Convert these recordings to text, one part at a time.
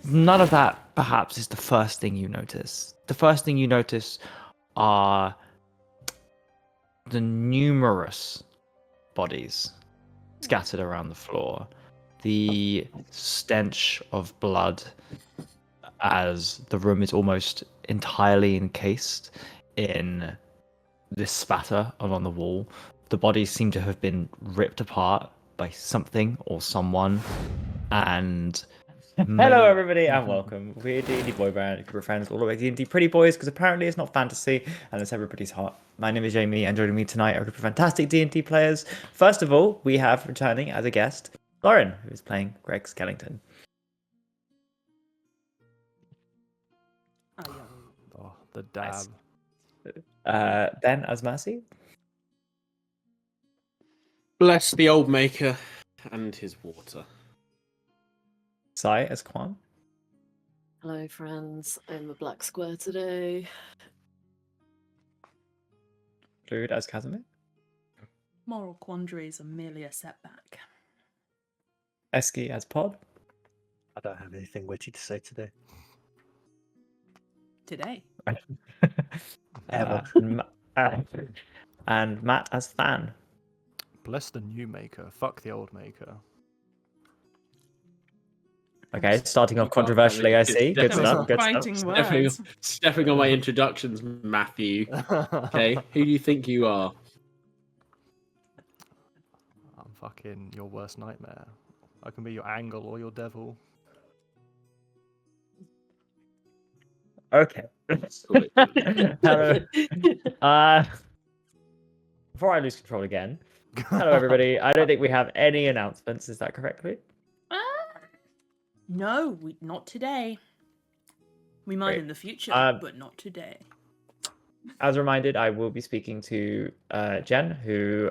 none of that perhaps is the first thing you notice. The first thing you notice are the numerous bodies scattered around the floor, the stench of blood as the room is almost entirely encased in this spatter along the wall. The bodies seem to have been ripped apart by something or someone, and hello everybody and welcome. We're D&D Boyband, a group of friends all the way D&D Pretty Boys, because apparently it's not fantasy and it's everybody's heart. My name is Jamie, and joining me tonight are a group of fantastic D&D players. First of all, we have returning as a guest Lauren, who is playing Greg Skellington. Oh, the dab. Ben as Mercy. Bless the old maker and his water. Sai as Quan. Hello, friends. I'm a black square today. Fluid as Casimir. Moral quandaries are merely a setback. Eski as Pod. I don't have anything witty to say today. Today. Ever. And Matt as Fan. Bless the new maker. Fuck the old maker. Okay, starting off controversially, I see. Good stuff. Good stuff. Stepping on my introductions, Matthew. Okay, who do you think you are? I'm fucking your worst nightmare. I can be your angle or your devil. Okay. Hello. Before I lose control again, hello everybody. I don't think we have any announcements. Is that correctly? No, not today. We might Great. in the future, but not today. As reminded, I will be speaking to Jen, who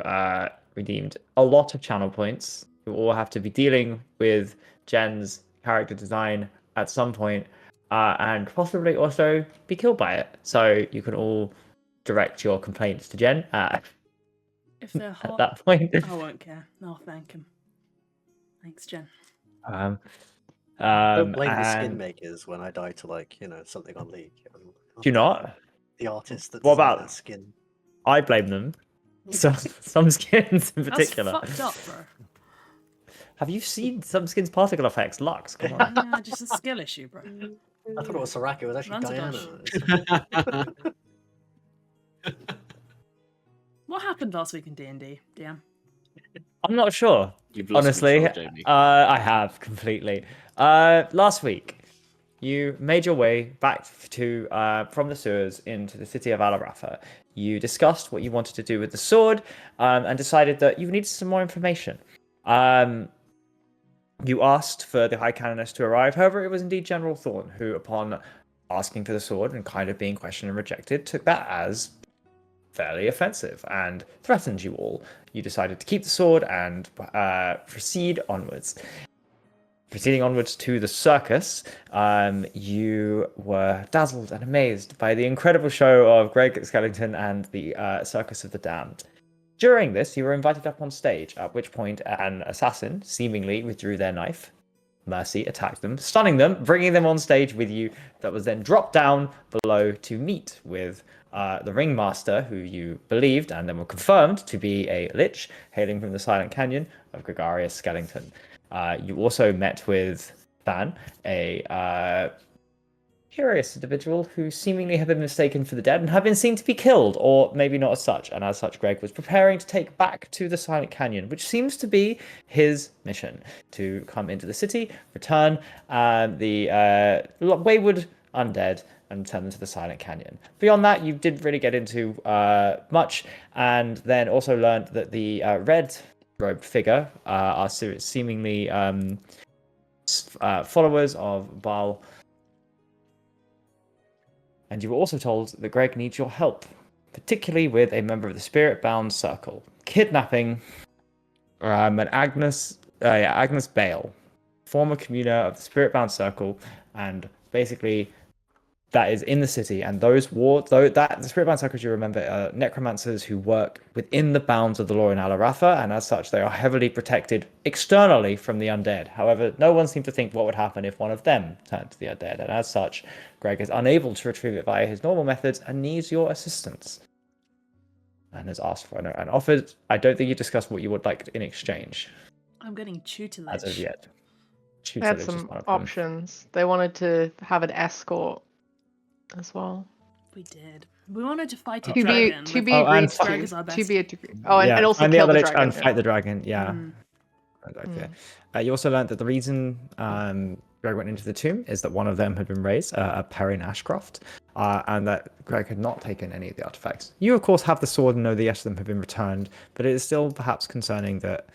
redeemed a lot of channel points. We will all have to be dealing with Jen's character design at some point, and possibly also be killed by it. So you can all direct your complaints to Jen If they're hot, at that point. I won't care. I'll thank him. Thanks, Jen. Don't blame the skin makers when I die to something on League. Do you not? The artist that What designed about that skin? I blame them. Some skins in particular. That's fucked up, bro. Have you seen some skins' particle effects? Lux, come on. Yeah, just a skill issue, bro. I thought it was Soraka. It was actually Runs a Diana. What happened last week in D&D, DM? I'm not sure. You've lost Honestly, control, Jamie. I have completely. Last week, you made your way back to from the sewers into the city of Alarafa. You discussed what you wanted to do with the sword, and decided that you needed some more information. You asked for the High Canoness to arrive. However, it was indeed General Thorn who, upon asking for the sword and kind of being questioned and rejected, took that as fairly offensive and threatened you all. You decided to keep the sword and proceed onwards. Proceeding onwards to the circus, you were dazzled and amazed by the incredible show of Greg Skellington and the Circus of the Damned. During this, you were invited up on stage, at which point an assassin seemingly withdrew their knife. Mercy attacked them, stunning them, bringing them on stage with you, that was then dropped down below to meet with the ringmaster, who you believed and then were confirmed to be a lich hailing from the Silent Canyon of Gregarious Skellington. You also met with Than, a curious individual who seemingly had been mistaken for the dead and had been seen to be killed, or maybe not as such. And as such, Greg was preparing to take back to the Silent Canyon, which seems to be his mission, to come into the city, return the wayward undead, and turn them to the Silent Canyon. Beyond that, you didn't really get into much, and then also learned that the red-robed figure are seemingly followers of Baal. And you were also told that Greg needs your help, particularly with a member of the Spirit-Bound Circle, kidnapping Agnes Bale, former communer of the Spirit-Bound Circle, and basically that is in the city, and those though that the Spiritbound Secretary, remember, are necromancers who work within the bounds of the law in Alaratha, and as such, they are heavily protected externally from the undead. However, no one seemed to think what would happen if one of them turned to the undead, and as such, Greg is unable to retrieve it via his normal methods and needs your assistance. And has asked for it and offered. I don't think you discussed what you would like in exchange I'm getting tutelage. as of yet. They had Tutelage is some one of them. options. They wanted to have an escort as well. We did. We wanted to fight a To be dragon. to with be Oh, and agreed Greg to. as our To best. be and also find kill other the lich dragon. and fight the dragon. Yeah. Mm. Okay. You also learned that the reason Greg went into the tomb is that one of them had been raised, Perrin Ashcroft, and that Greg had not taken any of the artifacts. You, of course, have the sword and know the rest of them have been returned, but it is still perhaps concerning that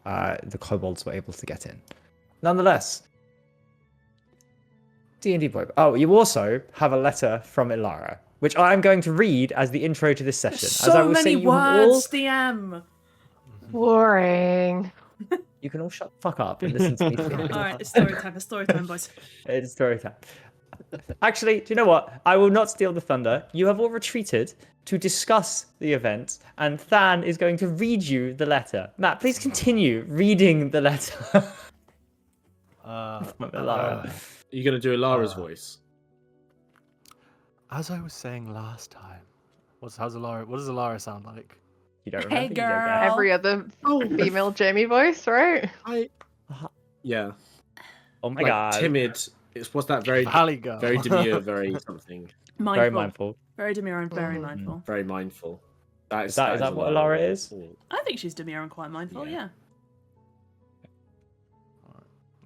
the kobolds were able to get in. Nonetheless, D&D Boyband. Oh, you also have a letter from Ilara, which I am going to read as the intro to this session. As I So will say, many you have all... words, DM. Boring. You can all shut the fuck up and listen to me. All right, it's story time. It's story time, boys. It's story time. Actually, do you know what? I will not steal the thunder. You have all retreated to discuss the event, and Than is going to read you the letter. Matt, please continue reading the letter. From Ilara. Are you going to do Ilara's voice? As I was saying last time, what does Ilara sound like? You don't Hey, remember? You don't get girl. it. Every other female Jamie voice, right? Yeah. Oh my Like god. timid. What's that? Very Valley girl. very demure, very something. Mindful. Very mindful. Very demure and very mindful. Very mindful. Is that what Ilara is? I think she's demure and quite mindful, yeah.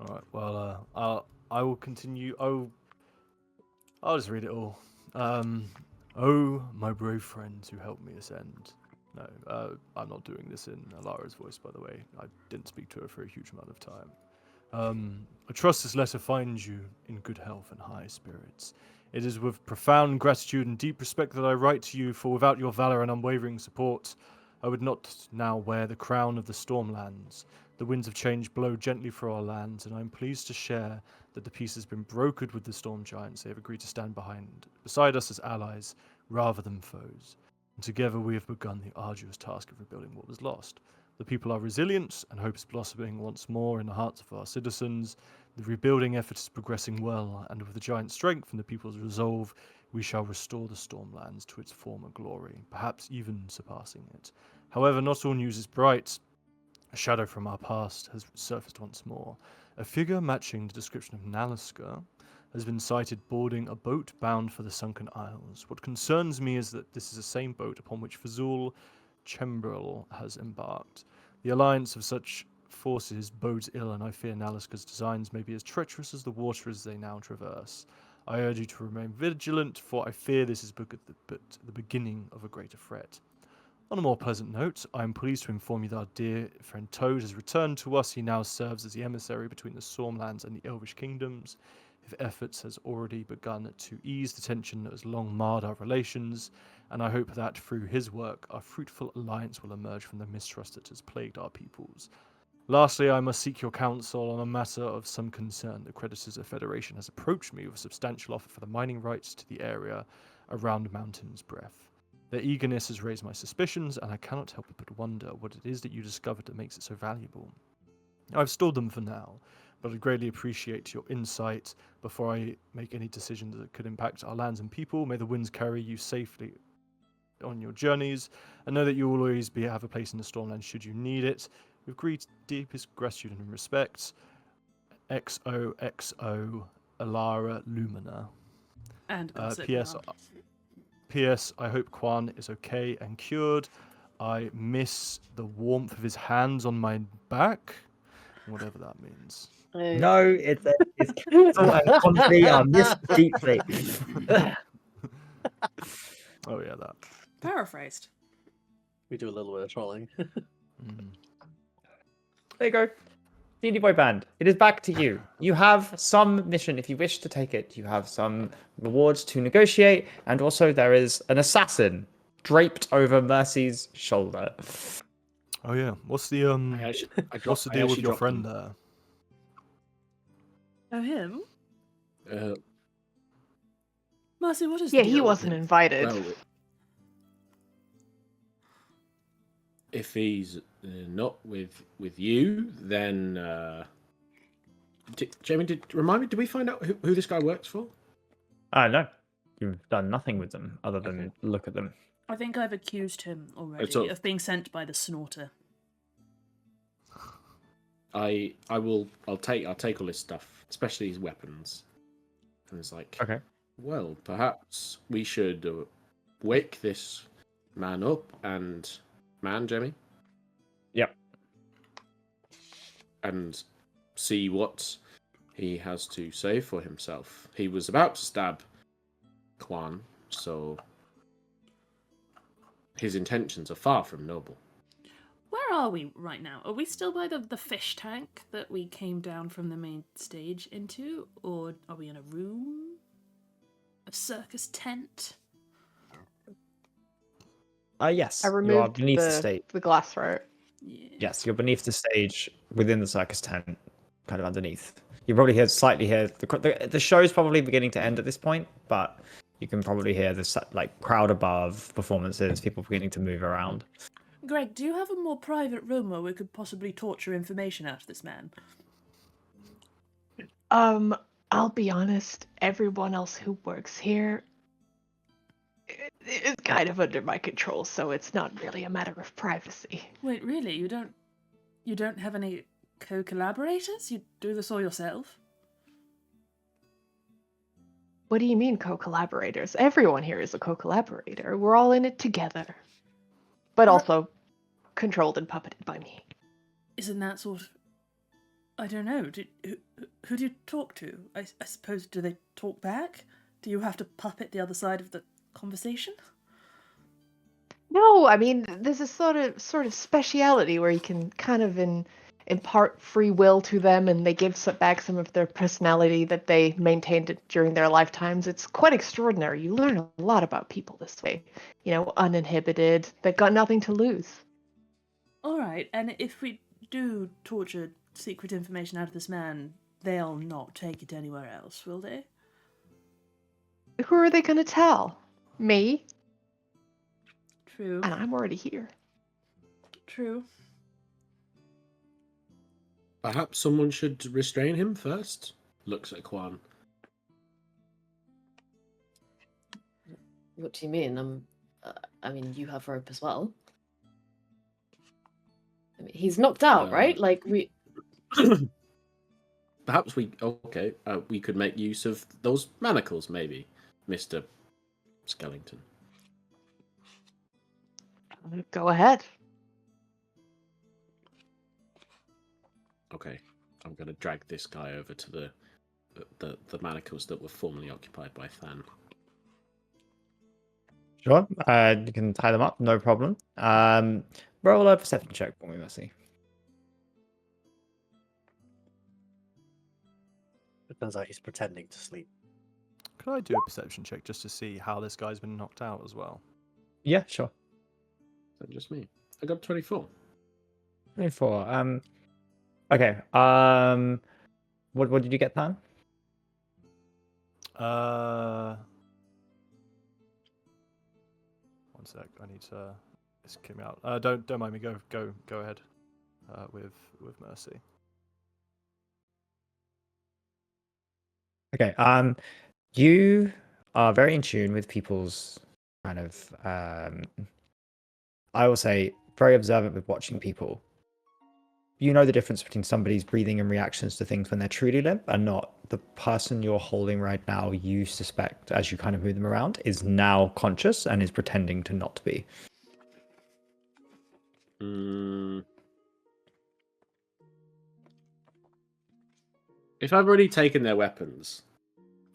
All right. Well, I will continue. I'll just read it all. Oh, my brave friends who helped me ascend. No, I'm not doing this in Alara's voice, by the way. I didn't speak to her for a huge amount of time. I trust this letter finds you in good health and high spirits. It is with profound gratitude and deep respect that I write to you, for without your valor and unwavering support, I would not now wear the crown of the Stormlands. The winds of change blow gently for our lands, and I am pleased to share that the peace has been brokered with the Storm Giants. They have agreed to stand beside us as allies rather than foes. And together we have begun the arduous task of rebuilding what was lost. The people are resilient, and hope is blossoming once more in the hearts of our citizens. The rebuilding effort is progressing well, and with the giant strength and the people's resolve, we shall restore the Stormlands to its former glory, perhaps even surpassing it. However, not all news is bright. A shadow from our past has surfaced once more. A figure matching the description of Naliska has been sighted boarding a boat bound for the Sunken Isles. What concerns me is that this is the same boat upon which Fazul Chembrel has embarked. The alliance of such forces bodes ill, and I fear Naliska's designs may be as treacherous as the waters they now traverse. I urge you to remain vigilant, for I fear this is but the beginning of a greater threat. On a more pleasant note, I am pleased to inform you that our dear friend Toad has returned to us. He now serves as the emissary between the Stormlands and the Elvish Kingdoms. His efforts has already begun to ease the tension that has long marred our relations, and I hope that through his work, our fruitful alliance will emerge from the mistrust that has plagued our peoples. Lastly, I must seek your counsel on a matter of some concern. The creditors of Federation has approached me with a substantial offer for the mining rights to the area around Mountain's Breath. Their eagerness has raised my suspicions, and I cannot help but wonder what it is that you discovered that makes it so valuable. I've stored them for now, but I'd greatly appreciate your insight before I make any decisions that could impact our lands and people. May the winds carry you safely on your journeys, and know that you will always have a place in the Stormlands should you need it. With deepest gratitude and respect, XOXO Ilara Lumina. And gossip. P.S. I hope Quan is okay and cured. I miss the warmth of his hands on my back, whatever that means. No, it's cancel and Conti are missed deeply. Oh yeah, that. Paraphrased. We do a little bit of trolling. There you go. D&D Boyband, it is back to you. You have some mission if you wish to take it. You have some rewards to negotiate, and also there is an assassin draped over Mercy's shoulder. Oh yeah, what's the what's the deal with your friend there? Oh, him? Mercy, what is Yeah, the he deal with wasn't him? invited. Well, if he's not with you, then Jamie, remind me. Did we find out who this guy works for? No. You've done nothing with them other than Okay. look at them. I think I've accused him already sort of- of being sent by the Snorter. I'll take all his stuff, especially his weapons. And it's like, Okay. well, perhaps we should wake this man up Jamie, Yep. and see what he has to say for himself. He was about to stab Kwan, so his intentions are far from noble. Where are we right now? Are we still by the fish tank that we came down from the main stage into? Or are we in a room? A circus tent? Yes. I You are removed beneath the stage. the glass throat. Yeah. Yes, you're beneath the stage within the circus tent, kind of underneath. You probably slightly hear the show's probably beginning to end at this point, but you can probably hear the like crowd above, performances, people beginning to move around. Greg, do you have a more private room where we could possibly torture information out of this man? I'll be honest, everyone else who works here is kind of under my control, so it's not really a matter of privacy. Wait, really? You don't have any co-collaborators? You do this all yourself? What do you mean co-collaborators? Everyone here is a co-collaborator. We're all in it together. But also controlled and puppeted by me. Isn't that sort of... I don't know. Who do you talk to? I suppose, do they talk back? Do you have to puppet the other side of the conversation? No, I mean, there's a sort of speciality where you can kind of impart free will to them, and they give back some of their personality that they maintained during their lifetimes. It's quite extraordinary. You learn a lot about people this way. Uninhibited. They've got nothing to lose. All right, and if we do torture secret information out of this man, they'll not take it anywhere else, will they? Who are they going to tell? Me? True. And I'm already here. True. Perhaps someone should restrain him first. Looks at Kwan. What do you mean? I mean, you have rope as well. I mean, he's knocked out, right? Like we. Perhaps we could make use of those manacles, maybe, Mr. Skellington. Go ahead. Okay, I'm going to drag this guy over to the manacles that were formerly occupied by Than. Sure. You can tie them up, no problem. Roll a perception check for me, Mercy. It turns out he's pretending to sleep. Could I do a perception check just to see how this guy's been knocked out as well? Yeah, sure. Is that just me? I got 24. 24. Okay. What did you get, Than? One sec. I need to. This came out. Don't mind me. Go ahead. With Mercy. Okay. You are very in tune with people's kind of. I will say very observant with watching people. You know the difference between somebody's breathing and reactions to things when they're truly limp and not. The person you're holding right now, you suspect, as you kind of move them around, is now conscious and is pretending to not be. If I've already taken their weapons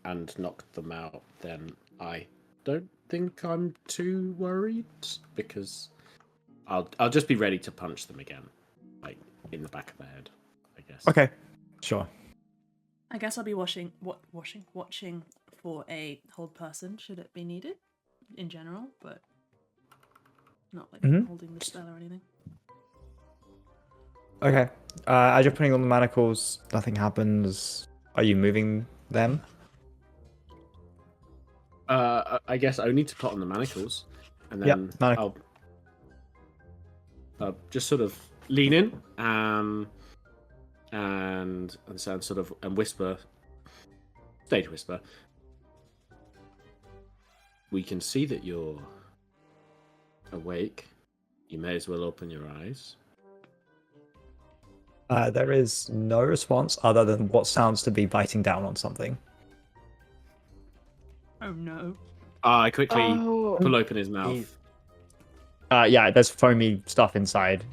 and knocked them out, then I don't think I'm too worried, because I'll just be ready to punch them again, like in the back of the head, I guess. Okay, sure. I guess I'll be watching for a hold person should it be needed, in general, but not like holding the spell or anything. Okay. As you're putting on the manacles, nothing happens. Are you moving them? I guess only to put on the manacles, and Yep, then manacle. I'll just sort of lean in, and sound sort of and whisper, stage whisper. We can see that you're awake. You may as well open your eyes. There is no response other than what sounds to be biting down on something. Oh no. I quickly Oh. pull open his mouth. Yeah, there's foamy stuff inside.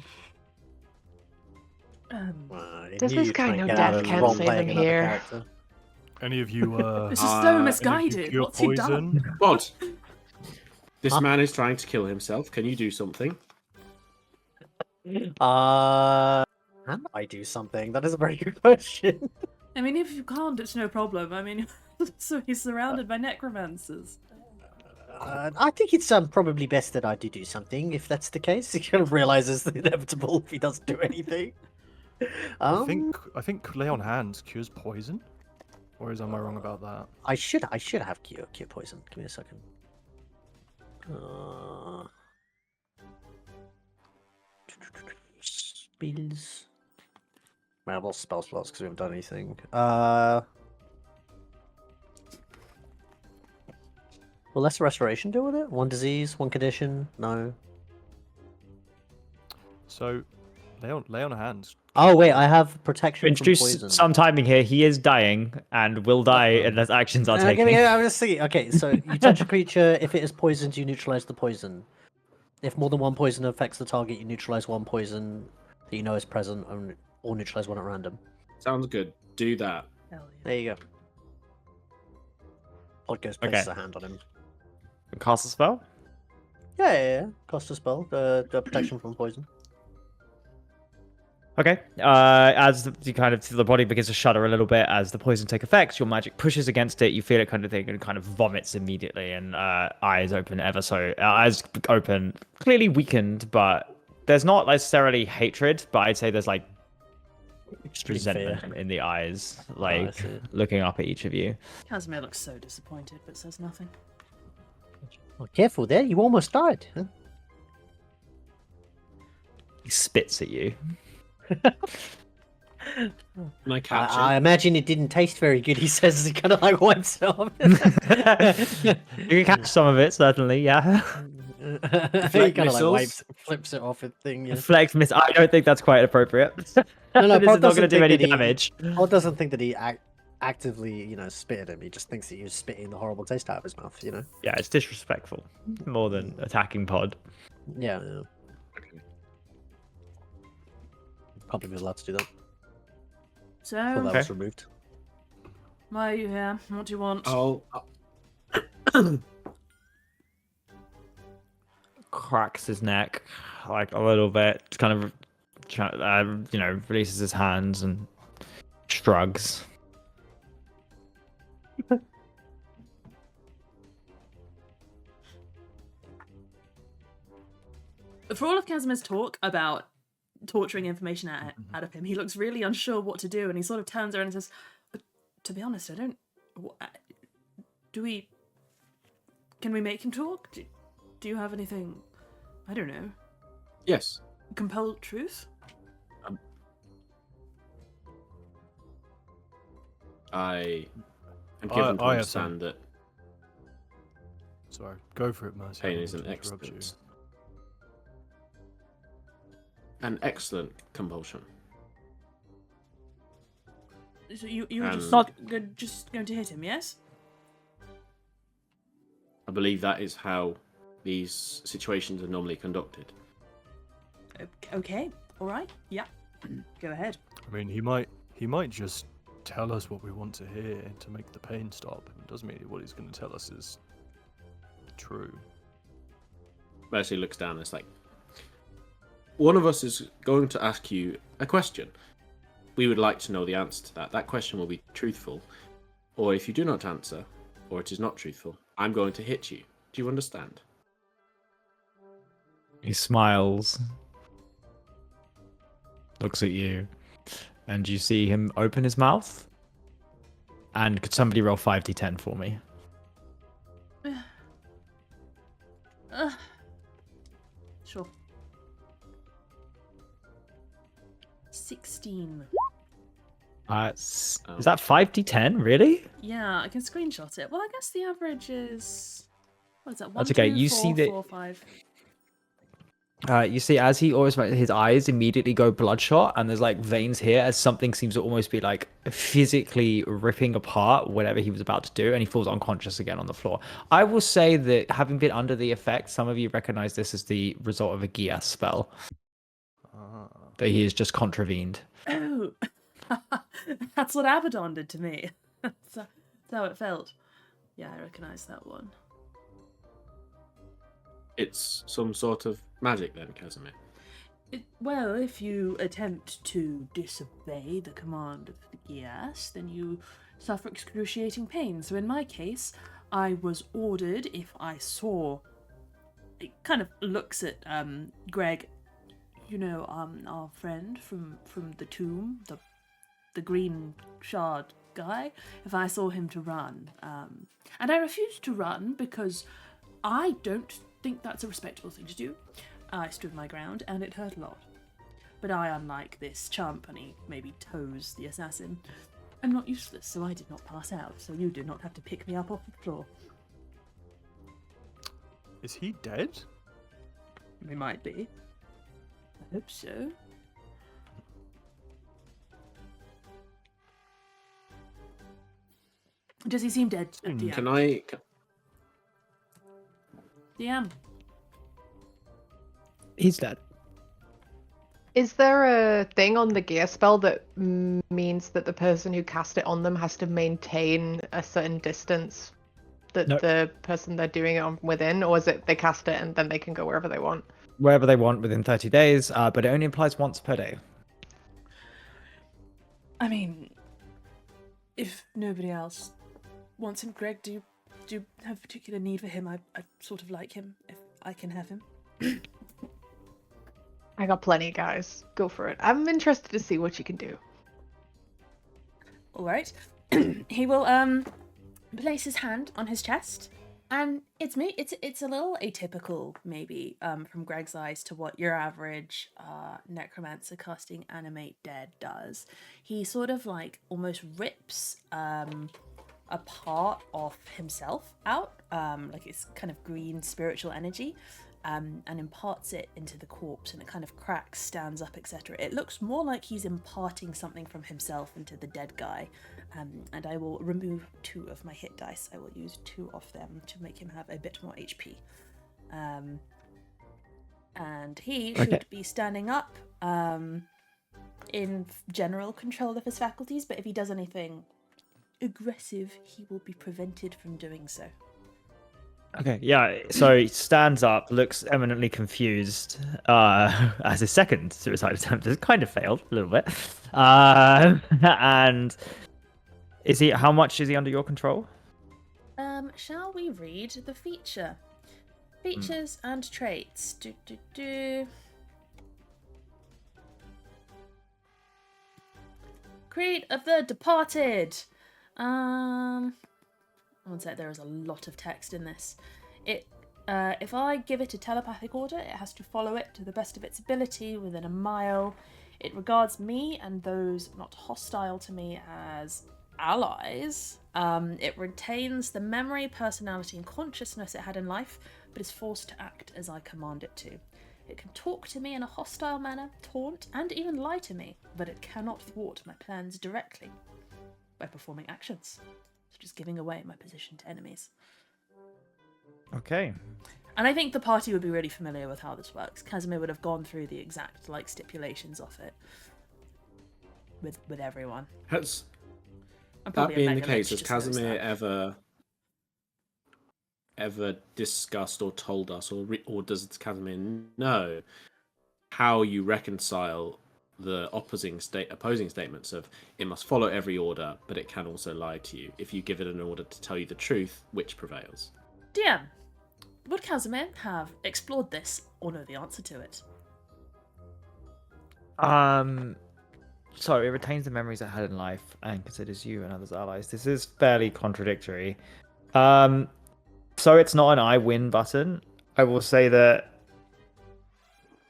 I Does knew this you'd guy try and know get death out of can't role-playing save him another here? character. Any of you? This is so any of you misguided. cure What's he done? poison? Bod, this Huh? man is trying to kill himself. Can you do something? Can I do something? That is a very good question. I mean, if you can't, it's no problem. I mean, so he's surrounded by necromancers. I think it's probably best that I do something. If that's the case, he kind of realizes the inevitable if he doesn't do anything. I think lay on hands cures poison. Or am I wrong about that? I should have cure poison. Give me a second. Spells. Man, I've lost spell slots because we haven't done anything. Will Lesser Restoration deal with it? One disease, one condition? No. So, lay on hands. Oh wait, I have protection from Introduce poison. some timing here. He is dying and will die unless actions are taken. I was thinking. Okay, so you touch a creature. If it is poisoned, you neutralize the poison. If more than one poison affects the target, you neutralize one poison that you know is present, or neutralize one at random. Sounds good. Do that. Hell yeah. There you go. Pod goes places a hand on him. Cast a spell? Yeah. Cost a spell. The protection from poison. Okay. As the body begins to shudder a little bit as the poison take effect, your magic pushes against it. You feel it kind of thing and kind of vomits immediately, and eyes open ever so. Eyes open, clearly weakened, but there's not necessarily hatred, but I'd say there's like Extreme resentment fear. in the eyes, I like see. looking up at each of you. Casimir looks so disappointed, but says nothing. Oh, careful there, you almost died. Huh? He spits at you. Can I catch I it? imagine it didn't taste very good, he says, as he kind of like wipes it off. You can catch some of it, certainly, yeah. He Deflect kind of like missiles? flips it off a thing. Yeah. Flex miss. I don't think that's quite appropriate. No, This is Pod not going to doesn't do think any that he- damage. Pod doesn't think that he actively, spit at him. He just thinks that he was spitting the horrible taste out of his mouth. Yeah, it's disrespectful more than attacking Pod. Yeah. Can't believe he was allowed to do that. So, Well, that Okay. was removed. why are you here? What do you want? Oh, Cracks his neck like a little bit, just kind of, releases his hands and shrugs. For all of Casimir's talk about torturing information out of him, he looks really unsure what to do, and he sort of turns around and says, "To be honest, I don't. Do we? Can we make him talk? Do you have anything? I don't know. yes. Compel truth? I am given to I have some- understand that Sorry, go for it, Mercy. I pain didn't is mean an to interrupt you. excellent, an excellent compulsion. So you were just Not- just going to hit him, yes? I believe that is how these situations are normally conducted. Okay, all right, yeah. Go ahead. I mean, he might just tell us what we want to hear to make the pain stop. It doesn't mean what he's going to tell us is true. Mercy looks down and it's like, one of us is going to ask you a question. We would like to know the answer to that. That question will be truthful. Or if you do not answer, or it is not truthful, I'm going to hit you. Do you understand? He smiles, looks at you, and you see him open his mouth. And could somebody roll 5d10 for me? 16. Is that 5d10? Really? Yeah, I can screenshot it. Well, I guess the average is... What is that? 1, That's okay. 2, You 4, see that- 4, 5. You see, as he always, his eyes immediately go bloodshot, and there's like veins here, as something seems to almost be like physically ripping apart whatever he was about to do, and he falls unconscious again on the floor. I will say that having been under the effect, some of you recognize this as the result of a Gias spell that he has just contravened. Oh, that's what Abaddon did to me. That's how it felt. Yeah, I recognise that one. It's some sort of magic then, Casimir. Well, if you attempt to disobey the command of the Gias, then you suffer excruciating pain. So in my case, I was ordered, if I saw... It kind of looks at Greg, you know, our friend from the tomb, the green shard guy, if I saw him to run. And I refused to run because I don't think that's a respectable thing to do. I stood my ground and it hurt a lot. But I, unlike this chump, and he maybe toes the assassin, I'm not useless, so I did not pass out, so you do not have to pick me up off the floor. Is he dead? He might be. I hope so. Does he seem dead? DM. Can I? DM. He's dead. Is there a thing on the gear spell that means that the person who cast it on them has to maintain a certain distance that Nope. the person they're doing it on within, or is it they cast it and then they can go wherever they want? Wherever they want within 30 days, but it only applies once per day. I mean, if nobody else wants him, Greg, do you have a particular need for him? I sort of like him, if I can have him. I got plenty, guys. Go for it. I'm interested to see what you can do. All right. He will place his hand on his chest, and it's a little atypical maybe from Greg's eyes to what your average necromancer casting animate dead does. He sort of like almost rips a part of himself out, like it's kind of green spiritual energy. And imparts it into the corpse, and it kind of cracks, stands up, etc. It looks more like he's imparting something from himself into the dead guy. And I will remove 2 of my hit dice. I will use 2 of them to make him have a bit more HP. And he should be standing up in general control of his faculties, but if he does anything aggressive, he will be prevented from doing so. Okay, yeah, so he stands up, looks eminently confused, as his second suicide attempt has kind of failed a little bit. And how much is he under your control? Shall we read the feature? Features and traits. Creed of the Departed. One sec, there is a lot of text in this. If I give it a telepathic order, it has to follow it to the best of its ability within a mile. It regards me and those not hostile to me as allies. It retains the memory, personality, and consciousness it had in life, but is forced to act as I command it to. It can talk to me in a hostile manner, taunt, and even lie to me, but it cannot thwart my plans directly by performing actions, such as giving away my position to enemies. Okay. And I think the party would be really familiar with how this works. Casimir would have gone through the exact stipulations of it with everyone. Has And that probably a being the Mega case, Lich has just knows Casimir that. ever discussed or told us, or does Casimir know how you reconcile the opposing statements of it must follow every order, but it can also lie to you? If you give it an order to tell you the truth, which prevails? DM, would Casimir have explored this or know the answer to it? So it retains the memories it had in life and considers you and others allies. This is fairly contradictory. So it's not an I win button. I will say that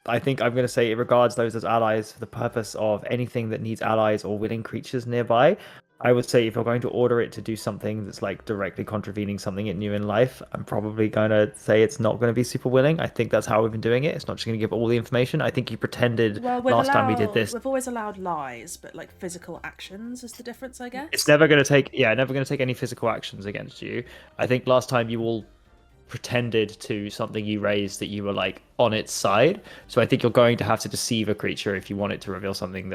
I think I'm going to say it regards those as allies for the purpose of anything that needs allies or willing creatures nearby. I would say if you're going to order it to do something that's like directly contravening something it knew in life, I'm probably going to say it's not going to be super willing. I think that's how we've been doing it. It's not just going to give all the information. I think you pretended Well, last time we did this. We've always allowed lies, but like physical actions is the difference, I guess. It's never going to take, never going to take any physical actions against you. I think last time you all pretended to something you raised that you were like on its side. So I think you're going to have to deceive a creature if you want it to reveal something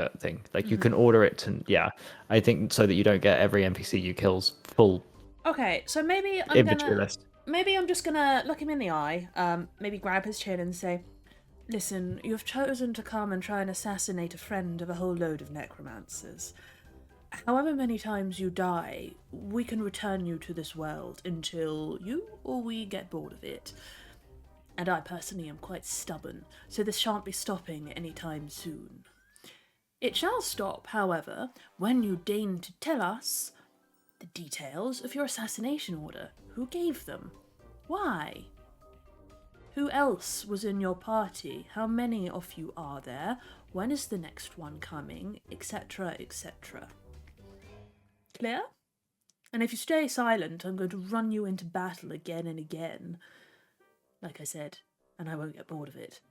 you can order it to, I think so that you don't get every NPC you kill's full Okay, so maybe inventory list. Maybe I'm just gonna look him in the eye, maybe grab his chin and say, listen, you've chosen to come and try and assassinate a friend of a whole load of necromancers. However many times you die, we can return you to this world until you or we get bored of it. And I personally am quite stubborn, so this shan't be stopping anytime soon. It shall stop, however, when you deign to tell us the details of your assassination order. Who gave them? Why? Who else was in your party? How many of you are there? When is the next one coming? Etc., etc. Clear? And if you stay silent, I'm going to run you into battle again and again. Like I said, and I won't get bored of it.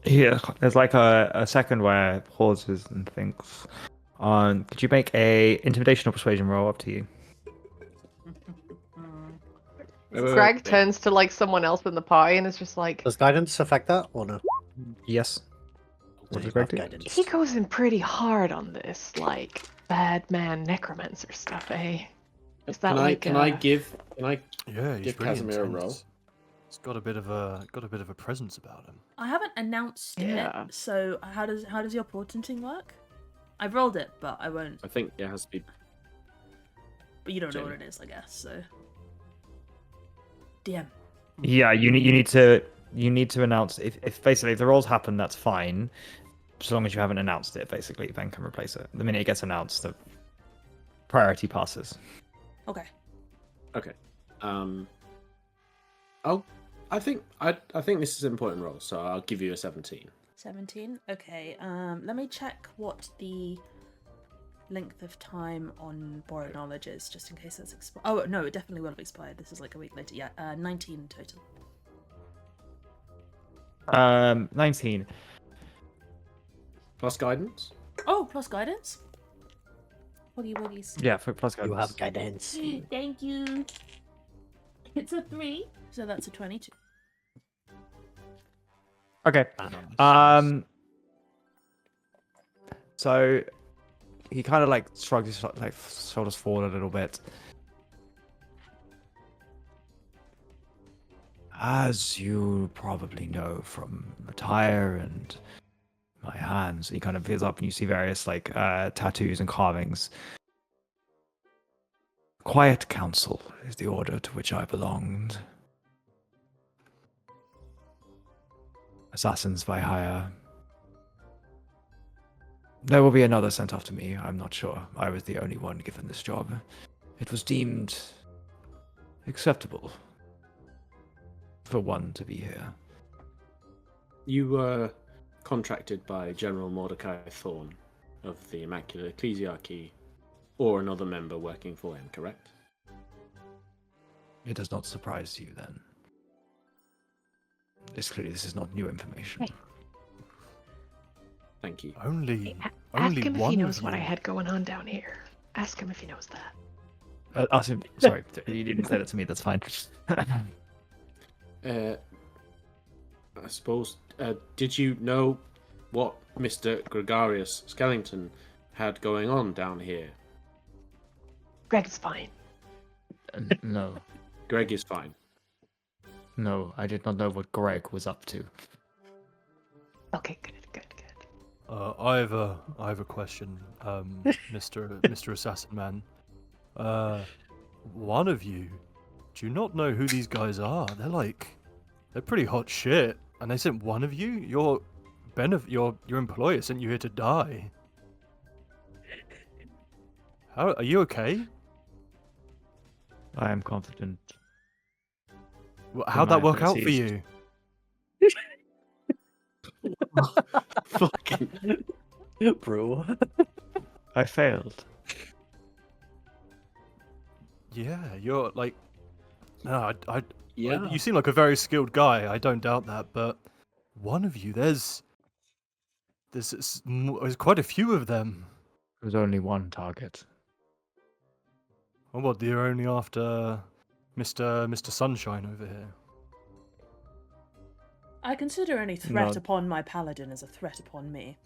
Yeah, there's like a second where it pauses and thinks. Could you make a intimidation or persuasion roll? Up to you. Greg turns to like someone else in the party and is just like, Does guidance affect that or no? Yes. So What you does Greg have do? guidance. he goes in pretty hard on this, like bad man necromancer stuff, eh? Is that Can I give Yeah, he's Give really Casimir a intense. roll? He's got a bit of a presence about him. I haven't announced Yeah. it, so how does your portenting work? I've rolled it, but I won't. I think it has to be. But you don't know Jamie. what it is, I guess. So, DM. Yeah, you need to announce if basically if the rolls happen, that's fine. As long as you haven't announced it, basically, Ben can replace it. The minute it gets announced, the priority passes. Okay. Okay. I think this is an important roll, so I'll give you a 17. 17. Okay. Let me check what the length of time on borrowed knowledge is, just in case that's expired. Oh no, it definitely will have expired. This is like a week later. Yeah. 19 total. 19. Plus guidance. Oh, plus guidance. Woogie woogies. Yeah, for plus guidance. You have guidance. Thank you. It's a 3, so that's a 22. Okay. So he kind of like shrugs his shoulders forward a little bit. As you probably know from attire and my hands, he kind of feels up and you see various like tattoos and carvings. Quiet Council is the order to which I belonged. Assassins by hire. There will be another sent after me, I'm not sure. I was the only one given this job. It was deemed acceptable for one to be here. You were contracted by General Mordecai Thorne of the Immaculate Ecclesiarchy, or another member working for him, correct? It does not surprise you, then. Clearly, this is not new information. Hey. Thank you. Only Ask him if one he of knows what I you. had going on down here. Ask him if he knows that. Ask him. Sorry, you didn't say that to me. That's fine. I suppose, did you know what Mr. Gregarious Skellington had going on down here? Greg's fine. No. Greg is fine. No, I did not know what Greg was up to. Okay, good. I have a question, Mr. Assassin Man. One of you, do you not know who these guys are? They're pretty hot shit, and they sent one of you. Your employer sent you here to die. How are you okay? I am confident. How'd my that work out for appreciation. you? Fucking Bro. I failed. Yeah, you're like. No, yeah. you seem like a very skilled guy. I don't doubt that, but one of you, there's quite a few of them. There was only one target. Oh, what? You're only after Mr. Sunshine over here. I consider any threat No. upon my paladin as a threat upon me.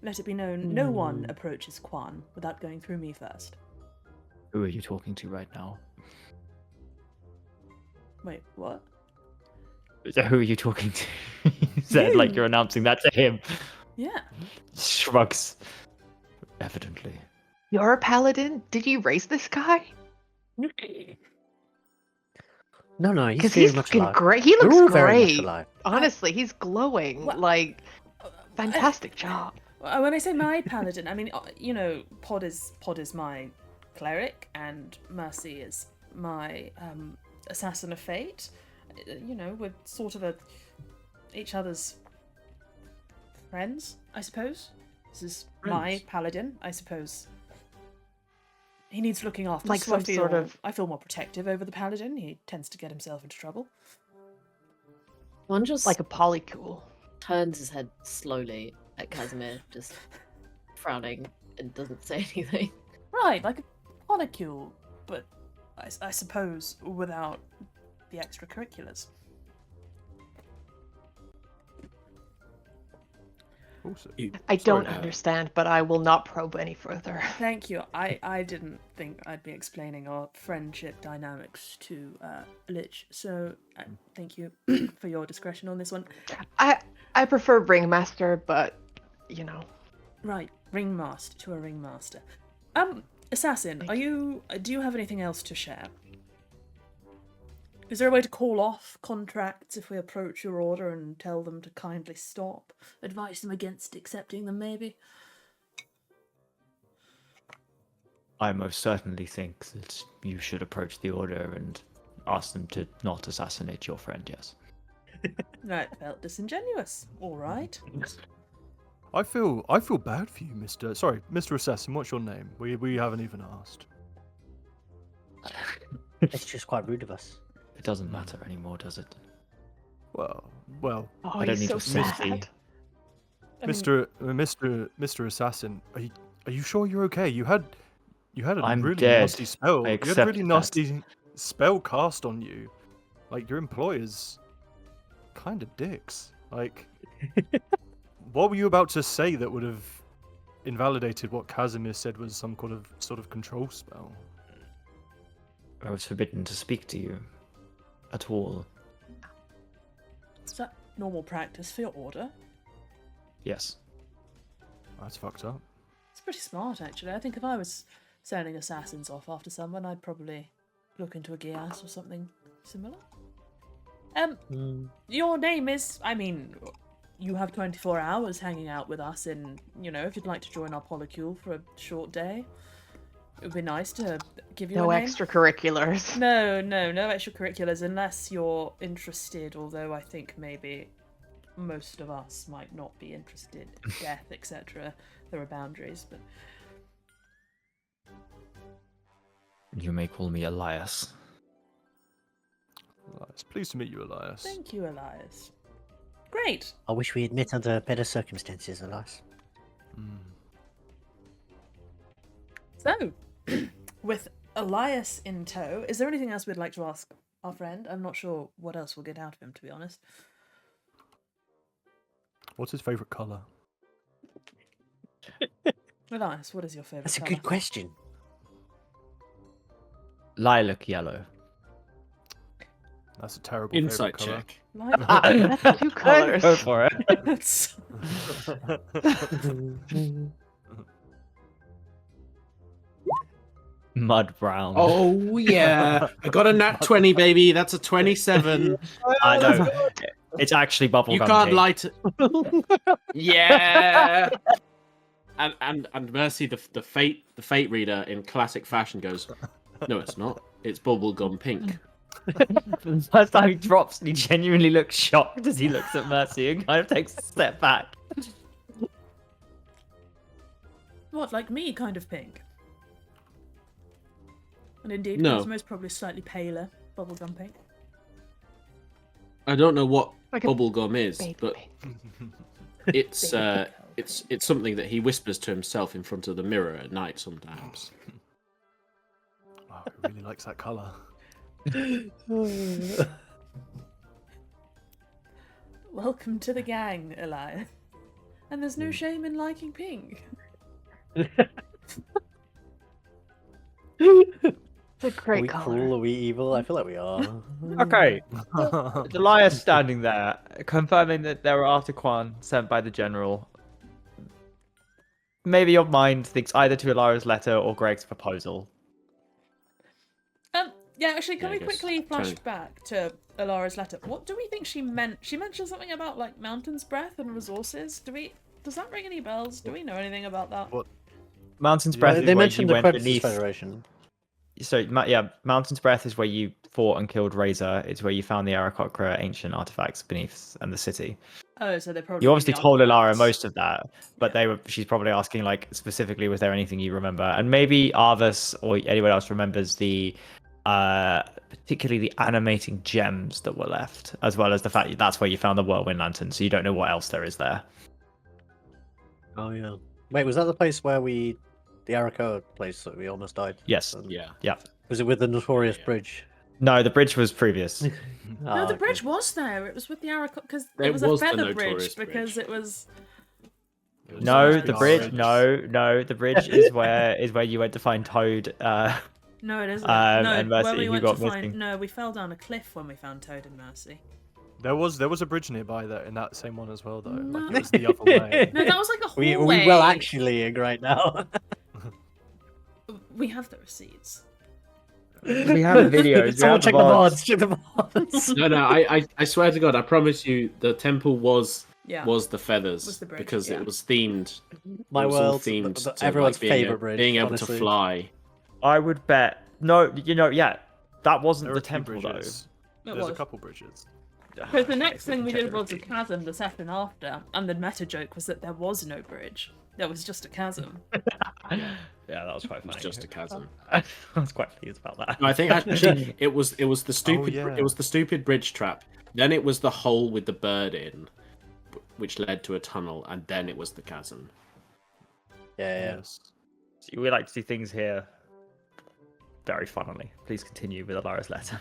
Let it be known, no one approaches Quan without going through me first. Who are you talking to right now? Wait, what? Who are you talking to? You said like you're announcing that to him. Yeah. Shrugs. Evidently. You're a paladin? Did you raise this guy? No, he's Because very he's much fucking alive. great. He We're looks all very much great. alive. Honestly, he's glowing. What- Like, fantastic job. When I say my paladin, I mean, Pod is my cleric, and Mercy is my assassin of fate. We're sort of each other's friends, I suppose. This is my Friends. paladin, I suppose. He needs looking after. Like so some sort of- I feel more protective over the paladin. He tends to get himself into trouble. One just Like a polycule. turns his head slowly at Casimir, just frowning and doesn't say anything. Right, like a polycule, but I suppose without the extracurriculars. Also, I Sorry, don't Dad. understand, but I will not probe any further. Thank you. I didn't think I'd be explaining our friendship dynamics to Lich, so thank you for your discretion on this one. I prefer ringmaster, but Right, ringmaster to a ringmaster. Assassin, Thank do you have anything else to share? Is there a way to call off contracts if we approach your order and tell them to kindly stop? Advise them against accepting them, maybe? I most certainly think that you should approach the order and ask them to not assassinate your friend, yes. That felt disingenuous. All right. I feel bad for you, Mr. Assassin. What's your name? We haven't even asked. It's just quite rude of us. It doesn't matter anymore, does it? Well, oh, I don't he's need so your sympathy. sad. I mean, Mr. Assassin, are you sure you're okay? You had a I'm really dead. nasty spell. I You had a accept really that. nasty spell cast on you. Like, your employers kind of dicks. Like, what were you about to say that would have invalidated what Casimir said was some sort of control spell? I was forbidden to speak to you at all. is that normal practice for your order? Yes. That's fucked up. It's pretty smart, actually. I think if I was sending assassins off after someone, I'd probably look into a Gias or something similar. Your name is, I mean, you have 24 hours hanging out with us in, if you'd like to join our polycule for a short day. It would be nice to give you No a name. extracurriculars. No extracurriculars unless you're interested, although I think maybe most of us might not be interested in death, etc. There are boundaries, but You may call me Elias. Elias. Pleased to meet you, Elias. thank you, Elias. Great. I wish we had met under better circumstances, alas. So, with Elias in tow, is there anything else we'd like to ask our friend? I'm not sure what else we'll get out of him, to be honest. What's his favourite colour? Elias, what is your favourite That's a colour? good question. Lilac yellow. That's a terrible Insight favourite check. Like, That's two colors. Go for it. that's- Mud brown. Oh yeah, I got a nat 20, baby. That's a 27. I know. It's actually bubblegum. You can't pink. light it. Yeah. And Mercy, the fate reader in classic fashion goes, no, it's not. It's bubblegum pink. The first time he drops and he genuinely looks shocked as he looks at Mercy and kind of takes a step back. What, like me, kind of pink? And indeed, No. Cosmo's probably slightly paler, bubblegum pink. I don't know what Like a bubblegum is, baby but pink. it's Baby it's something that he whispers to himself in front of the mirror at night sometimes. Wow, he really likes that colour. Welcome to the gang, Elias. And there's no shame in liking pink. It's a Are great we color. cruel? Are we evil? I feel like we are. Okay, Elias standing there, confirming that there were Artiquan sent by the general. Maybe your mind thinks either to Elara's letter or Greg's proposal. Yeah, actually, can Yeah, I we guess quickly flash trying- back to Alara's letter? What do we think she meant? She mentioned something about like Mountain's breath and resources. Does that ring any bells? Do we know anything about that? What? Mountain's Yeah, Breath They is where mentioned you the went Predators beneath. Federation. So yeah, Mountain's Breath is where you fought and killed Razor. It's where you found the Aarakocra ancient artifacts beneath and the city. Oh, so they probably. You mean obviously the told Elara artifacts. most of that, but she's probably asking like specifically, was there anything you remember? And maybe Arvis or anyone else remembers the particularly the animating gems that were left, as well as the fact that that's where you found the whirlwind lantern, so you don't know what else there is there. Oh yeah. Wait, was that the place where the Arakoa place that we almost died? Yes. Yeah. Was it with the notorious Yeah. bridge? No, the bridge was previous. No, Ah, the okay. bridge was there. It was with the Aracot because It it was a was the feather bridge notorious because bridge. it was. It was No, supposed to the be bridge. orange. No, the bridge is where you went to find Toad. No, it isn't. And No, Mercy, where we who went got to find. missing. No, we fell down a cliff when we found Toad and Mercy. There was a bridge nearby there in that same one as well though. No. Like it was the other way. No, that was like a We hallway. well actually right now. We have the receipts. We have videos. Someone check the VODs. Check the VODs. No, I swear to God, I promise you, the temple was Yeah. the feathers Was the bridge, because yeah. it was themed. My it was all world, themed to, everyone's like, being favorite bridge. being able honestly. to fly. I would bet. No, yeah, that wasn't There the are a few temple bridges. It There's a was. couple bridges. though. Because the next thing we Check did the was a receipt. chasm the second after, and the meta joke was that there was no bridge. There was just a chasm. Yeah, that was quite It was funny. just a chasm. I was quite pleased about that. No, I think actually it was the stupid yeah. it was the stupid bridge trap. Then it was the hole with the bird in, which led to a tunnel, and then it was the chasm. Yeah. Yes. We like to do things here very funnily. Please continue with Alara's letter.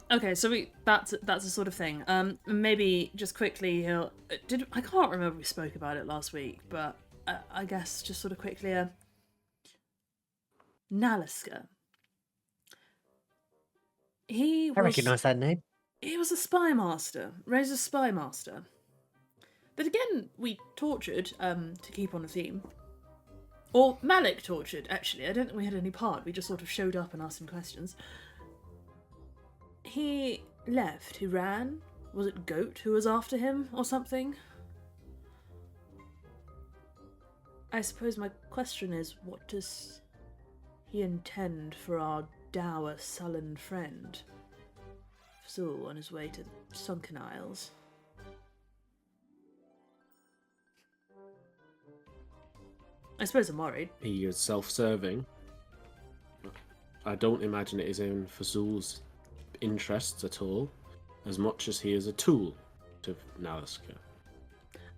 Okay, so that's a sort of thing. Maybe just quickly, I can't remember if we spoke about it last week, but I guess just sort of quickly, Naliska. He I was, recognise that name. He was a spy master, Razor's spy master. That again, we tortured, to keep on a theme. Or Malik tortured, actually. I don't think we had any part. We just sort of showed up and asked him questions. He left. He ran. Was it Goat who was after him or something? I suppose my question is, what does he intend for our dour, sullen friend? Fazul on his way to the Sunken Isles. I suppose I'm worried. He is self-serving. I don't imagine it is in Fazul's interests at all, as much as he is a tool to Naliska.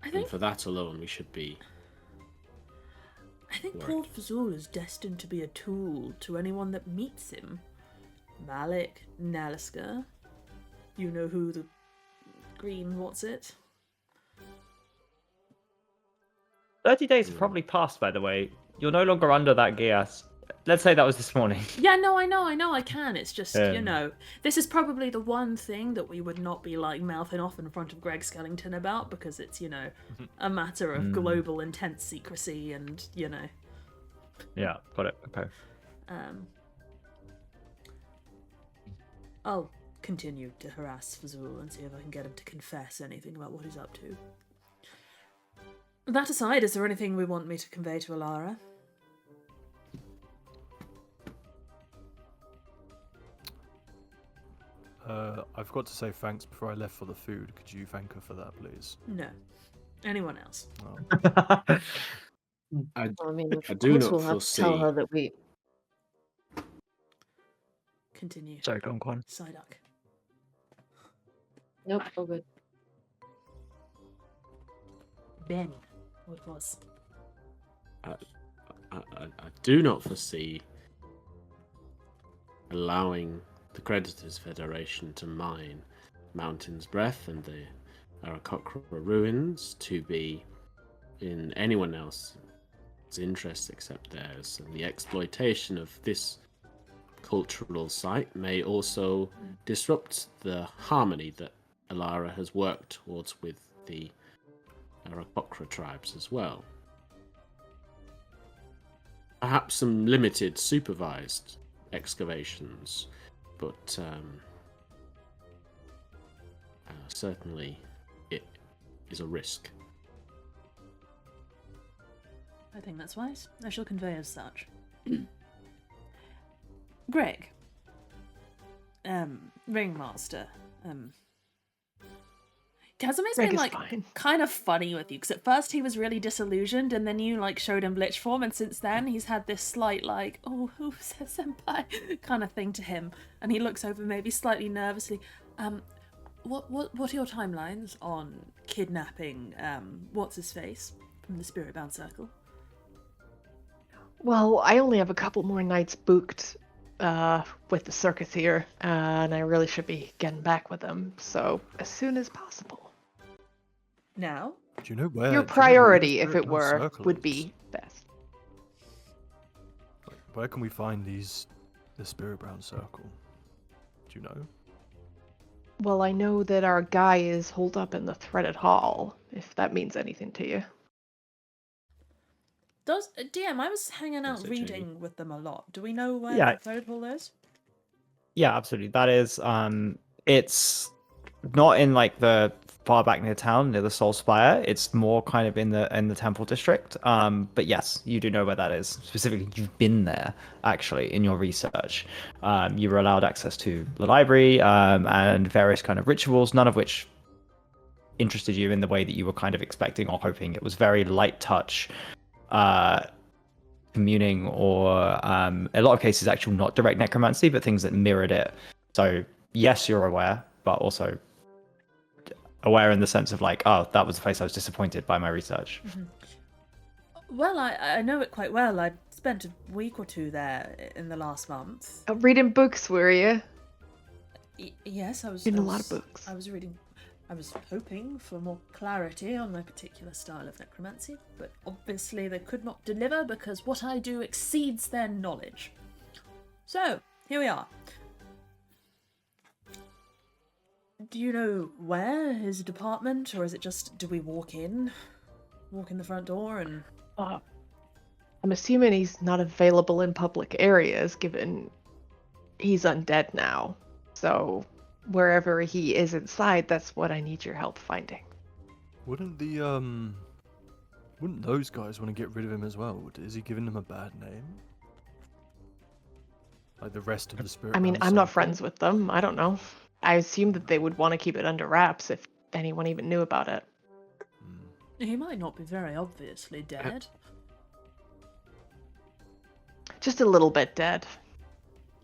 I And think for that alone, we should be. Paul Fazul is destined to be a tool to anyone that meets him. Malik, Naliska. You know who the green what's it? 30 days have probably passed, by the way. You're no longer under that gear. Let's say that was this morning. Yeah, no, I know I can. It's just, you Yeah. know, this is probably the one thing that we would not be like mouthing off in front of Greg Skellington about because it's, you know, a matter of global intense secrecy and, you know. Yeah, got it. Okay. I'll continue to harass Fazul and see if I can get him to confess anything about what he's up to. That aside, is there anything we want me to convey to Alara? I've got to say thanks before I left for the food. Could you thank her for that, please? No. Anyone else? Oh. I I mean, I of do course not we'll have to tell foresee- her that we. Continue. Sorry, go on, Quan. Psyduck. Nope, all good. Ben. What was? I do not foresee allowing the Creditors Federation to mine Mountain's Breath and the Arakocra ruins to be in anyone else's interest except theirs. And the exploitation of this cultural site may also disrupt the harmony that Alara has worked towards with the Arakocra tribes as well. Perhaps some limited supervised excavations, but certainly it is a risk. I think that's wise. I shall convey as such. Greg. Ringmaster. Casimir's Greg been is like fine. kind of funny with you because at first he was really disillusioned and then you like showed him Lich form and since then he's had this slight like, oh, who says senpai kind of thing to him and he looks over maybe slightly nervously. What are your timelines on kidnapping what's his face from the Spiritbound Circle? Well, I only have a couple more nights booked with the circus here, and I really should be getting back with them. So as soon as possible. Now? Do you know where? Your do you know where the priority, if it Spiritbound were, Circle would is? be best. Like, where can we find the Spiritbound Circle? Do you know? Well, I know that our guy is holed up in the Threaded Hall, if that means anything to you. Does DM, I was hanging out Is it, Jamie? reading with them a lot. Do we know where Yeah. the Threaded Hall is? Yeah, absolutely. That is, it's not in like the far back near town near the Soul Spire. It's more kind of in the temple district. But yes, you do know where that is. Specifically, you've been there actually in your research. You were allowed access to the library and various kind of rituals, none of which interested you in the way that you were kind of expecting or hoping. It was very light touch communing or a lot of cases actual not direct necromancy but things that mirrored it. So yes, you're aware, but also aware in the sense of like, oh, that was the place I was disappointed by my research. Well, I know it quite well. I spent a week or two there in the last month. Reading books, were you? Yes, I was Reading I a lot was- of books. I was reading. I was hoping for more clarity on my particular style of necromancy, but obviously they could not deliver because what I do exceeds their knowledge. So, here we are. Do you know where his department, or is it just, do we walk in the front door and... I'm assuming he's not available in public areas, given he's undead now. So wherever he is inside, that's what I need your help finding. Wouldn't those guys want to get rid of him as well? Is he giving them a bad name? Like the rest of the Spirit. I mean, I'm not friends with them. I don't know. I assume that they would want to keep it under wraps if anyone even knew about it. He might not be very obviously dead. Just a little bit dead.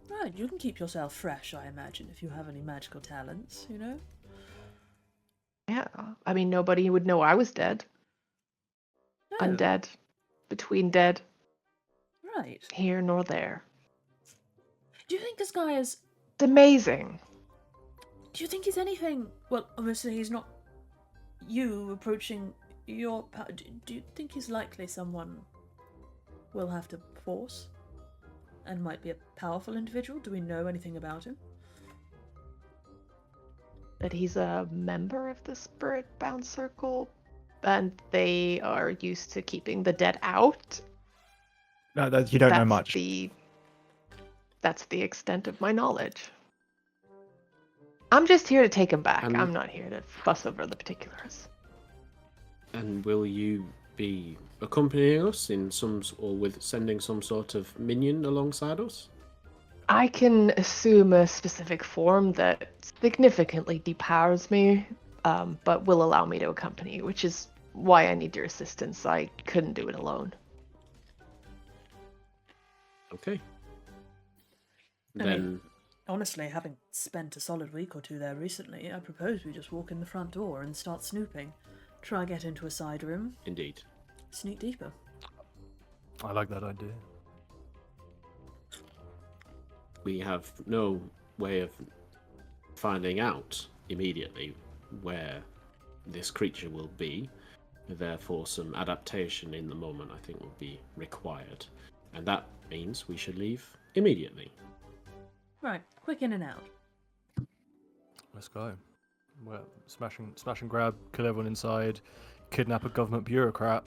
Right, you can keep yourself fresh, I imagine, if you have any magical talents, you know? Yeah. I mean, nobody would know I was dead. No. Undead. Between dead. Right. Here nor there. Do you think this guy is... It's amazing. Do you think he's anything... Well, obviously he's not you approaching your... Do you think he's likely someone we'll have to force? And might be a powerful individual? Do we know anything about him? That he's a member of the Spirit-bound Circle, and they are used to keeping the dead out. No, you don't know That's much. That's the extent of my knowledge. I'm just here to take him back. And- I'm not here to fuss over the particulars. And will you be accompanying us in or with sending some sort of minion alongside us? I can assume a specific form that significantly depowers me, but will allow me to accompany you, which is why I need your assistance. I couldn't do it alone. Okay. I Then mean, honestly, having spent a solid week or two there recently, I propose we just walk in the front door and start snooping. Try get into a side room, indeed. sneak deeper. I like that idea. We have no way of finding out immediately where this creature will be. Therefore, some adaptation in the moment, I think, will be required. And that means we should leave immediately. Right, quick in and out. Let's go. Well, smash and grab, kill everyone inside, kidnap a government bureaucrat.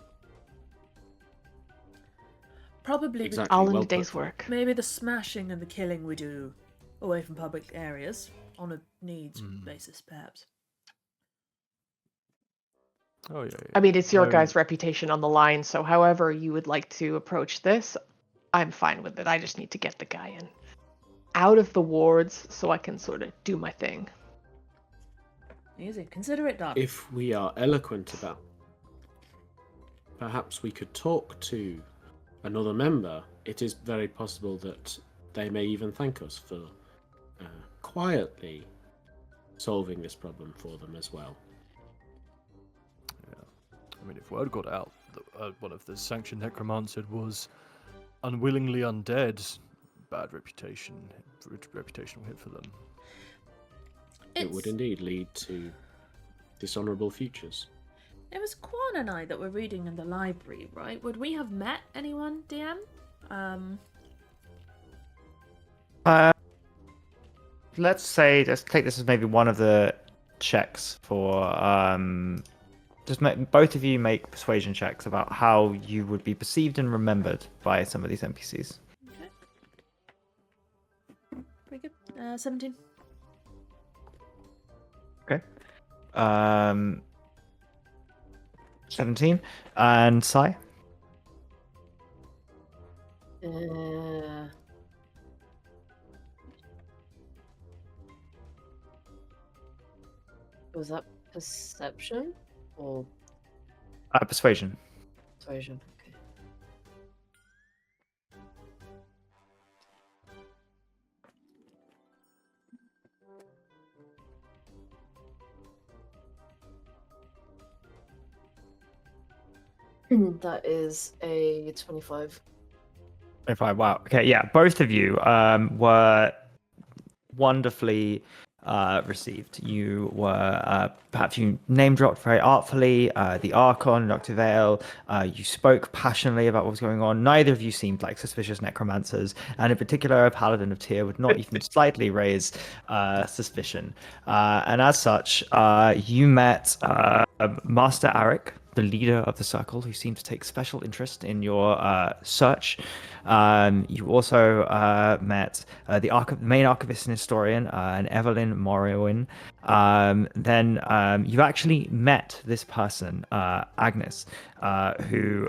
Probably Exactly. All in well a day's put. work. maybe the smashing and the killing we do away from public areas on a needs basis, perhaps. Oh yeah. I mean, it's your No- guys' reputation on the line, so however you would like to approach this, I'm fine with it. I just need to get the guy in. Out of the wards so I can sort of do my thing. Easy. Consider it done. If we are eloquent about, perhaps we could talk to another member. It is very possible that they may even thank us for quietly solving this problem for them as well. I mean, if word got out that one of the sanctioned necromancer was unwillingly undead, bad reputational hit for them. It would indeed lead to dishonourable futures. It was Quan and I that were reading in the library, right? Would we have met anyone, DM? Let's say, let's take this as maybe one of the checks for both of you make persuasion checks about how you would be perceived and remembered by some of these NPCs. Okay. Pretty good. 17. Okay. 17. And Sai? Was that perception or Persuasion. persuasion? Okay. That is a 25. 25. Wow. Okay. Yeah. Both of you were wonderfully received. You were perhaps you name dropped very artfully. The Archon, Dr. Vale. You spoke passionately about what was going on. Neither of you seemed like suspicious necromancers, and in particular, a paladin of Tyr would not even slightly raise suspicion. And as such, you met Master Arik, the leader of the circle, who seemed to take special interest in your search. You also met the main archivist and historian, and Evelyn Morrowen. Then you actually met this person, Agnes, who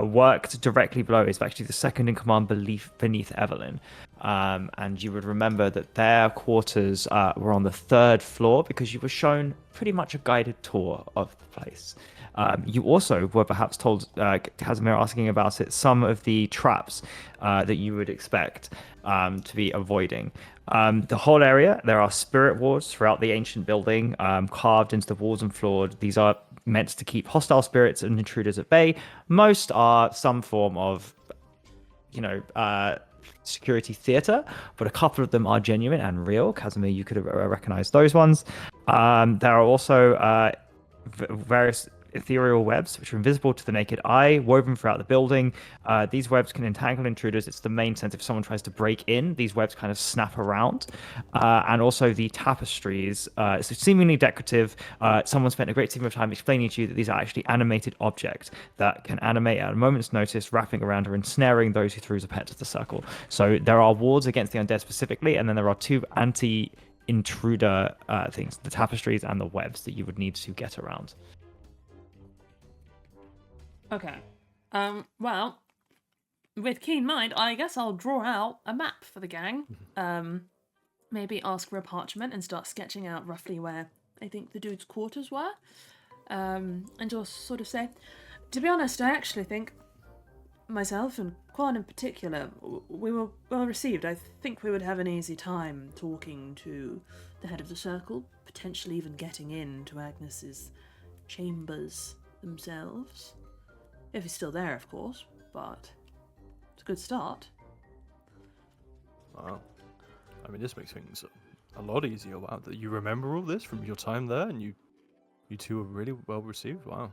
worked directly below, is actually the second in command beneath Evelyn. And you would remember that their quarters were on the 3rd floor because you were shown pretty much a guided tour of the place. You also were perhaps told, Casimir asking about it, some of the traps that you would expect to be avoiding. The whole area, there are spirit wards throughout the ancient building, carved into the walls and floor. These are meant to keep hostile spirits and intruders at bay. Most are some form of, security theater, but a couple of them are genuine and real. Casimir, you could have recognized those ones. There are also various ethereal webs which are invisible to the naked eye, woven throughout the building. These webs can entangle intruders. It's the main sense if someone tries to break in, these webs kind of snap around. And also the tapestries, it's seemingly decorative. Someone spent a great deal of time explaining to you that these are actually animated objects that can animate at a moment's notice, wrapping around or ensnaring those who threw a pet to the circle. So there are wards against the undead specifically, and then there are 2 anti-intruder things, the tapestries and the webs that you would need to get around. Okay. Well, with keen mind, I guess I'll draw out a map for the gang. Maybe ask for a parchment and start sketching out roughly where I think the dude's quarters were. And just sort of say, to be honest, I actually think myself and Quan in particular, we were well received. I think we would have an easy time talking to the head of the circle, potentially even getting into Agnes's chambers themselves. If he's still there, of course, but it's a good start. Wow. I mean, this makes things a lot easier. Wow, that you remember all this from your time there, and you two were really well received. Wow.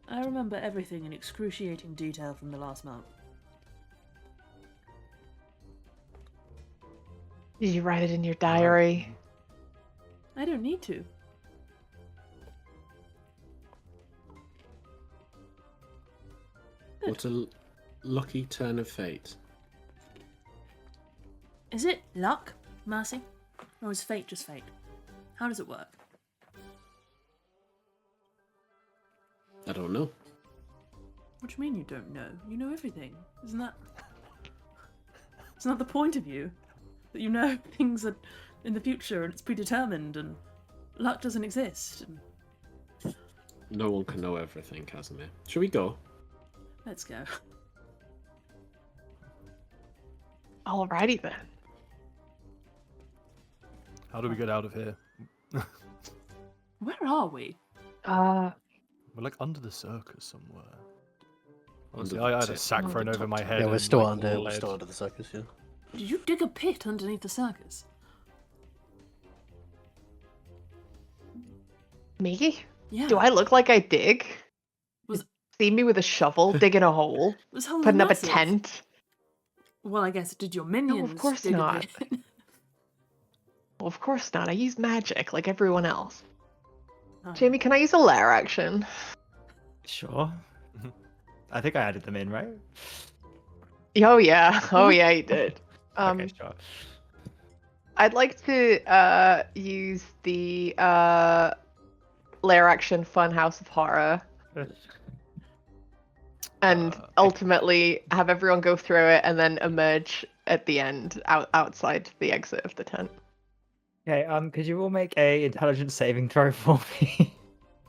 I remember everything in excruciating detail from the last month. Did you write it in your diary? I don't need to. What a lucky turn of fate. Is it luck, Mercy? Or is fate just fate? How does it work? I don't know. What do you mean you don't know? You know everything. Isn't that the point of you? That you know things are in the future and it's predetermined and luck doesn't exist. And... No one can know everything, Casimir. Should we go? Let's go. Alrighty then. How do we get out of here? Where are we? We're like under the circus somewhere. Honestly, I had a sack thrown over my head. Yeah, we're and, still like, under. We're lead. still under the circus. Yeah. Did you dig a pit underneath the circus? Me? Yeah. Do I look like I dig? Was- See me with a shovel digging a hole, Was whole putting up a massive? tent? Well, I guess did your minions? course dig a not. pit? Well, of course not. I use magic like everyone else. Oh. Jamie, can I use a lair action? Sure. I think I added them in, right? Oh yeah. Oh yeah, you did. Okay, sure. I'd like to use the lair action Funhouse of Horror and ultimately have everyone go through it and then emerge at the end outside the exit of the tent. Okay, could you all make a intelligence saving throw for me?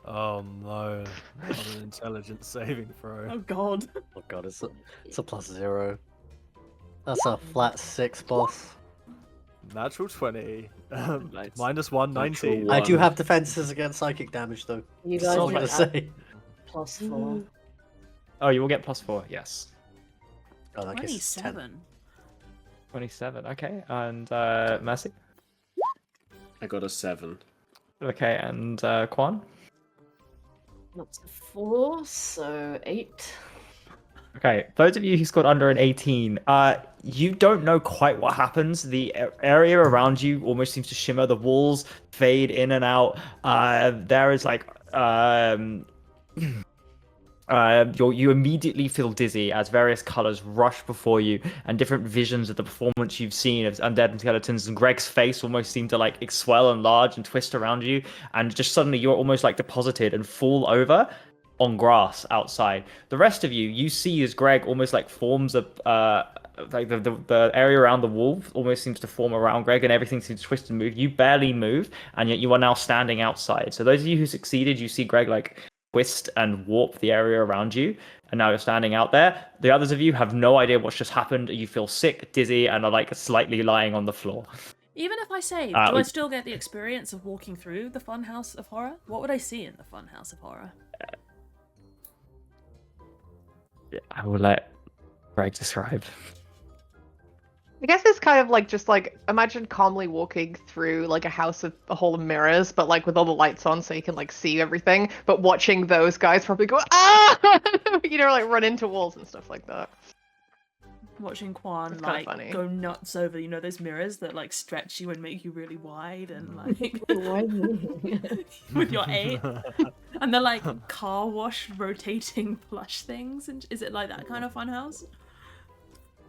Oh no, not an intelligence saving throw. Oh god. Oh god, it's a +0. That's a flat 6, boss. Natural 20. Nice. -1, 19. Natural I do one. have defenses against psychic damage, though. You That's guys all I'm get gonna say. +4. Oh, you will get +4, yes. Oh, that case it's 10. 27. 27, okay. And Mercy? I got a 7. Okay, and Quan? That's a 4, so 8. Okay, those of you who scored under an 18, you don't know quite what happens. The area around you almost seems to shimmer. The walls fade in and out. There is like you immediately feel dizzy as various colors rush before you, and different visions of the performance you've seen of undead and skeletons, and Greg's face almost seem to like swell and enlarge and twist around you, and just suddenly you're almost like deposited and fall over on grass outside. The rest of you see as Greg almost like forms a like the area around the wall almost seems to form around Greg, and everything seems to twist and move. You barely move, and yet you are now standing outside. So those of you who succeeded, you see Greg like twist and warp the area around you, and now you're standing out there. The others of you have no idea what's just happened. You feel sick, dizzy, and are like slightly lying on the floor. Even if I save, do I still get the experience of walking through the Funhouse of Horror? What would I see in the Funhouse of Horror? I will let Greg describe. I guess it's kind of like just like imagine calmly walking through like a house of a hall of mirrors, but like with all the lights on so you can like see everything. But watching those guys probably go you know, like run into walls and stuff like that. Watching Quan It's kinda like funny. go nuts over, you know, those mirrors that like stretch you and make you really wide and like Why me? with your 8. And they're like car wash rotating plush things. And is it like that kind of funhouse?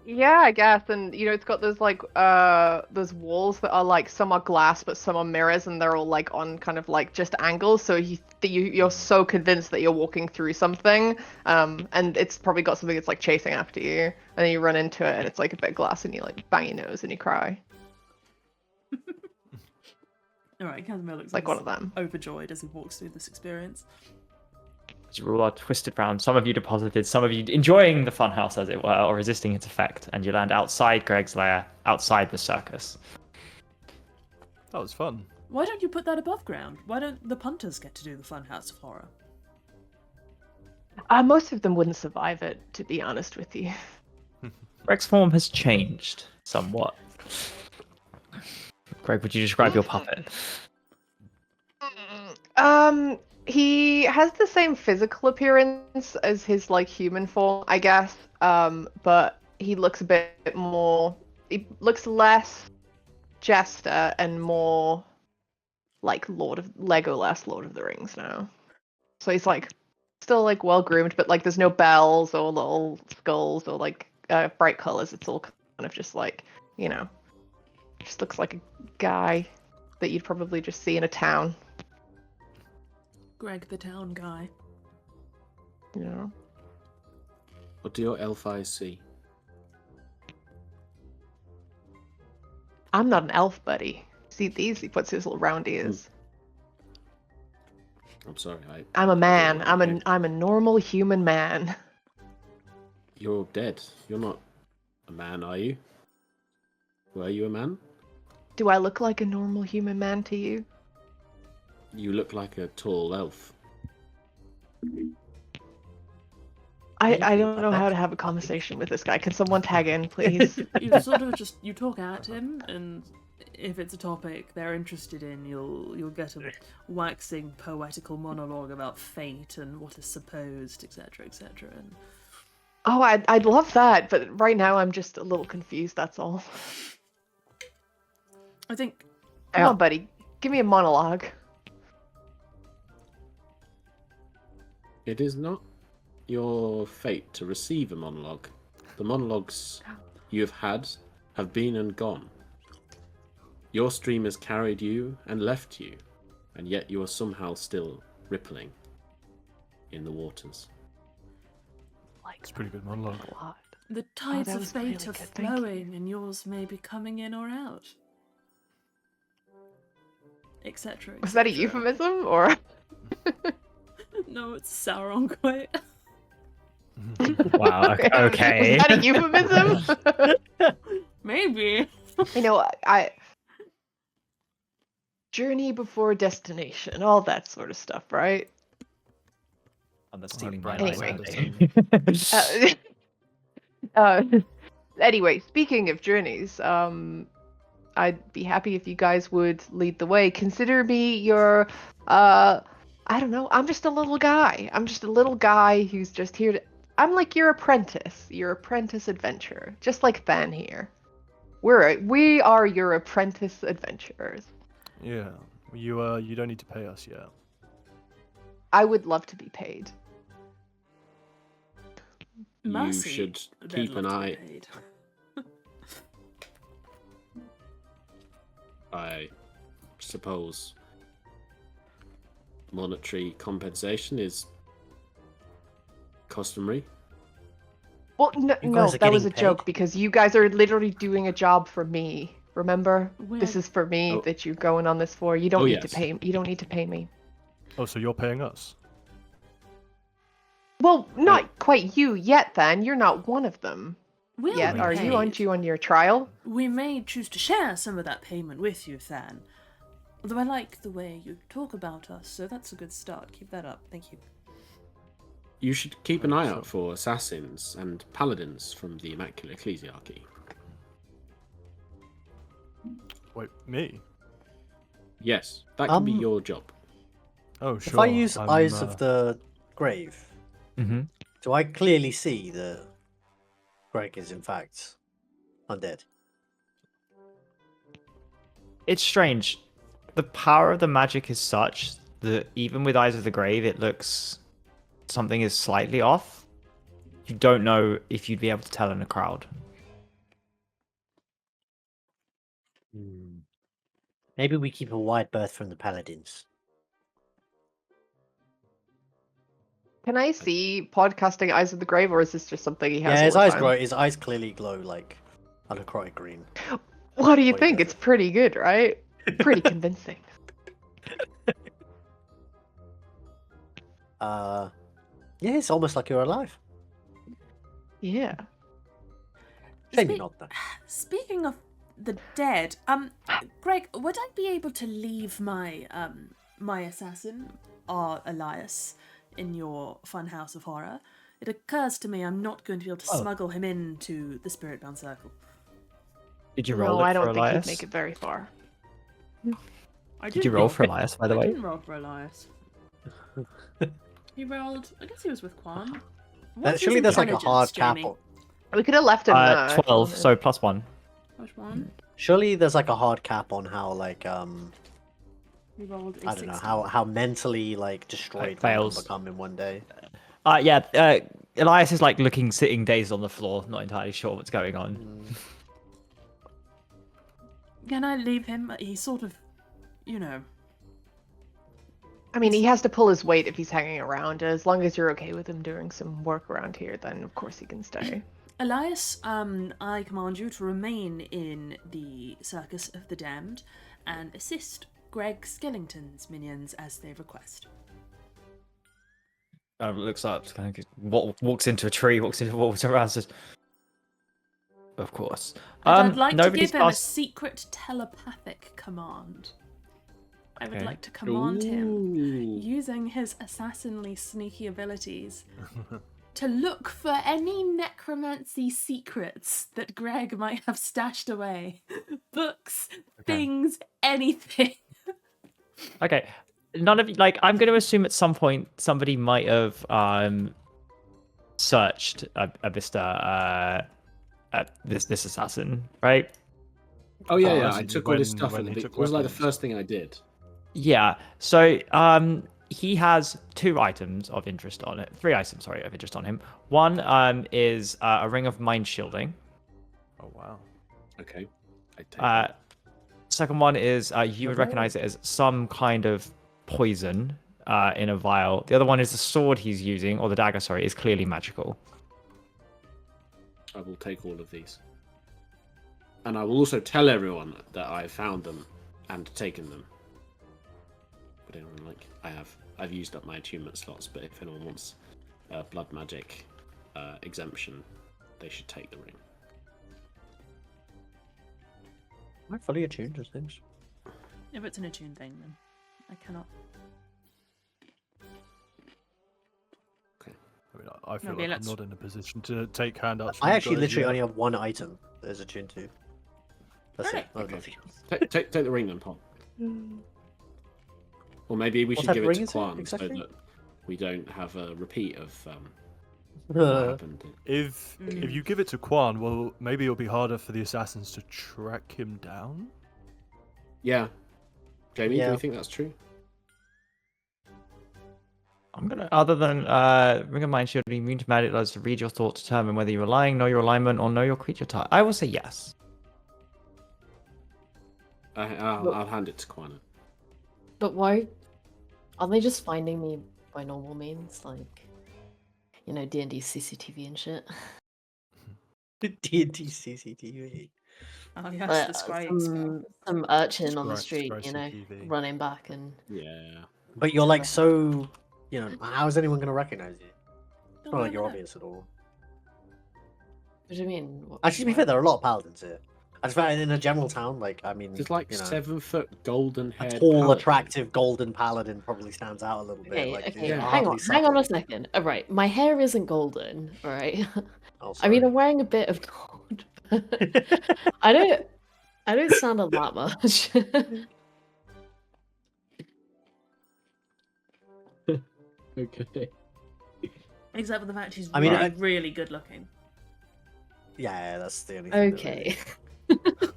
Yeah, I guess. And it's got those those walls that are like some are glass but some are mirrors, and they're all like on kind of like just angles. So you're so convinced that you're walking through something, and it's probably got something that's like chasing after you, and then you run into it, and it's like a bit of glass, and you like bang your nose and you cry. All right, Casimir looks Like one of them. overjoyed as he walks through this experience. As you all are twisted round, some of you deposited, some of you enjoying the funhouse, as it were, or resisting its effect, and you land outside Greg's lair, outside the circus. That was fun. Why don't you put that above ground? Why don't the punters get to do the Funhouse of Horror? Most of them wouldn't survive it, to be honest with you. Greg's form has changed somewhat. Greg, would you describe your puppet? He has the same physical appearance as his like human form, I guess. But he looks a bit more. He looks less jester and more like Legolas Lord of the Rings now. So he's like still like well groomed, but like there's no bells or little skulls or like bright colors. It's all kind of just like just looks like a guy that you'd probably just see in a town. Greg the town guy. Yeah. What do your elf eyes see? I'm not an elf, buddy. See these? He puts his little round ears. I'm sorry, I'm a man. I don't know. I'm a normal human man. You're dead. You're not a man, are you? Were you a man? Do I look like a normal human man to you? You look like a tall elf. I don't know how to have a conversation with this guy. Can someone tag in, please? You sort of just you talk at him, and if it's a topic they're interested in, you'll get a waxing poetical monologue about fate and what is supposed, etc., etc. And Oh, I'd love that, but right now I'm just a little confused. That's all. I think Come on, buddy. Give me a monologue. It is not your fate to receive a monologue. The monologues you have had have been and gone. Your stream has carried you and left you, and yet you are somehow still rippling in the waters. It's a pretty good monologue. A lot. the tides that of was fate really are good, thank you. flowing, and yours may be coming in or out, etc. Was that a euphemism or? No, it's Sauron quote. Wow, okay. Was that a euphemism? Maybe. I journey before destination, all that sort of stuff, right? I'm not stealing my Brandon Anyway. Sanderson. Anyway, speaking of journeys, I'd be happy if you guys would lead the way. Consider me your, I don't know, I'm just a little guy. I'm just a little guy who's just here to, I'm like your apprentice adventurer, just like Than here. We are your apprentice adventurers. Yeah, you don't need to pay us yet. I would love to be paid. Mercy, You should they'd keep an love to be eye. paid. I suppose monetary compensation is customary. Well, no, You no, guys are that was a getting joke paid? because you guys are literally doing a job for me. Remember, this We're- is for me Oh. that you're going on this for. You don't Oh, need to yes. pay. You don't need to pay me. Oh, so you're paying us? Well, not quite you yet. Then you're not one of them We'll yet, be are you? Aren't paid. you on your trial? We may choose to share some of that payment with you, Than. Although I like the way you talk about us, so that's a good start. Keep that up. Thank you. You should keep an eye out Sure. for assassins and paladins from the Immaculate Ecclesiarchy. Wait, me? Yes, that can be Um, your job. Oh, sure. If I use I'm, Eyes of the Grave, Mm-hmm. do I clearly see that Greg is in fact undead? It's strange. The power of the magic is such that even with Eyes of the Grave, it looks something is slightly off. You don't know if you'd be able to tell in a crowd. Maybe we keep a wide berth from the paladins. Can I see podcasting Eyes of the Grave, or is this just something he has? Yeah, his all the eyes time? glow. His eyes clearly glow like a necrotic green. What do you Wait, think? does It's it? pretty good, right? Pretty convincing. Yeah, it's almost like you're alive. Yeah. Shame Spe- you're not though. Speaking of the dead, Greg, would I be able to leave my my assassin, Elias, in your fun house of horror? It occurs to me I'm not going to be able to smuggle him into the Spiritbound Circle. Did you roll No, it I for don't think Elias? he'd make it very far. Did you roll for Elias, by the I way? didn't roll for Elias. He rolled. I guess he was with Quan. What's his Surely there's like a hard intelligence, cap. Jamie? We could have left him. 12, so +1. Which one? Surely there's like a hard cap on how like He rolled a I don't know 16. how mentally like destroyed one can fails. become in one day. Elias is like sitting dazed on the floor, not entirely sure what's going on. Can I leave him? He's sort of, you know. I mean, he has to pull his weight if he's hanging around. As long as you're okay with him doing some work around here, then of course he can stay. Elias, I command you to remain in the Circus of the Damned and assist Greg Skellington's minions as they request. Looks up, kind of walks into a tree, walks around, says, "Of course." And I'd like to nobody's give him a passed- secret telepathic command. I would Okay. like to command him, Ooh. using his assassinly sneaky abilities, to look for any necromancy secrets that Greg might have stashed away. Books, things, anything. Okay, none of you, I'm going to assume at some point somebody might have searched Avista this assassin, right? Oh yeah, Oh, yeah. as I in took all his when- stuff, when and he it took was like the weapons. first thing I did. Yeah. So he has 2 items of interest on it. 3 items, sorry, of interest on him. One is a ring of mind shielding. Oh wow. Okay. I take that. Second one is you would recognize it as some kind of poison in a vial. The other one is the sword he's using, or the dagger, sorry, is clearly magical. I will take all of these, and I will also tell everyone that I found them and taken them. But anyone I've used up my attunement slots. But if anyone wants blood magic exemption, they should take the ring. Am I fully attuned to things? If it's an attuned thing, then I cannot. I mean, I feel Okay, like let's- I'm not in a position to take handouts. I from you actually guys literally yet. only have one item that is attuned to. That's Right. it. I have Okay. nothing else. Take the ring then, Paul. Or maybe we What should type give of it ring to is it, Quan exactly? so that we don't have a repeat of what happened. If you give it to Quan, well, maybe it'll be harder for the assassins to track him down. Yeah. Jamie, do Yeah. you think that's true? I'm gonna, other than ring of mind shield, be immune to magic, allows to read your thoughts, determine whether you're lying, know your alignment, or know your creature type. I will say yes. I'll hand it to Quan. But why? Are they just finding me by normal means, like, you know, D&D CCTV and shit? D&D CCTV. Oh yes, Like, the scrying spell. some urchin on the Scry- street, scry you know, CCTV. running back and Yeah. But you're like so, you know, how is anyone going to recognize you? It's They'll not like never you're know. obvious at all. what do you mean? Actually, to be fair, there are a lot of paladins here. I just found in a general town, like, I mean, There's like you know, 7-foot golden a haired. tall, attractive golden paladin probably stands out a little bit. Okay, Like, okay, you're hang hardly on a subtle. second. All right, my hair isn't golden, all right? Oh, I mean, sorry. I'm wearing a bit of gold. But I don't sound a lot much. Okay. Except for the fact she's I mean, really, I- really good looking. Yeah, that's the only thing. that Okay. really-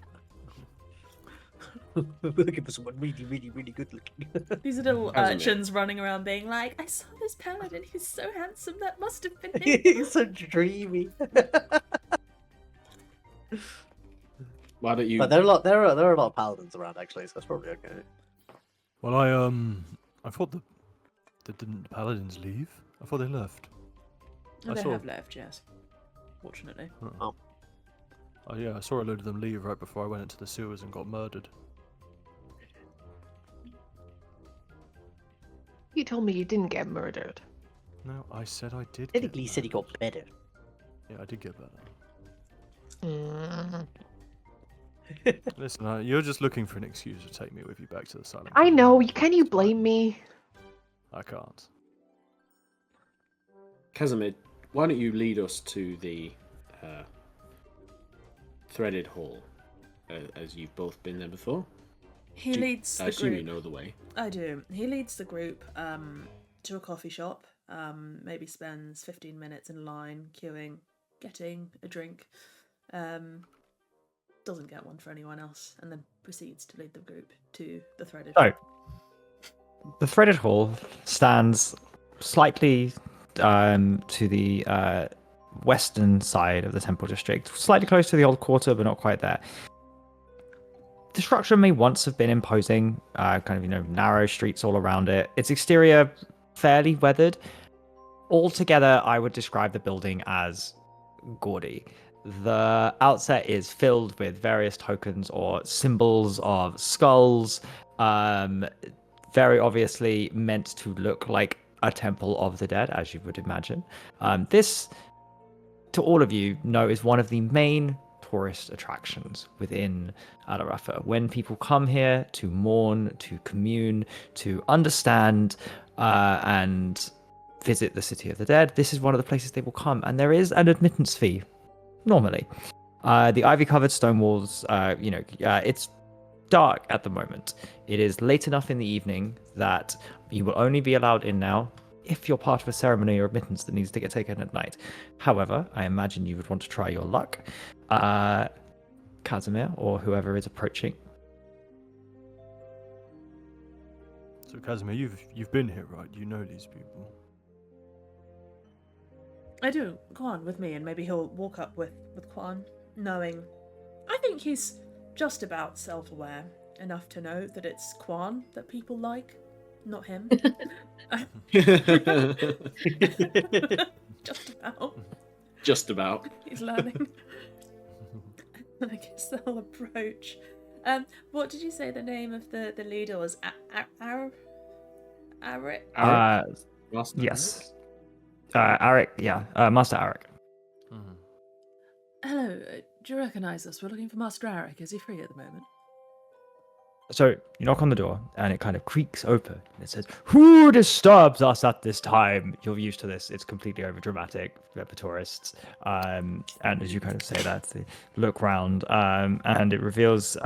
We're looking for someone really, really, really good looking. These are little Hasn't it? urchins running around being like, I saw this paladin, he's so handsome, that must have been him. He's so dreamy. Why don't you? But there are a lot of paladins around actually, so that's probably okay. Well, I thought didn't the paladins leave? I thought they left. Oh, I they saw- have left, yes. Fortunately. Oh yeah, I saw a load of them leave right before I went into the sewers and got murdered. You told me you didn't get murdered. No, I said I did. Technically, he said he got better. Yeah, I did get better. Mm. Listen, you're just looking for an excuse to take me with you back to the silent. I King. know. Can you blame me? I can't. Casimir, why don't you lead us to the threaded hall, as you've both been there before? He leads I the assume group. you know the way. I do. He leads the group to a coffee shop. Maybe spends 15 minutes in line queuing, getting a drink. Doesn't get one for anyone else, and then proceeds to lead the group to the threaded. So, the threaded hall stands slightly to the western side of the temple district, slightly close to the old quarter, but not quite there. The structure may once have been imposing, narrow streets all around it. Its exterior fairly weathered. Altogether, I would describe the building as gaudy. The outset is filled with various tokens or symbols of skulls, very obviously meant to look like a temple of the dead, as you would imagine. This, to all of you, know is one of the main tourist attractions within Alarafa. When people come here to mourn, to commune, to understand, and visit the city of the dead, this is one of the places they will come, and there is an admittance fee normally. The ivy-covered stone walls, it's dark at the moment. It is late enough in the evening that you will only be allowed in now if you're part of a ceremony or admittance that needs to get taken at night. However, I imagine you would want to try your luck. Casimir, or whoever is approaching. So Casimir, you've been here, right? You know these people. I do. Quan with me, and maybe he'll walk up with Quan, knowing. I think he's just about self-aware enough to know that it's Quan that people like, not him. Just about. Just about. He's learning. And I guess they'll approach. What did you say the name of the leader was? Arik? Master Yes. Arik, yeah. Master Arik. Mm-hmm. Hello, do you recognise us? We're looking for Master Arik. Is he free at the moment? So you knock on the door and it kind of creaks open and it says, "Who disturbs us at this time?" You're used to this. It's completely over dramatic for tourists. And as you kind of say that, they look round and it reveals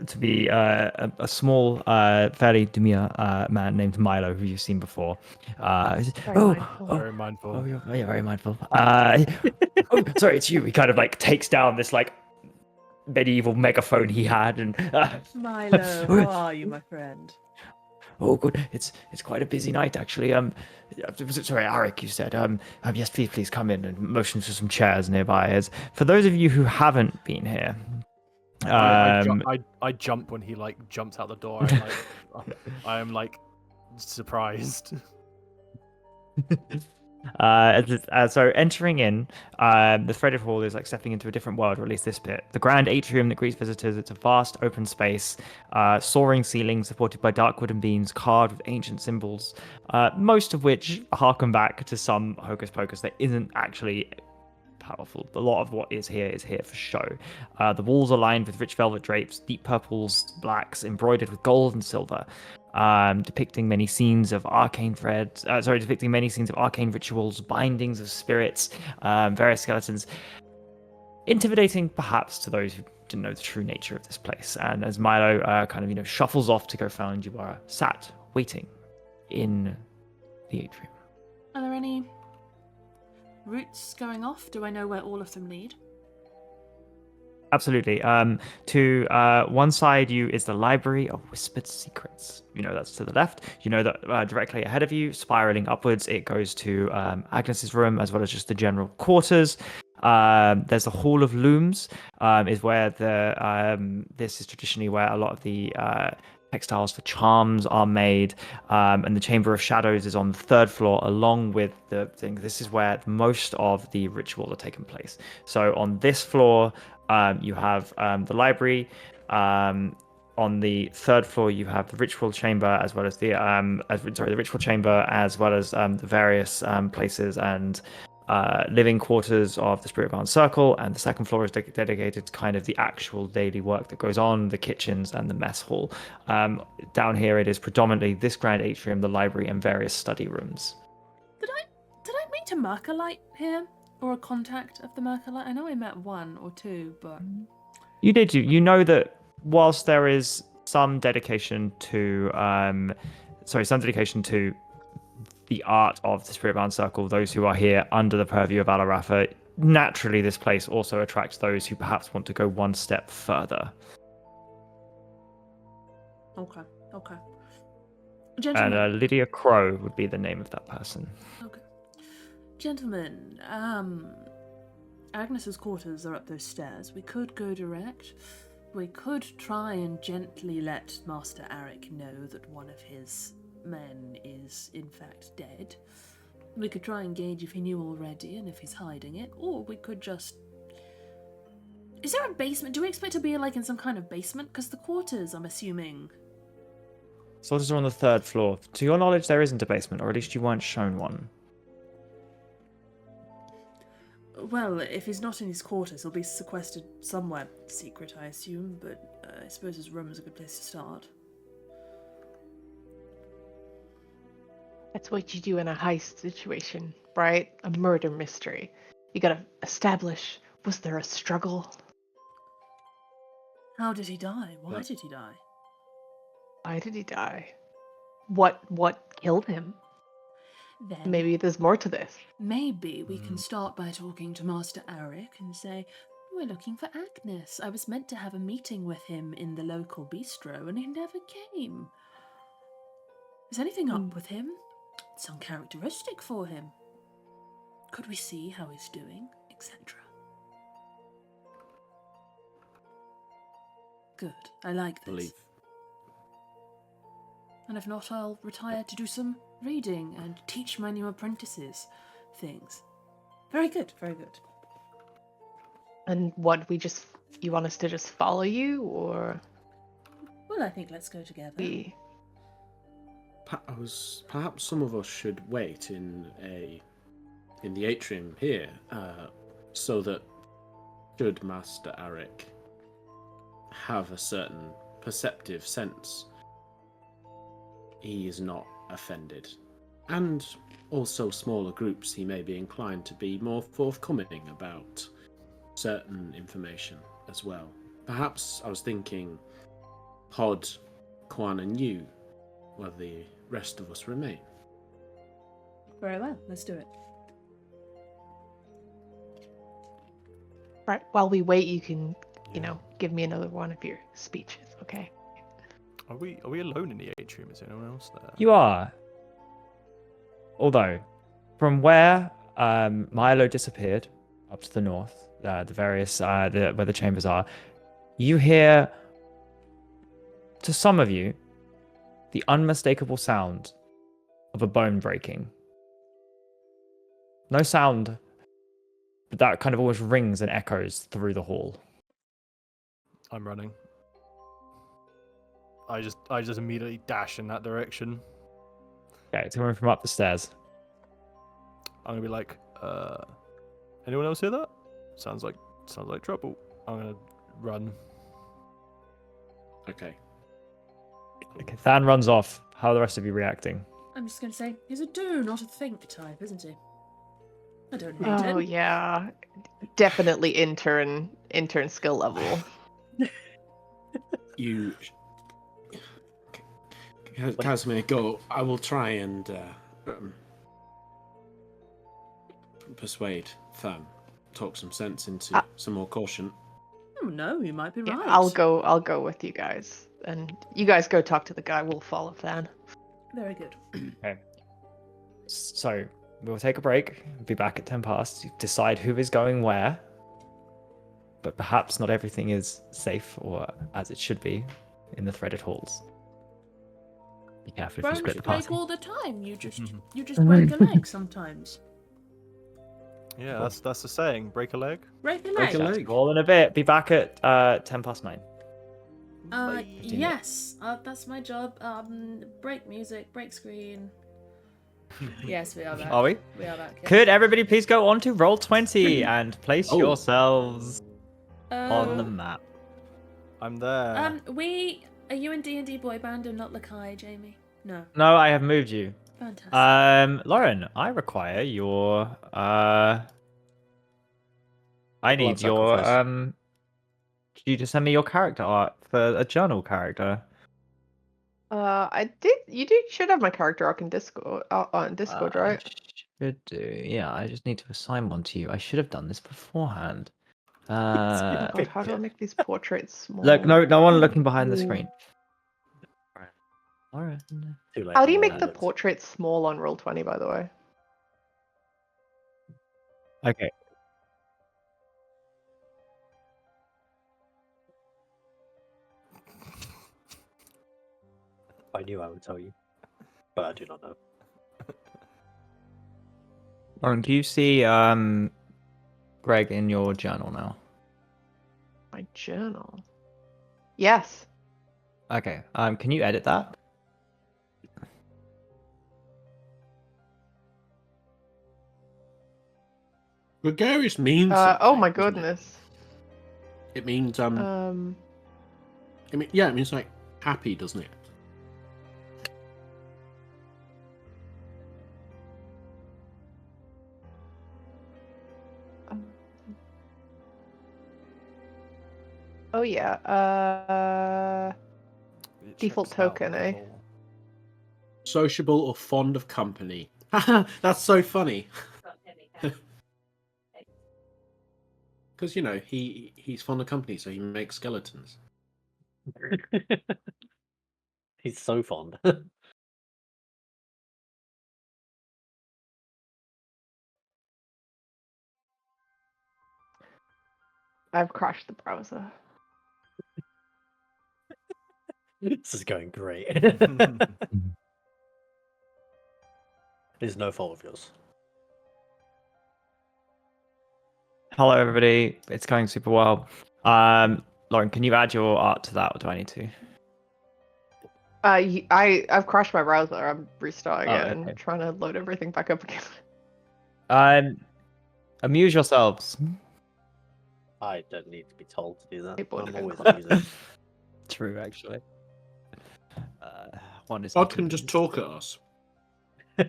to be a small, fairly demure man named Milo, who you've seen before. Very mindful. Oh, you're very mindful. Oh, sorry, it's you. He kind of like takes down this like medieval megaphone he had, and Milo, how are you, my friend? oh, good. It's quite a busy night, actually. Sorry, Arik, you said. Yes, please come in, and motions for some chairs nearby. As for those of you who haven't been here, I jump when he like jumps out the door. I am like surprised. So entering in, the threaded hall is like stepping into a different world, or at least this bit. The grand atrium that greets visitors, it's a vast open space, soaring ceilings supported by dark wooden beams carved with ancient symbols, most of which harken back to some hocus pocus that isn't actually powerful. A lot of what is here for show. The walls are lined with rich velvet drapes, deep purples, blacks, embroidered with gold and silver. Depicting many scenes of arcane rituals, bindings of spirits, various skeletons. Intimidating, perhaps, to those who didn't know the true nature of this place. And as Milo shuffles off to go find, you are sat, waiting in the atrium. Are there any routes going off? Do I know where all of them lead? Absolutely. To one side you is the Library of Whispered Secrets. You know that's to the left. You know that directly ahead of you, spiraling upwards, it goes to Agnes's room, as well as just the general quarters. There's the Hall of Looms, is where this is traditionally where a lot of the textiles for charms are made, and the Chamber of Shadows is on the third floor, along with the thing. This is where most of the rituals are taking place. So on this floor, you have the library. On the third floor, you have the ritual chamber, as well as the ritual chamber, as well as the various places and living quarters of the Spiritbound Circle. And the second floor is dedicated to kind of the actual daily work that goes on, the kitchens and the mess hall. Down here, it is predominantly this grand atrium, the library, and various study rooms. Did I meet a Mercolite here, or a contact of the Mercolite? I know I met one or two, but You did. You know that whilst there is some dedication to the art of the Spiritbound Circle, those who are here under the purview of Alarafa, naturally this place also attracts those who perhaps want to go one step further. okay. And Gentlemen, Lydia Crow would be the name of that person. okay. Gentlemen, Agnes's quarters are up those stairs. We could go direct. We could try and gently let Master Arik know that one of his men is in fact dead. We could try and gauge if he knew already and if he's hiding it, or we could just... Is there a basement? Do we expect to be like in some kind of basement? Because the quarters, I'm assuming... Sorters are on the third floor. To your knowledge, there isn't a basement, or at least you weren't shown one. Well, if he's not in his quarters, he'll be sequestered somewhere secret, I assume, but I suppose his room is a good place to start. That's what you do in a heist situation, right? A murder mystery. You gotta establish, was there a struggle? How did he die? Why did he die? Why did he die? What killed him? Then Maybe there's more to this. maybe we can start by talking to Master Arik and say, we're looking for Agnes. I was meant to have a meeting with him in the local bistro and he never came. Is anything up with him? It's uncharacteristic for him. Could we see how he's doing, etc.? Good. I like this. Believe. And if not, I'll retire to do some reading and teach my new apprentices things. Very good, very good. And what, you want us to just follow you, or Well, I think let's go together. we... Perhaps some of us should wait in the atrium here, so that should Master Arik have a certain perceptive sense, he is not offended. And also smaller groups, he may be inclined to be more forthcoming about certain information as well. Perhaps I was thinking Pod, Quan and you, while the rest of us remain. Very well, let's do it. Right, while we wait, you can, give me another one of your speeches, okay? Are we alone in the atrium? Is anyone else there? You are. Although, from where Milo disappeared up to the north, the various where the chambers are, you hear, to some of you, the unmistakable sound of a bone breaking. No sound, but that kind of always rings and echoes through the hall. I'm running. I just immediately dash in that direction. Okay, it's coming from up the stairs. I'm gonna be like, anyone else hear that? Sounds like trouble. I'm gonna run. Okay. Okay, Than runs off. How are the rest of you reacting? I'm just going to say, he's a do, not a think type, isn't he? I don't hate him. Oh yeah, definitely intern skill level. You, Casimir, go. I will try and persuade Than, talk some sense into some more caution. Oh no, you might be Yeah, right. I'll go with you guys, and you guys go talk to the guy. We'll follow Than. Very good. Okay. So, we'll take a break. Be back at 10 past. Decide who is going where. But perhaps not everything is safe or as it should be in the threaded halls. Be careful if you Bones split the break party. all the time. You just break a leg sometimes. Yeah, that's the saying. Break a leg. Break a leg. Break a Chat leg. all in a bit. Be back at 10 past 9. Yes, that's my job. Break music, break screen. Yes, we are back. Are we? We are back. Yes. Could everybody please go on to Roll20 and place Oh. yourselves on the map? I'm there. Are you in D&D Boyband and not Lakai, Jamie? No. No, I have moved you. Fantastic. Lauren, I require your I need your sacrifice. you to send me your character art for a journal character. I did. You should have my character arc in Discord. On Discord, right? Should do. Yeah, I just need to assign one to you. I should have done this beforehand. Oh God, how do I make these portraits small? Look, no one looking behind the screen. Lauren. Too late How on do you the make the edits. portrait small on Roll20, by the way? Okay. If I knew, I would tell you, but I do not know. Lauren, do you see Greg in your journal now? My journal. Yes. Okay. Can you edit that? Gregarious means. Oh my something, doesn't goodness. It means Um. it means like happy, doesn't it? Oh yeah. It Default checks out token, a eh? little. Sociable or fond of company. That's so funny. Because he's fond of company, so he makes skeletons. He's so fond. I've crashed the browser. This is going great. It's no fault of yours. Hello, everybody. It's going super well. Lauren, can you add your art to that, or do I need to? I've crashed my browser. I'm restarting Oh, it and okay. trying to load everything back up again. Amuse yourselves. I don't need to be told to do that. Hey, boy, I'm no. always amusing. True, actually. One is God can just talk at us. my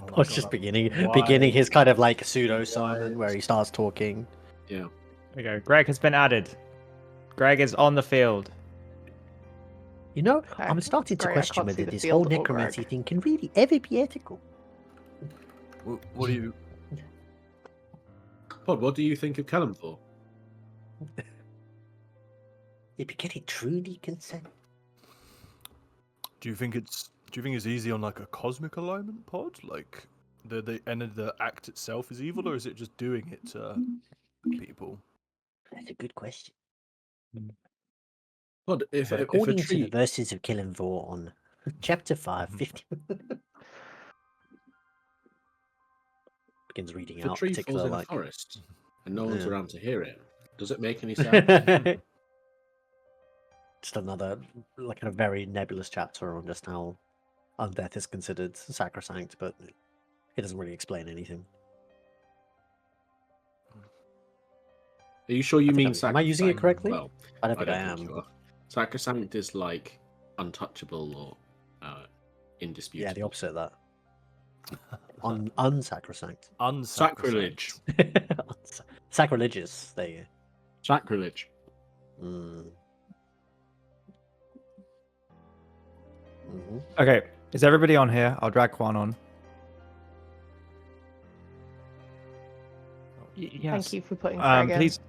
Pod's God, just beginning why? his kind of like pseudo sermon where he starts talking. Yeah. There we go. Greg has been added. Greg is on the field. You know, Okay, I'm starting to sorry, I question can't whether see the this field whole or necromancy Greg. thing can really ever be ethical. What do you? Pod, what do you think of Callum for? Did we get it truly consent? Do you think it's easy on like a cosmic alignment pod? Like the end of the act itself is evil, or is it just doing it to people? That's a good question. Pod, if But a according to the tree, verses of Killing Vor on chapter 5, 50 begins reading if a out tree falls particular in a like forest and no one's Yeah. around to hear it, does it make any sound? just another like a very nebulous chapter on just how undeath is considered sacrosanct, but it doesn't really explain anything. Are you sure you I mean think am I using it sacrosanct? correctly? Well, I don't I think I don't think am. you are. Sacrosanct is like untouchable or indisputable. Yeah, the opposite of that. Unsacrosanct. Sacrilege. Sacrilegious. There you Sacrilege. go. Mm. Mhm. Okay, is everybody on here? I'll drag Quan on. Yes. Thank you for putting Greg in. Please,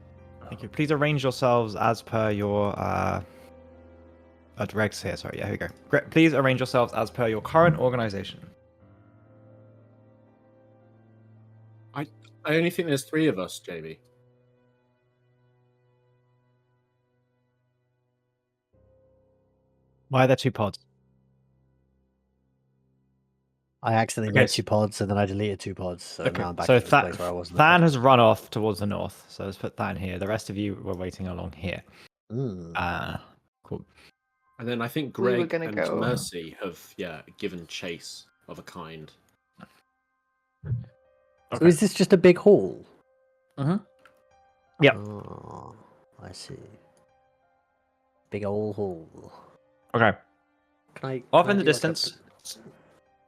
thank you. Please arrange yourselves as per your Greg's here. Sorry, yeah, here we go. Please arrange yourselves as per your current organization. I only think there's 3 of us, Jamie. Why are there 2 pods? I accidentally Okay, made 2 pods and then I deleted 2 pods, so Okay, now I'm back so at this place where I was. in the Than first has run off towards the north, so let's put Than here. The rest of you were waiting along here. place. Cool. And then I think We were Greg gonna and go- Mercy have given chase of a kind. So is this just a big hall? Yep. Oh, I see. Big old hall. Okay. Can I? Off can I in the do, like, a distance.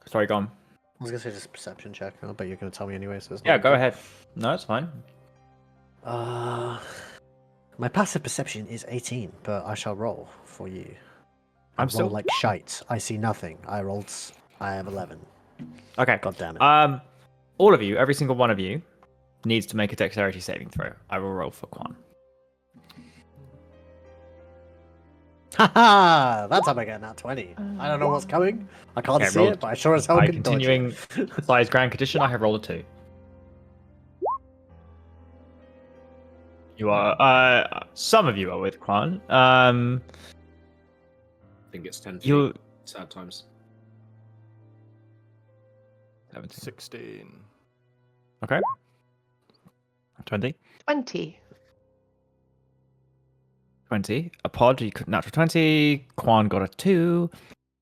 Sorry, go on. I was gonna say just a perception check. I bet you're gonna tell me anyway. So it's not Yeah, a big go deal. ahead. No, it's fine. My passive perception is 18, but I shall roll for you. I'm roll still like shite. I see nothing. I have 11. Okay. God damn it. All of you, every single one of you, needs to make a dexterity saving throw. I will roll for Quan. Haha! That's how I get that 20. I don't know what's coming. I can't Okay, see roll it, but I sure as hell By can dodge it. continuing size grand condition, I have rolled a 2. You are some of you are with Quan. I think it's 10 feet. You Sad times. 17. 16. Okay. 20. 20. 20. A pod, you could natural 20. Quan got a 2.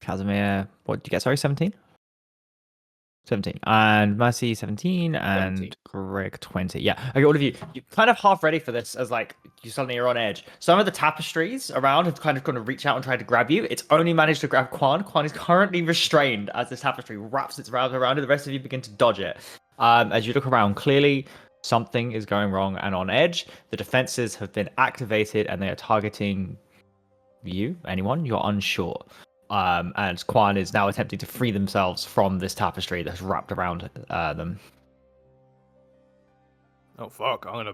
Casimir, what did you get? Sorry, 17? 17. And Mercy, 17. And 20. Greg, 20. Yeah. Okay, all of you, you're kind of half ready for this as like you suddenly are on edge. Some of the tapestries around have kind of gone to reach out and try to grab you. It's only managed to grab Quan. Quan is currently restrained as this tapestry wraps its round around it. The rest of you begin to dodge it. As you look around, clearly something is going wrong and on edge. The defenses have been activated and they are targeting you, anyone, you're unsure. And Quan is now attempting to free themselves from this tapestry that's wrapped around them. Oh fuck! I'm gonna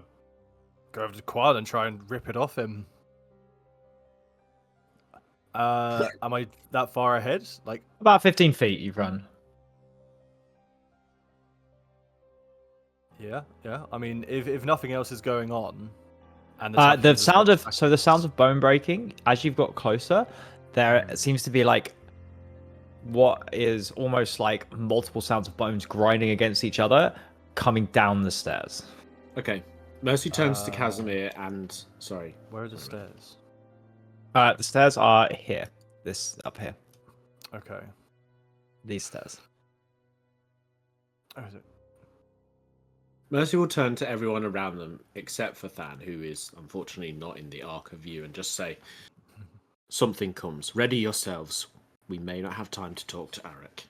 go over to Quad and try and rip it off him. Am I that far ahead? Like, About 15 feet you've run. yeah. I mean, if nothing else is going on, and The tapestries are sound of still the sounds of bone breaking as you've got closer, there seems to be like what is almost like multiple sounds of bones grinding against each other coming down the stairs. Okay. Mercy turns to Casimir and... Sorry. Where are the stairs? The stairs are here. This up here. Okay. These stairs. Oh, is it? Mercy will turn to everyone around them, except for Than, who is unfortunately not in the arc of view, and just say, something comes. Ready yourselves. We may not have time to talk to Arik.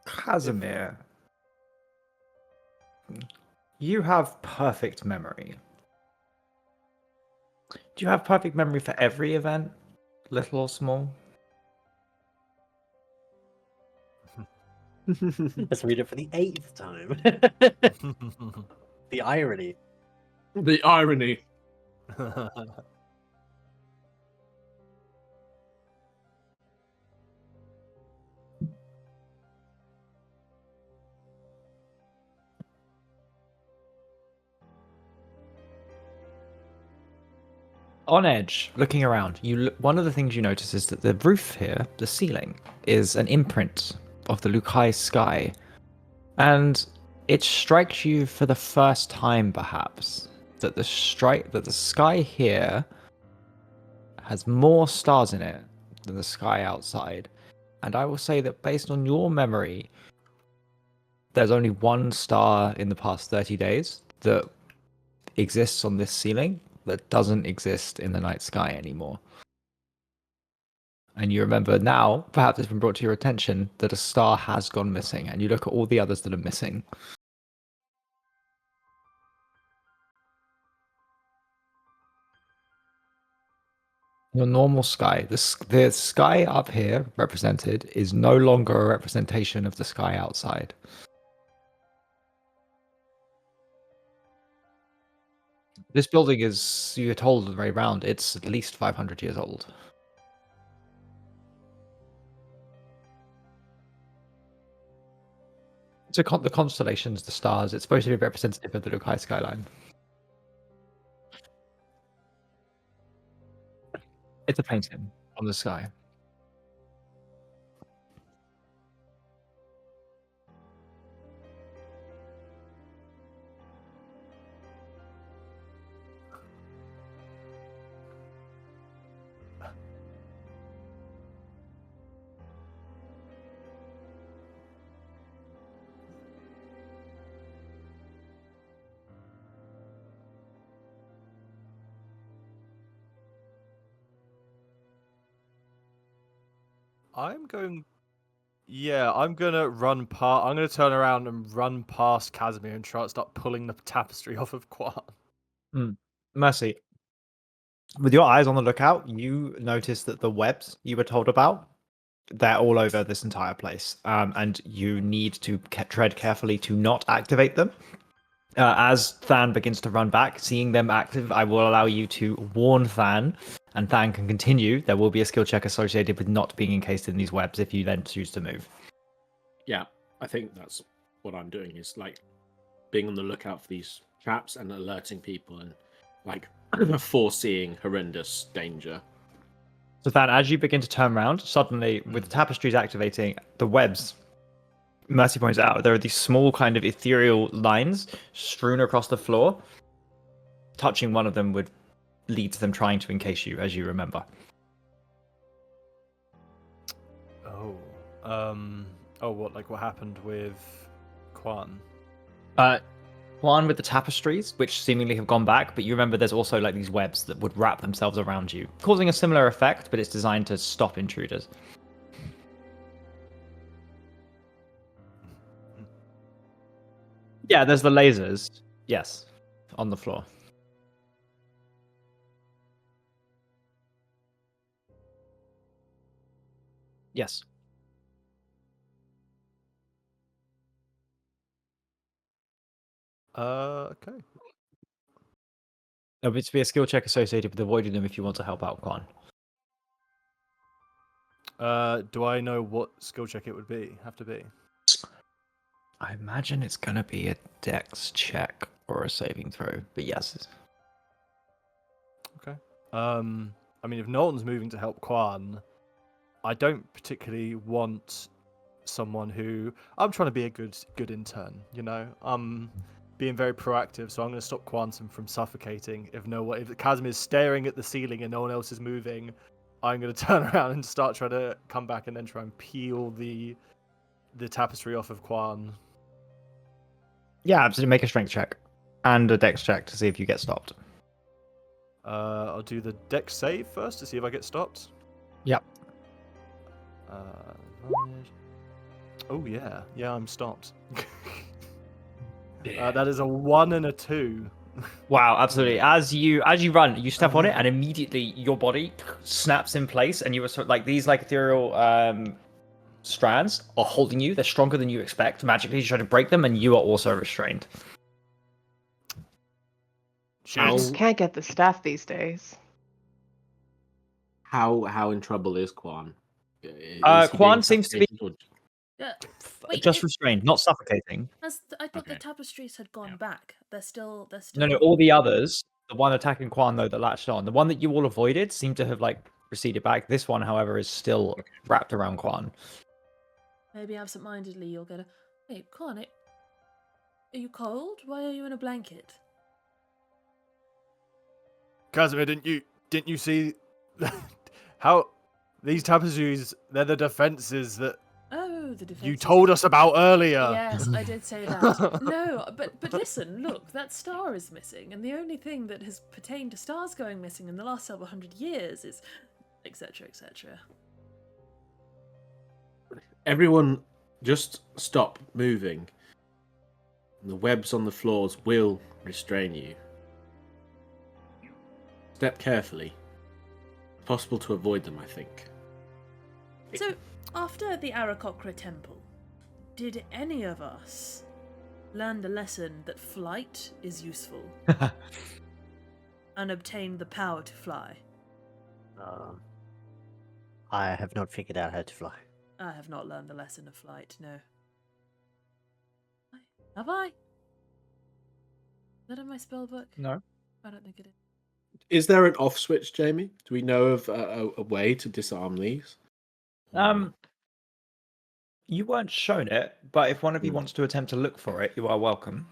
Casimir, you have perfect memory. Do you have perfect memory for every event, little or small? Let's read it for the 8th time. The irony. The irony. On edge, looking around, one of the things you notice is that the roof here, the ceiling, is an imprint of the Lukai sky. And it strikes you for the first time, perhaps, that the sky here has more stars in it than the sky outside. And I will say that based on your memory, there's only one star in the past 30 days that exists on this ceiling that doesn't exist in the night sky anymore. And you remember now, perhaps it's been brought to your attention, that a star has gone missing, and you look at all the others that are missing. Your normal sky, the sky up here represented, is no longer a representation of the sky outside. This building is, you're told the way round, it's at least 500 years old. So the constellations, the stars, it's supposed to be representative of the Lukai skyline. It's a painting on the sky. I'm going. Yeah, I'm gonna run past. I'm gonna turn around and run past Casimir and try to start pulling the tapestry off of Quan. Mercy, with your eyes on the lookout, you notice that the webs you were told about, they're all over this entire place, and you need to tread carefully to not activate them. As Than begins to run back, seeing them active, I will allow you to warn Than, and Than can continue. There will be a skill check associated with not being encased in these webs if you then choose to move. Yeah, I think that's what I'm doing, is like being on the lookout for these traps and alerting people and like foreseeing horrendous danger. So Than, as you begin to turn around, suddenly, with the tapestries activating, the webs, Mercy points out, there are these small kind of ethereal lines strewn across the floor. Touching one of them would lead to them trying to encase you, as you remember. Oh. Oh, what? Like what happened with Quan? One with the tapestries, which seemingly have gone back, but you remember there's also like these webs that would wrap themselves around you, causing a similar effect, but it's designed to stop intruders. Yeah, there's the lasers. Yes, on the floor. Yes. Okay. There'll be to be a skill check associated with avoiding them if you want to help out Quan. Do I know what skill check it would be? Have to be. I imagine it's gonna be a dex check or a saving throw, but yes. Okay. I mean, if Knowlton's moving to help Quan, I don't particularly want someone who I'm trying to be a good intern. You know, I'm being very proactive, so I'm going to stop Quantum from suffocating. If Casimir's staring at the ceiling and no one else is moving, I'm going to turn around and start trying to come back and then try and peel the tapestry off of Quan. Yeah, absolutely. Make a strength check and a dex check to see if you get stopped. I'll do the dex save first to see if I get stopped. Yep. Oh yeah, I'm stopped. That is a 1 and a 2. Wow, absolutely. As you run, you step on it, and immediately your body snaps in place, and you were sort of like these like ethereal strands are holding you. They're stronger than you expect. Magically, you try to break them, and you are also restrained. You can't get the staff these days. How in trouble is Quan? Quan seems to be Yeah. Wait, just restrained, not suffocating. I thought the Okay. tapestries had gone back. They're still. No, all the others, the one attacking Quan though that latched on, the one that you all avoided seemed to have like receded back. This one, however, is still wrapped around Quan. Maybe absent-mindedly you'll get a. Hey, Quan, are you cold? Why are you in a blanket? Casimir, didn't you see how these tapestries? They're the defenses that Oh, the defense. you told us about earlier. Yes, I did say that. No, but listen, look, that star is missing, and the only thing that has pertained to stars going missing in the last several hundred years is, etc., etc. Everyone, just stop moving. The webs on the floors will restrain you. Step carefully. It's possible to avoid them, I think. So, after the Arakocra Temple, did any of us learn the lesson that flight is useful? and obtain the power to fly? I have not figured out how to fly. I have not learned the lesson of flight, no. Have I? Is that in my spell book? No. I don't think it is. Is there an off switch, Jamie? Do we know of a way to disarm these? You weren't shown it, but if one of you Hmm. wants to attempt to look for it, you are welcome.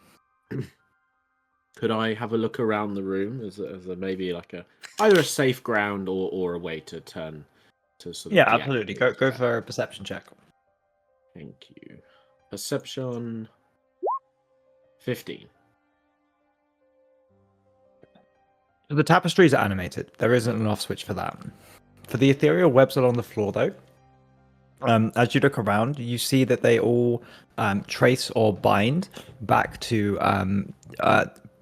Could I have a look around the room? Is there maybe like either a safe ground or a way to turn to sort of Yeah, absolutely. Go deactivate that? for a perception check. Thank you. Perception 15. The tapestries are animated. There isn't an off switch for that. For the ethereal webs along the floor, though, as you look around, you see that they all trace or bind back to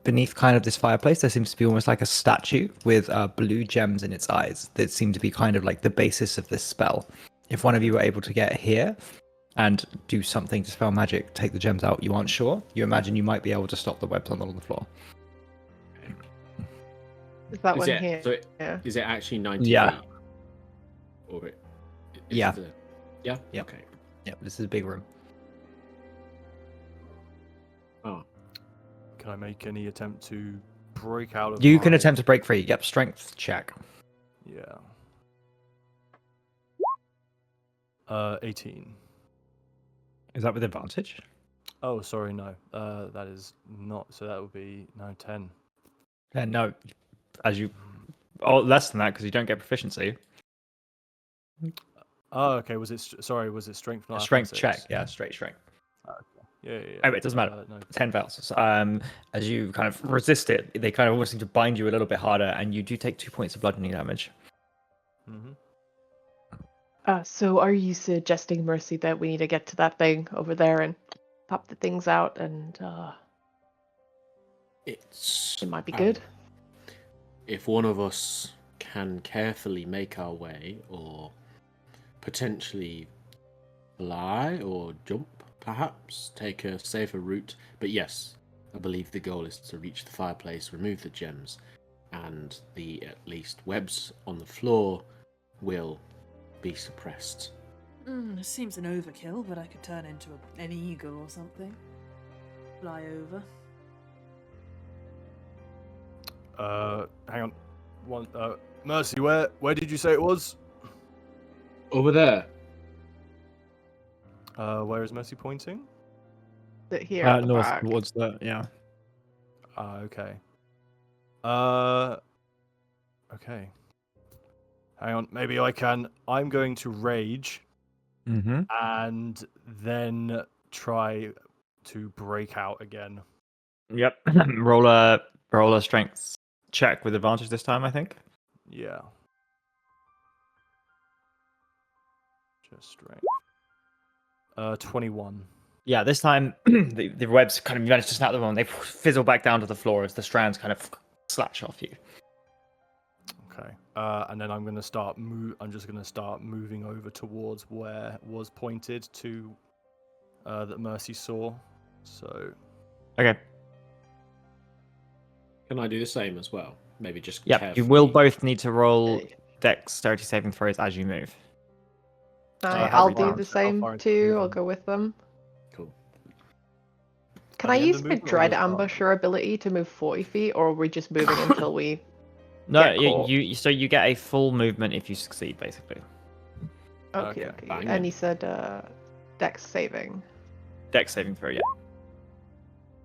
beneath kind of this fireplace. There seems to be almost like a statue with blue gems in its eyes that seem to be kind of like the basis of this spell. If one of you were able to get here and do something to spell magic, take the gems out, you aren't sure, you imagine you might be able to stop the webs on the floor. Is that Is one it, here? so Yeah. is it actually 90 Yeah. feet? Or Yeah. Yeah? Yeah. Okay. Yeah, this is a big room. Oh. Can I make any attempt to break out of You can my- attempt to break free. Yep, strength check. Yeah. 18. Is that with advantage? Oh, sorry, no. That is not. So that would be 10. Yeah, no. As you, less than that because you don't get proficiency. Oh, okay. Was it? Sorry, was it strength? A Not strength athletics? check. Yeah, straight strength. Yeah. Anyway, it doesn't matter. No. 10 fails. As you kind of resist it, they kind of almost seem to bind you a little bit harder, and you do take 2 points of bludgeoning damage. Mm-hmm. So are you suggesting, Mercy, that we need to get to that thing over there and pop the things out, and it might be good? If one of us can carefully make our way, or potentially fly or jump, perhaps take a safer route. But yes, I believe the goal is to reach the fireplace, remove the gems, and the at least webs on the floor will be suppressed. It seems an overkill, but I could turn into an eagle or something. Fly over. Hang on. One. Mercy, where did you say it was? Over there. Where is Mercy pointing? Sit here at the North back. towards the, yeah. Okay. Okay. Hang on. Maybe I can. I'm going to rage Mm-hmm. and then try to break out again. Yep. roll a strength check with advantage this time, I think. Yeah. Just strength. 21. Yeah, this time the webs kind of manage to snap them on. They fizzle back down to the floor as the strands kind of slash off you. Okay. And then I'm going to start I'm just going to start moving over towards where was pointed to that Mercy saw. So Okay. Can I do the same as well? Maybe just Yep. carefully. You will both need to roll dexterity saving throws as you move. I'll do far- the how same far is too. moving? I'll go with them. Cool. Can At I the end use of my movement or dread the start? ambusher ability to move 40 feet, or are we just moving until we? No, Get caught. you get a full movement if you succeed, basically. Okay, Okay, okay. bang And it. he said dex saving. Dex saving throw, yeah.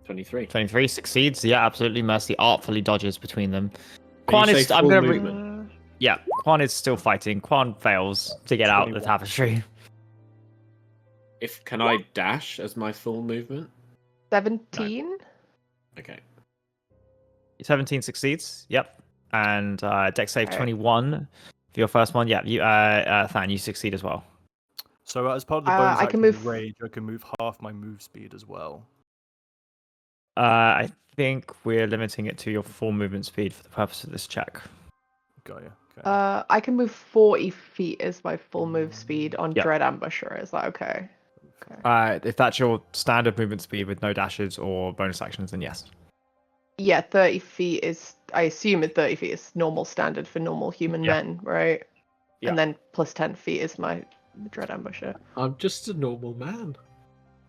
23. 23 succeeds. Yeah, absolutely. Mercy artfully dodges between them. When you Quan say is. I'm full gonna. movement- Yeah, Quan is still fighting. Quan fails to get out the 21. tapestry. Can I dash as my full movement? 17. Okay. 17 succeeds. Yep. And Dex save Alright. 21 for your first one. Yeah, you Than, you succeed as well. So as part of the I bonus can action move- rage, I can move half my move speed as well. I think we're limiting it to your full movement speed for the purpose of this check. Got you. Okay. I can move 40 feet as my full move speed on Yep. dread ambusher. Is that okay? Okay. If that's your standard movement speed with no dashes or bonus actions, then yes. Yeah, 30 feet is I assume at 30 feet is normal standard for normal human Yeah. men, right? Yeah. And then plus 10 feet is my dread ambusher. I'm just a normal man.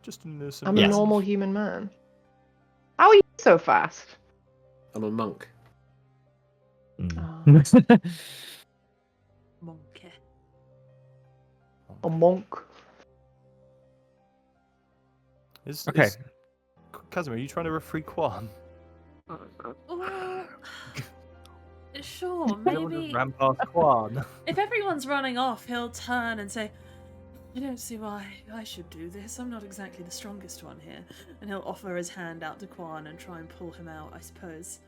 Just an innocent. I'm a Yes. normal human man. How are you so fast? I'm a monk. Monkey. A monk. Okay. Kazuma, are you trying to free Quan? Oh, sure, You don't want to maybe. ram past Quan. If everyone's running off, he'll turn and say, I don't see why I should do this. I'm not exactly the strongest one here. And he'll offer his hand out to Quan and try and pull him out, I suppose.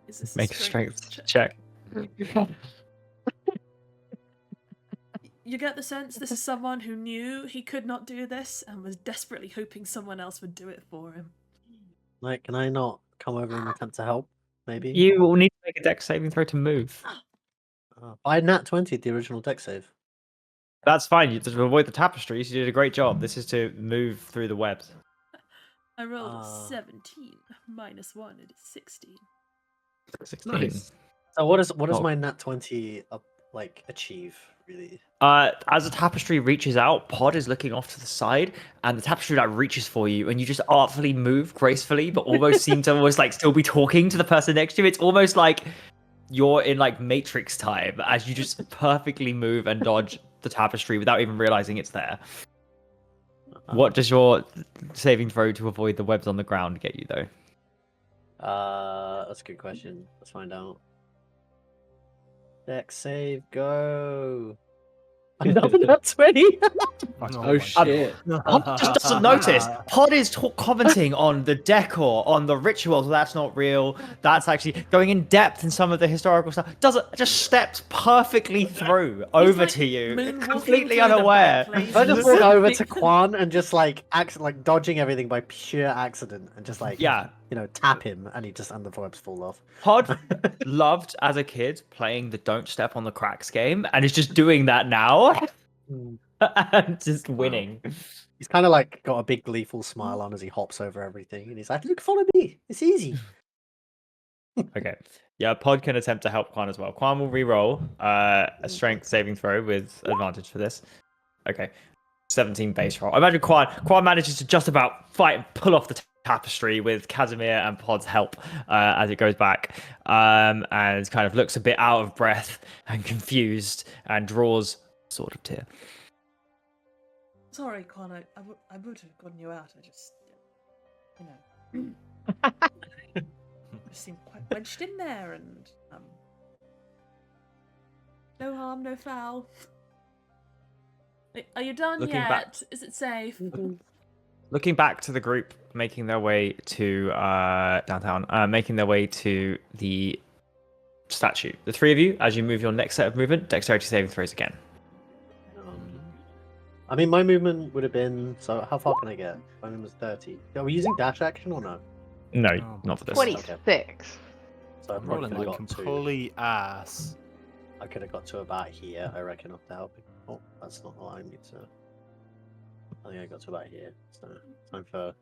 Is this Make a strength check. You get the sense this is someone who knew he could not do this and was desperately hoping someone else would do it for him. Like, can I not come over and attempt to help? Maybe. You will need to make a dex saving throw to move. I nat 20 the original deck save. That's fine. You to avoid the tapestries. You did a great job. This is to move through the webs. I rolled a 17 minus 1. It is 16. 16. Nice. So what does Oh. my nat 20 achieve really? As the tapestry reaches out, Pod is looking off to the side, and the tapestry like reaches for you, and you just artfully move gracefully, but almost seem to almost like still be talking to the person next to you. It's almost like you're in like Matrix time as you just perfectly move and dodge the tapestry without even realizing it's there. What does your saving throw to avoid the webs on the ground get you though? That's a good question. Let's find out. Deck save, go. Another nat 20. Oh shit. Pod just doesn't notice. Pod is commenting on the decor, on the rituals. That's not real. That's actually going in depth in some of the historical stuff. Just steps perfectly through over like to you, moonwalking completely through the unaware. back, I just walk over to Quan and just like dodging everything by pure accident and just like Yeah. tap him and and the webs fall off. Pod loved as a kid playing the "Don't Step on the Cracks" game, and is just doing that now, and just winning. He's kind of like got a big gleeful smile on as he hops over everything, and he's like, "Look, follow me. It's easy." Okay. Yeah, Pod can attempt to help Quan as well. Quan will re-roll a strength saving throw with advantage for this. Okay. 17 base roll. I imagine Quan manages to just about fight and pull off the tapestry with Casimir and Pod's help as it goes back, and kind of looks a bit out of breath and confused and draws a sword of tear. Sorry, Quan, I would have gotten you out. I just, just seemed quite wedged in there, and no harm, no foul. Are you done Looking yet? back- Is it safe? Looking back to the group making their way to downtown, making their way to the statue. The three of you, as you move your next set of movement, dexterity saving throws again. I mean, my movement would have been. So, how far can I get? My movement was 30. Are we using dash action or no? No, Oh. not for this. 26. So, I I'm probably rolling could like have got to. complete ass. I could have got to about here, I reckon, off the helping. Oh, that's not what I need to. I think I got to about here. So, time for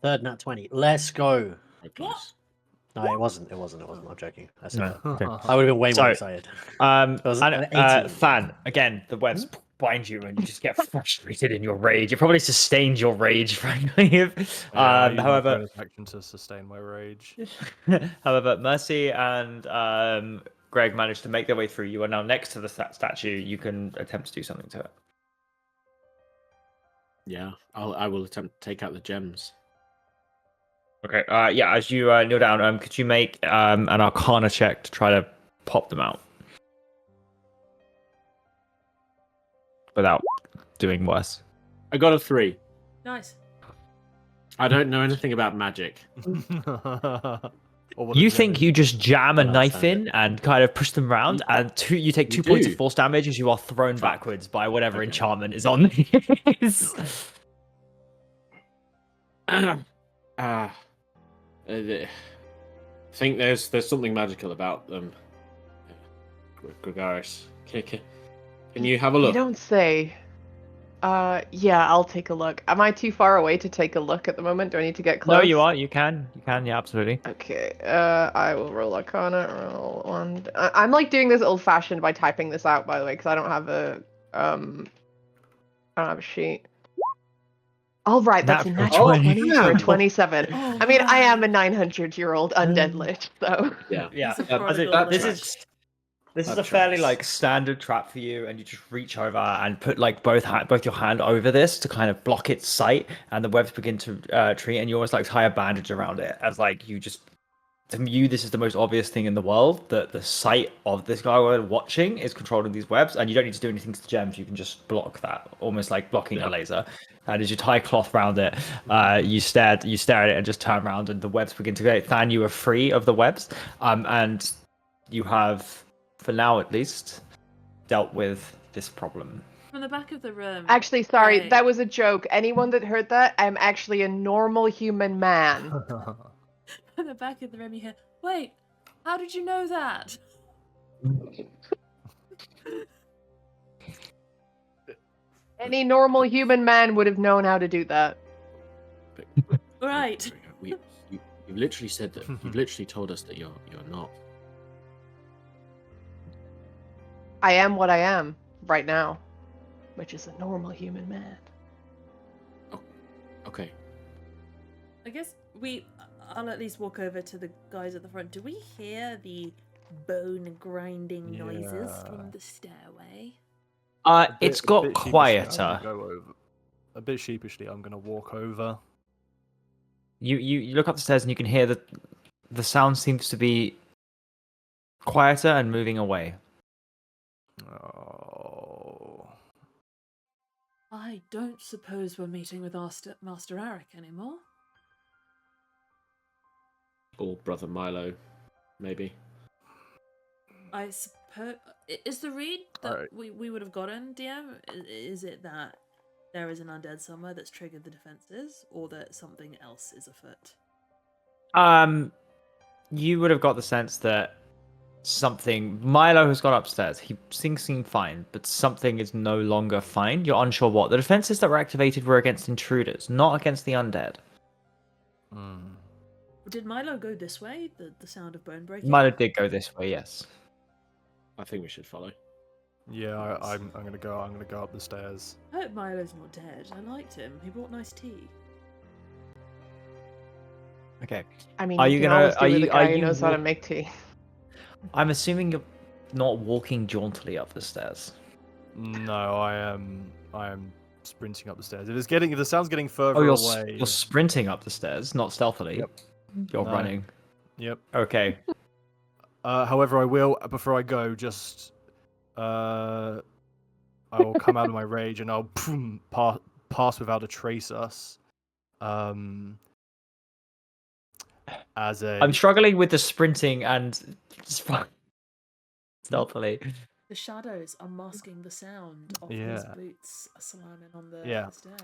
third nat 20. Let's go. Close. No, it wasn't. I'm joking. I said No. that. Okay. I would have been way more Sorry. excited. And an 18. Fan, again, the webs bind you and you just get frustrated in your rage. You probably sustained your rage, frankly. I use my However, bonus action to sustain my rage. however, Mercy and Greg managed to make their way through. You are now next to the statue. You can attempt to do something to it. Yeah, I will attempt to take out the gems. Okay. Yeah. As you kneel down, could you make an Arcana check to try to pop them out without doing worse? I got a 3. Nice. I don't know anything about magic. Or what You a think gem you just jam a Don't knife understand in and kind of push them around, and you take 2 You points do. of force damage as you are thrown Fuck. backwards by whatever Okay. enchantment is on these. I think there's something magical about them. Gregaris, can you have a You look? don't say. Yeah, I'll take a look. Am I too far away to take a look at the moment? Do I need to get close? No, you are. You can. You can. Yeah, absolutely. Okay, I will roll Arcana. Roll one. I'm like doing this old-fashioned by typing this out, by the way, because I don't have a sheet. All right, that's a Natural natural 20. 20 for a yeah. 27. Oh, I mean, I am a man. 900-year-old undead lich, so. Yeah. Yeah. He's a I think prodigal this lich. is this is That a fairly tracks. like standard trap for you, and you just reach over and put like both your hand over this to kind of block its sight, and the webs begin to treat, and you almost like tie a bandage around it as like you just. To you, this is the most obvious thing in the world that the sight of this guy we're watching is controlling these webs, and you don't need to do anything to the gems. You can just block that, almost like blocking a laser. And as you tie cloth around it, you stare at it and just turn around, and the webs begin to go. Than you are free of the webs, and you have, for now at least, dealt with this problem. From the back of the room. Actually, sorry, Hey. that was a joke. Anyone that heard that, I'm actually a normal human man. From the back of the room, you hear, wait, how did you know that? Any normal human man would have known how to do that. Right. You've literally said that. You've literally told us that you're not. I am what I am right now, which is a normal human man. Okay. I guess I'll at least walk over to the guys at the front. Do we hear the bone grinding noises from the stairway? It's A got bit sheepishly, I'm quieter. gonna go over. A bit sheepishly, I'm gonna walk over. You look up the stairs and you can hear that the sound seems to be quieter and moving away. Oh. I don't suppose we're meeting with Master Arik anymore. Or Brother Milo, maybe. I suppose. Is the read that Alright. we would have gotten, DM? Is it that there is an undead somewhere that's triggered the defenses, or that something else is afoot? You would have got the sense that Milo has gone upstairs. Things seem fine, but something is no longer fine. You're unsure what. The defenses that were activated were against intruders, not against the undead. Did Milo go this way? The sound of bone breaking? Milo did go this way, yes. I think we should follow. Yeah, I'm gonna go. I'm gonna go up the stairs. I hope Milo's not dead. I liked him. He brought nice tea. Okay. I mean, Are you you can gonna- always do are with you- a guy are who you knows how to walk- make tea. I'm assuming you're not walking jauntily up the stairs. No, I am sprinting up the stairs. If the sound's getting further Oh, away. you're sprinting up the stairs, not stealthily. Yep. You're No. running. Yep. Okay. However, I will before I go. Just I will come out of my rage and I'll pass without a trace us. As a I'm struggling with the sprinting and stealthily. The shadows are masking the sound of his Yeah. boots slamming on the Yeah. stair.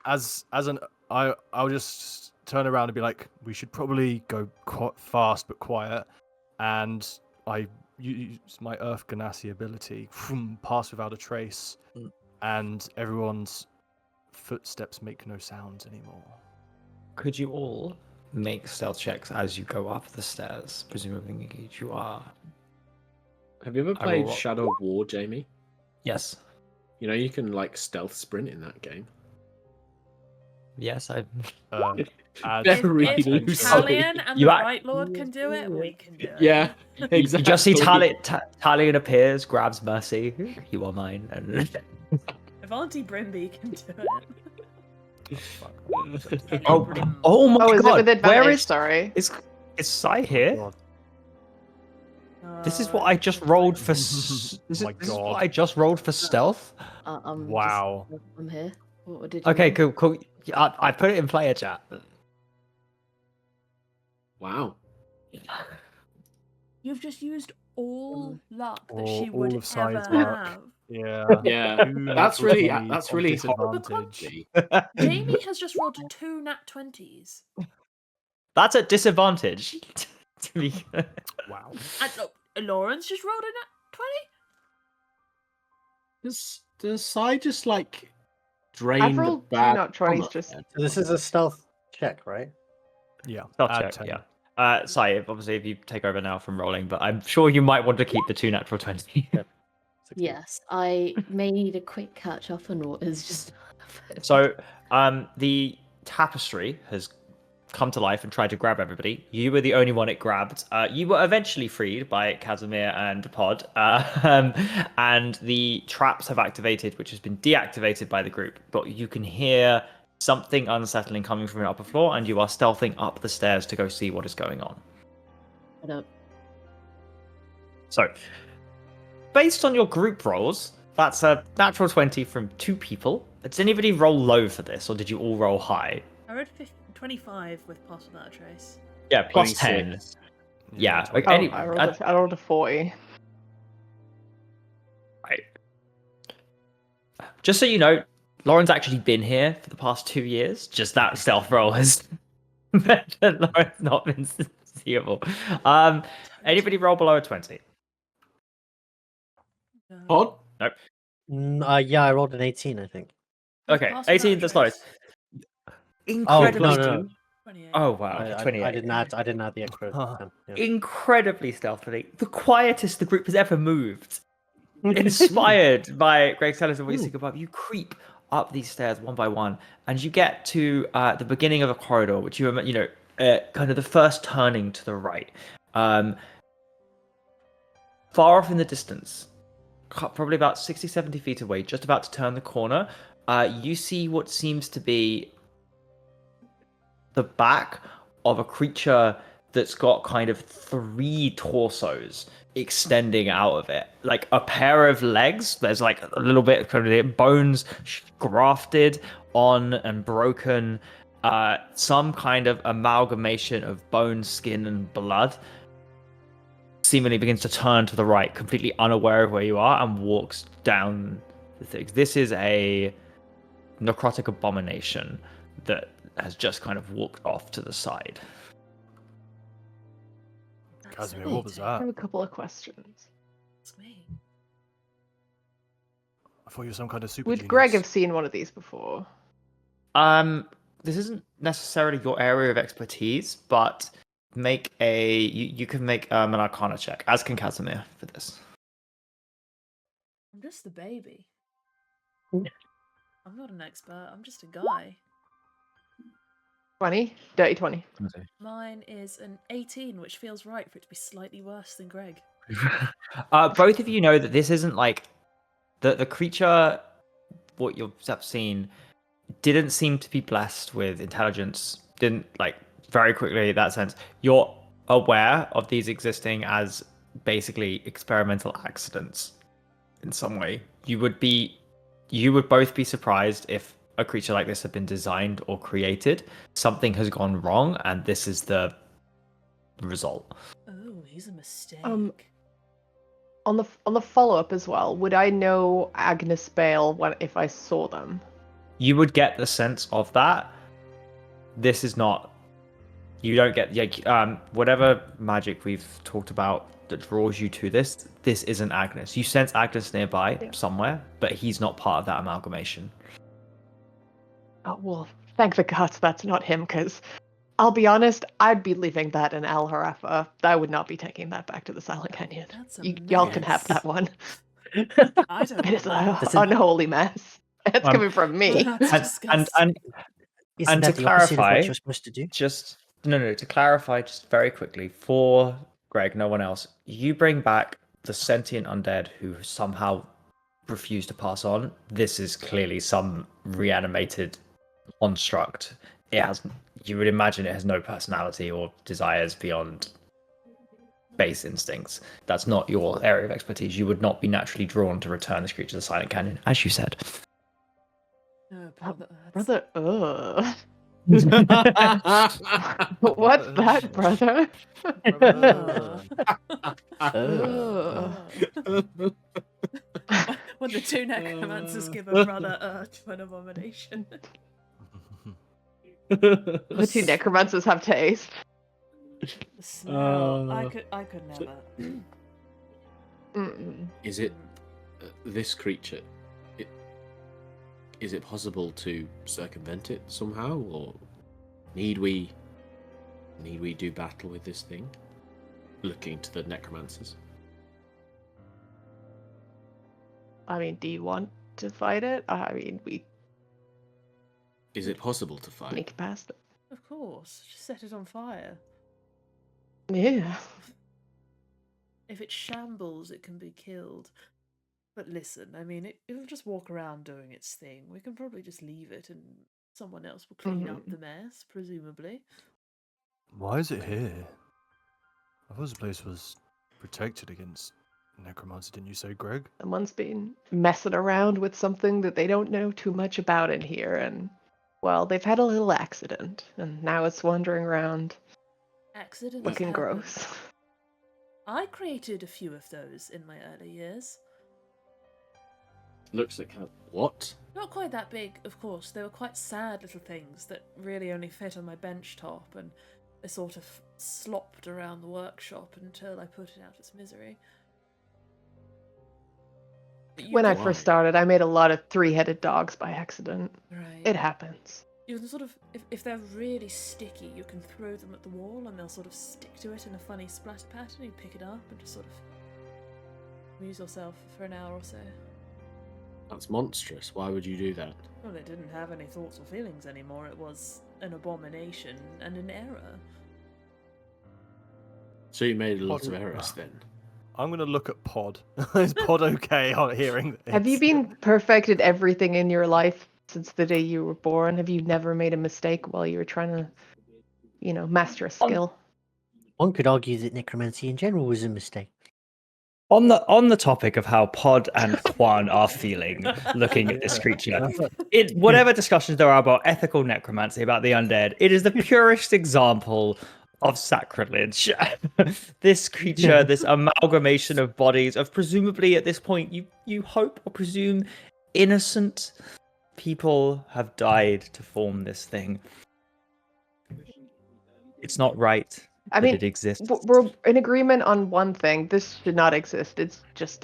I'll just turn around and be like, we should probably go fast but quiet, and I use my Earth Ganassi ability, pass without a trace, and everyone's footsteps make no sounds anymore. Could you all make stealth checks as you go up the stairs? Presumably you are. Have you ever I played will- Shadow of War, Jamie? Yes. You know you can like stealth sprint in that game. Yes, I. Add Very If loosely. Talion and You the act- Right Lord can do it, we can do it. Yeah, exactly. You just see Talion appears, grabs Mercy. You are mine. And If Auntie Brimby can do it. oh my Oh, is god! it with advantage? Where is Sorry. is Sai here? God. This is what I just rolled for. This is My what God. I just rolled for stealth. Wow. I'm here. What did you Okay, roll? cool. I put it in player chat. Wow. You've just used all luck that All- she all would of Sai's ever luck. have. Yeah. Yeah, Two that's natural really 20s that's of really disadvantage. hot. Jamie has just rolled 2 nat 20s. That's at disadvantage. To be Wow. And Lawrence just rolled a nat 20? Does Sai just like drain I've the rolled two bad nat 20s armor. just. So this is a stealth check, right? Yeah. Stealth add check, 10. yeah. Sorry, obviously if you take over now from rolling, but I'm sure you might want to keep the 2 natural 20. Yep. 16. Yes, I may need a quick catch up on what is just. So, the tapestry has come to life and tried to grab everybody. You were the only one it grabbed. You were eventually freed by Casimir and Pod, and the traps have activated, which has been deactivated by the group. But you can hear something unsettling coming from the upper floor, and you are stealthing up the stairs to go see what is going on. So, based on your group rolls, that's a natural 20 from 2 people. Did anybody roll low for this, or did you all roll high? I read 25 with pass without a trace. Yeah, plus 10. 26. Yeah, like Oh, any. I rolled a 40. Right. Just so you know, Lauren's actually been here for the past 2 years. Just that stealth roll has Lauren's not been seeable. Anybody roll below a 20? Pod? Nope. Yeah, I rolled an 18, I think. Okay, Pass without 18 a the slowest. trace. Oh, Incredibly. no, no, no. 28. Oh wow, 28. I didn't add the extra 10. Yeah. Incredibly stealthily. The quietest the group has ever moved. Inspired by Greg Sellers and what you see above, you creep up these stairs one by one, and you get to the beginning of a corridor, which you know, kind of the first turning to the right. Far off in the distance, probably about 60, 70 feet away, just about to turn the corner, you see what seems to be the back of a creature that's got kind of 3 torsos extending out of it, like a pair of legs. There's like a little bit kind of bones grafted on and broken, some kind of amalgamation of bone, skin, and blood. Seemingly begins to turn to the right, completely unaware of where you are, and walks down the things. This is a necrotic abomination that has just kind of walked off to the side. Casimir, what was I that? have a couple of questions. That's me. I thought you were some kind of super Would genius. Greg have seen one of these before? This isn't necessarily your area of expertise, but make a you can make an Arcana check, as can Casimir for this. I'm just a baby. I'm not an expert. I'm just a guy. 20? Dirty 20. Mine is an 18, which feels right for it to be slightly worse than Greg. Both of you know that this isn't like the creature. What you've seen didn't seem to be blessed with intelligence. Didn't like very quickly in that sense. You're aware of these existing as basically experimental accidents in some way. You would both be surprised if a creature like this had been designed or created. Something has gone wrong, and this is the result. Oh, he's a mistake. On the follow up as well, would I know Agnes Bale if I saw them? You would get the sense of that. This is not. You don't get whatever magic we've talked about that draws you to this. This isn't Agnes. You sense Agnes nearby somewhere, but he's not part of that amalgamation. Oh, well, thank the gods that's not him, because I'll be honest, I'd be leaving that in Al Harafa. I would not be taking that back to the Silent Canyon. That's a Y'all can have mess. that one. I don't It is know. an That's unholy mess. It's coming from me. That's and disgusting. Isn't And that to the opposite of clarify, what you're supposed to do? just no, to clarify, just very quickly for Greg, no one else. You bring back the sentient undead who somehow refused to pass on. This is clearly some reanimated construct. It has, you would imagine, it has no personality or desires beyond base instincts. That's not your area of expertise. You would not be naturally drawn to return this creature to the Silent Canyon, as you said. No, brother. Brother, what's that, brother? When the 2 necromancers give a brother to an abomination. The 2 necromancers have taste. The smell. I could never. Mm-mm. Is it this creature? Is it possible to circumvent it somehow, or need we do battle with this thing? Looking to the necromancers. I mean, do you want to fight it? I mean, we Is it possible to fight? sneak past it. Of course, just set it on fire. Yeah. If it shambles, it can be killed. But listen, I mean, it'll just walk around doing its thing. We can probably just leave it and someone else will clean up the mess, presumably. Why is it here? I thought this place was protected against necromancy, didn't you say, Greg? Someone's been messing around with something that they don't know too much about in here, and, well, they've had a little accident, and now it's wandering around Accidents looking happen. gross. I created a few of those in my early years. Looks like what? Not quite that big, of course. They were quite sad little things that really only fit on my bench top, and they sort of slopped around the workshop until I put it out its misery. But you When I can- first started, I made a lot of three-headed dogs by accident. Right. It happens. You can sort of, if they're really sticky, you can throw them at the wall and they'll sort of stick to it in a funny splatter pattern. You pick it up and just sort of amuse yourself for an hour or so. That's monstrous. Why would you do that? Well, it didn't have any thoughts or feelings anymore. It was an abomination and an error. So you made lots of errors then. I'm going to look at Pod. Is Pod okay on hearing this? Have you been perfected everything in your life since the day you were born? Have you never made a mistake while you were trying to, master a skill? One could argue that necromancy in general was a mistake. On the topic of how Pod and Quan are feeling looking at this creature, whatever discussions there are about ethical necromancy, about the undead, it is the purest example of sacrilege. This creature, this amalgamation of bodies, of presumably at this point you hope or presume innocent people have died to form this thing. It's not right. I mean, it exists. we're in agreement on one thing. This should not exist. It's just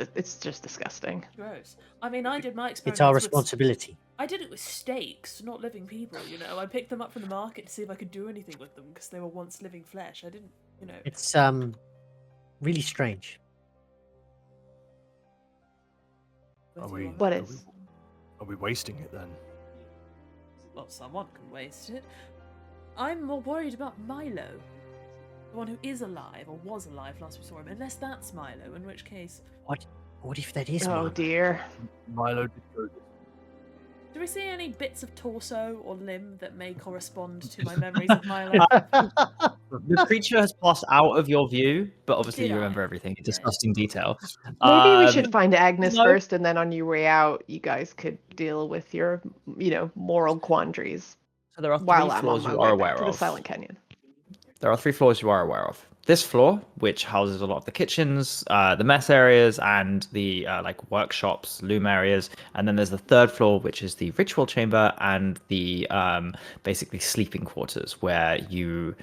disgusting. Gross. I mean, I did my experiments It's our with- responsibility. I did it with steaks, not living people, I picked them up from the market to see if I could do anything with them, because they were once living flesh. I didn't, It's really strange. Are we, What are is? we- are we wasting it then? Well, someone can waste it. I'm more worried about Milo. The one who is alive, or was alive last we saw him, unless that's Milo, in which case... What if that is Oh Milo? dear. Milo did go. Do we see any bits of torso or limb that may correspond to my memories of Milo? The creature has passed out of your view, but obviously Did you I? remember everything in Yeah. disgusting detail. Maybe we should find Agnes no. first, and then on your way out, you guys could deal with your, moral quandaries. So there are three While I'm on floors my you way are back aware to the of. Silent Canyon. There are three floors you are aware of. This floor, which houses a lot of the kitchens, the mess areas, and the workshops, loom areas, and then there's the third floor, which is the ritual chamber and the basically sleeping quarters where you've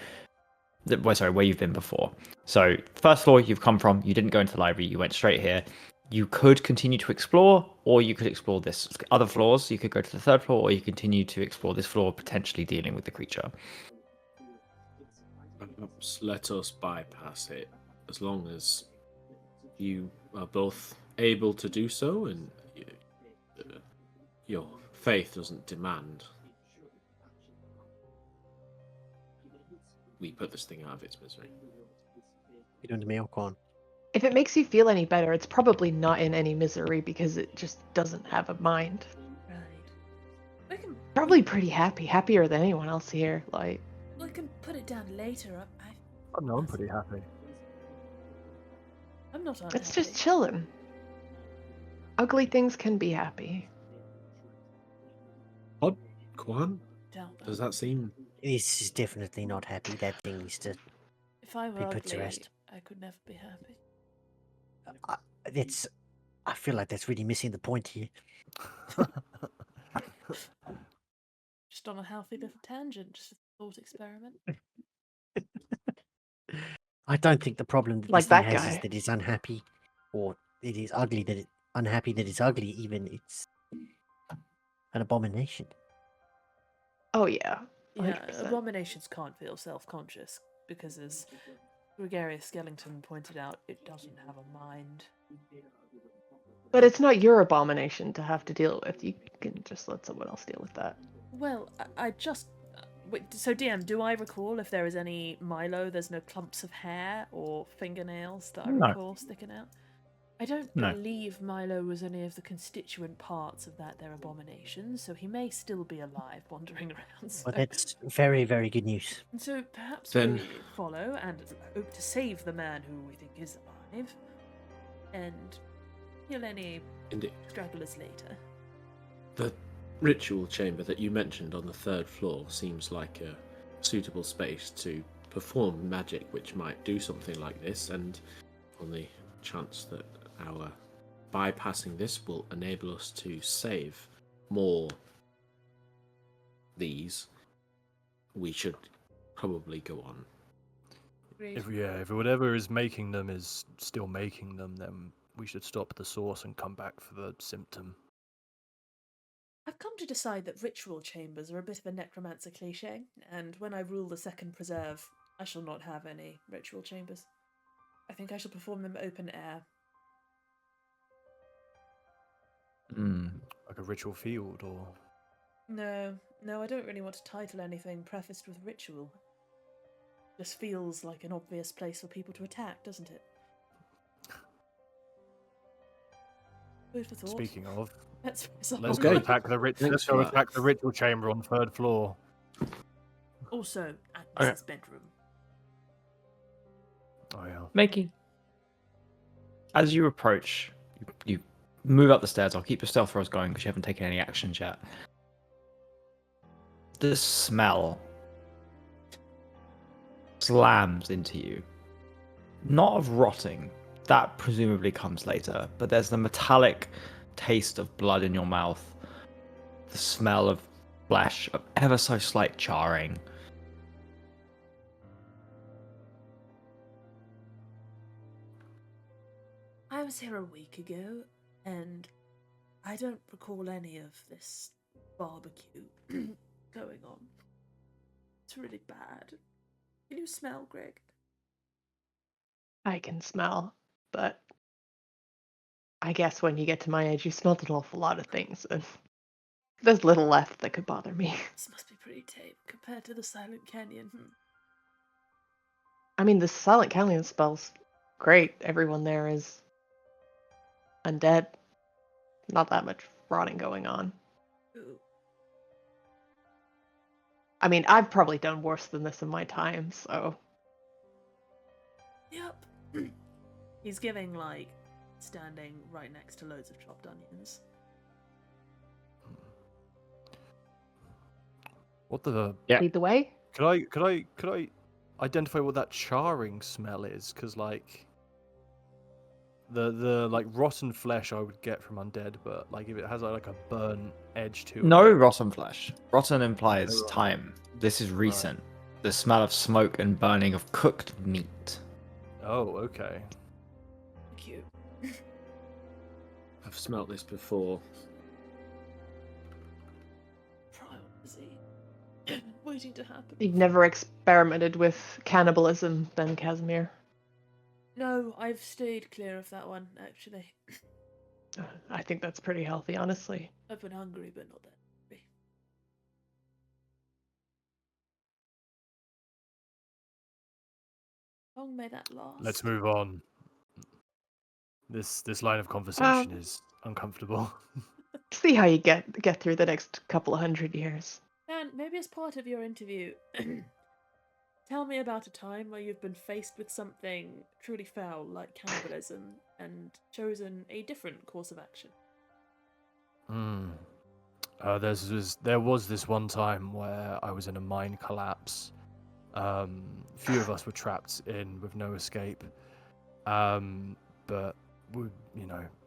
been before. So first floor you've come from, you didn't go into the library, you went straight here. You could continue to explore, or you could explore this other floors. You could go to the third floor, or you continue to explore this floor, potentially dealing with the creature. Perhaps let us bypass it, as long as you are both able to do so, and your faith doesn't demand we put this thing out of its misery. You doing to me, Quan? If it makes you feel any better, it's probably not in any misery because it just doesn't have a mind. Right. We can Probably pretty happy, happier than anyone else here. we can put it down later. Oh, no, I'm pretty happy. I'm not unhappy. It's just chilling. Ugly things can be happy. Quan, Doubt that. does that seem? This is definitely not happy. That thing needs to. If I were be put to ugly, rest. I could never be happy. I feel like that's really missing the point here. Just on a healthy little tangent, just a thought experiment. I don't think the problem that Like this thing that has is guy. that it's unhappy, or it is ugly that unhappy that it's ugly. Even An abomination. Oh yeah. Yeah, 100%. abominations can't feel self-conscious because, as Gregarious Skellington pointed out, it doesn't have a mind. But it's not your abomination to have to deal with. You can just let someone else deal with that. Well, I just... Wait, so DM, do I recall if there is any Milo, there's no clumps of hair or fingernails that I No. recall sticking out? I don't No. believe Milo was any of the constituent parts of that their abomination, so he may still be alive wandering around. So, Well, that's very, very good news. so perhaps Then- we follow and hope to save the man who we think is alive, and kill any Indeed. stragglers later. The ritual chamber that you mentioned on the 3rd floor seems like a suitable space to perform magic which might do something like this, and on the chance that our bypassing this will enable us to save more these, we should probably go on. If whatever is making them is still making them, then we should stop the source and come back for the symptom. I've come to decide that ritual chambers are a bit of a necromancer cliche, and when I rule the second preserve, I shall not have any ritual chambers. I think I shall perform them open air. Like a ritual field, or No, I don't really want to title anything prefaced with ritual. Just feels like an obvious place for people to attack, doesn't it? Food for thought. speaking of, Let's let's Okay. go attack the Thanks let's for go that. attack the ritual chamber on 3rd floor. Also, Agnes's bedroom. Oh yeah. Making. As you approach, you move up the stairs. I'll keep your stealth rolls going because you haven't taken any actions yet. The smell slams into you. Not of rotting, that presumably comes later, but there's the metallic taste of blood in your mouth, the smell of flesh, of ever so slight charring. I was here a week ago, and I don't recall any of this barbecue going on. It's really bad. Can you smell, Greg? I can smell, but I guess when you get to my age, you smelled an awful lot of things, and there's little left that could bother me. This must be pretty tame compared to the Silent Canyon. I mean, the Silent Canyon smells great. Everyone there is undead. Not that much rotting going on. Ooh. I mean, I've probably done worse than this in my time, so. Yep. He's giving, like, standing right next to loads of chopped onions. What the? Yeah. Lead the way? Could I identify what that charring smell is? Because like the like rotten flesh I would get from undead, but like if it has like a burnt edge to No it. rotten flesh. Rotten implies time. This is recent. The smell of smoke and burning of cooked meat. Oh, okay. Cute. I've smelt this before. Trial busy. Waiting to happen. You've never experimented with cannibalism, then, Casimir? No, I've stayed clear of that one, actually. I think that's pretty healthy, honestly. I've been hungry, but not that hungry. How long may that last? Let's move on. This line of conversation is uncomfortable. See how you get through the next couple of 100 years. Dan, maybe as part of your interview, tell me about a time where you've been faced with something truly foul like cannibalism and chosen a different course of action. There was this one time where I was in a mine collapse. A few of us were trapped in with no escape. But we,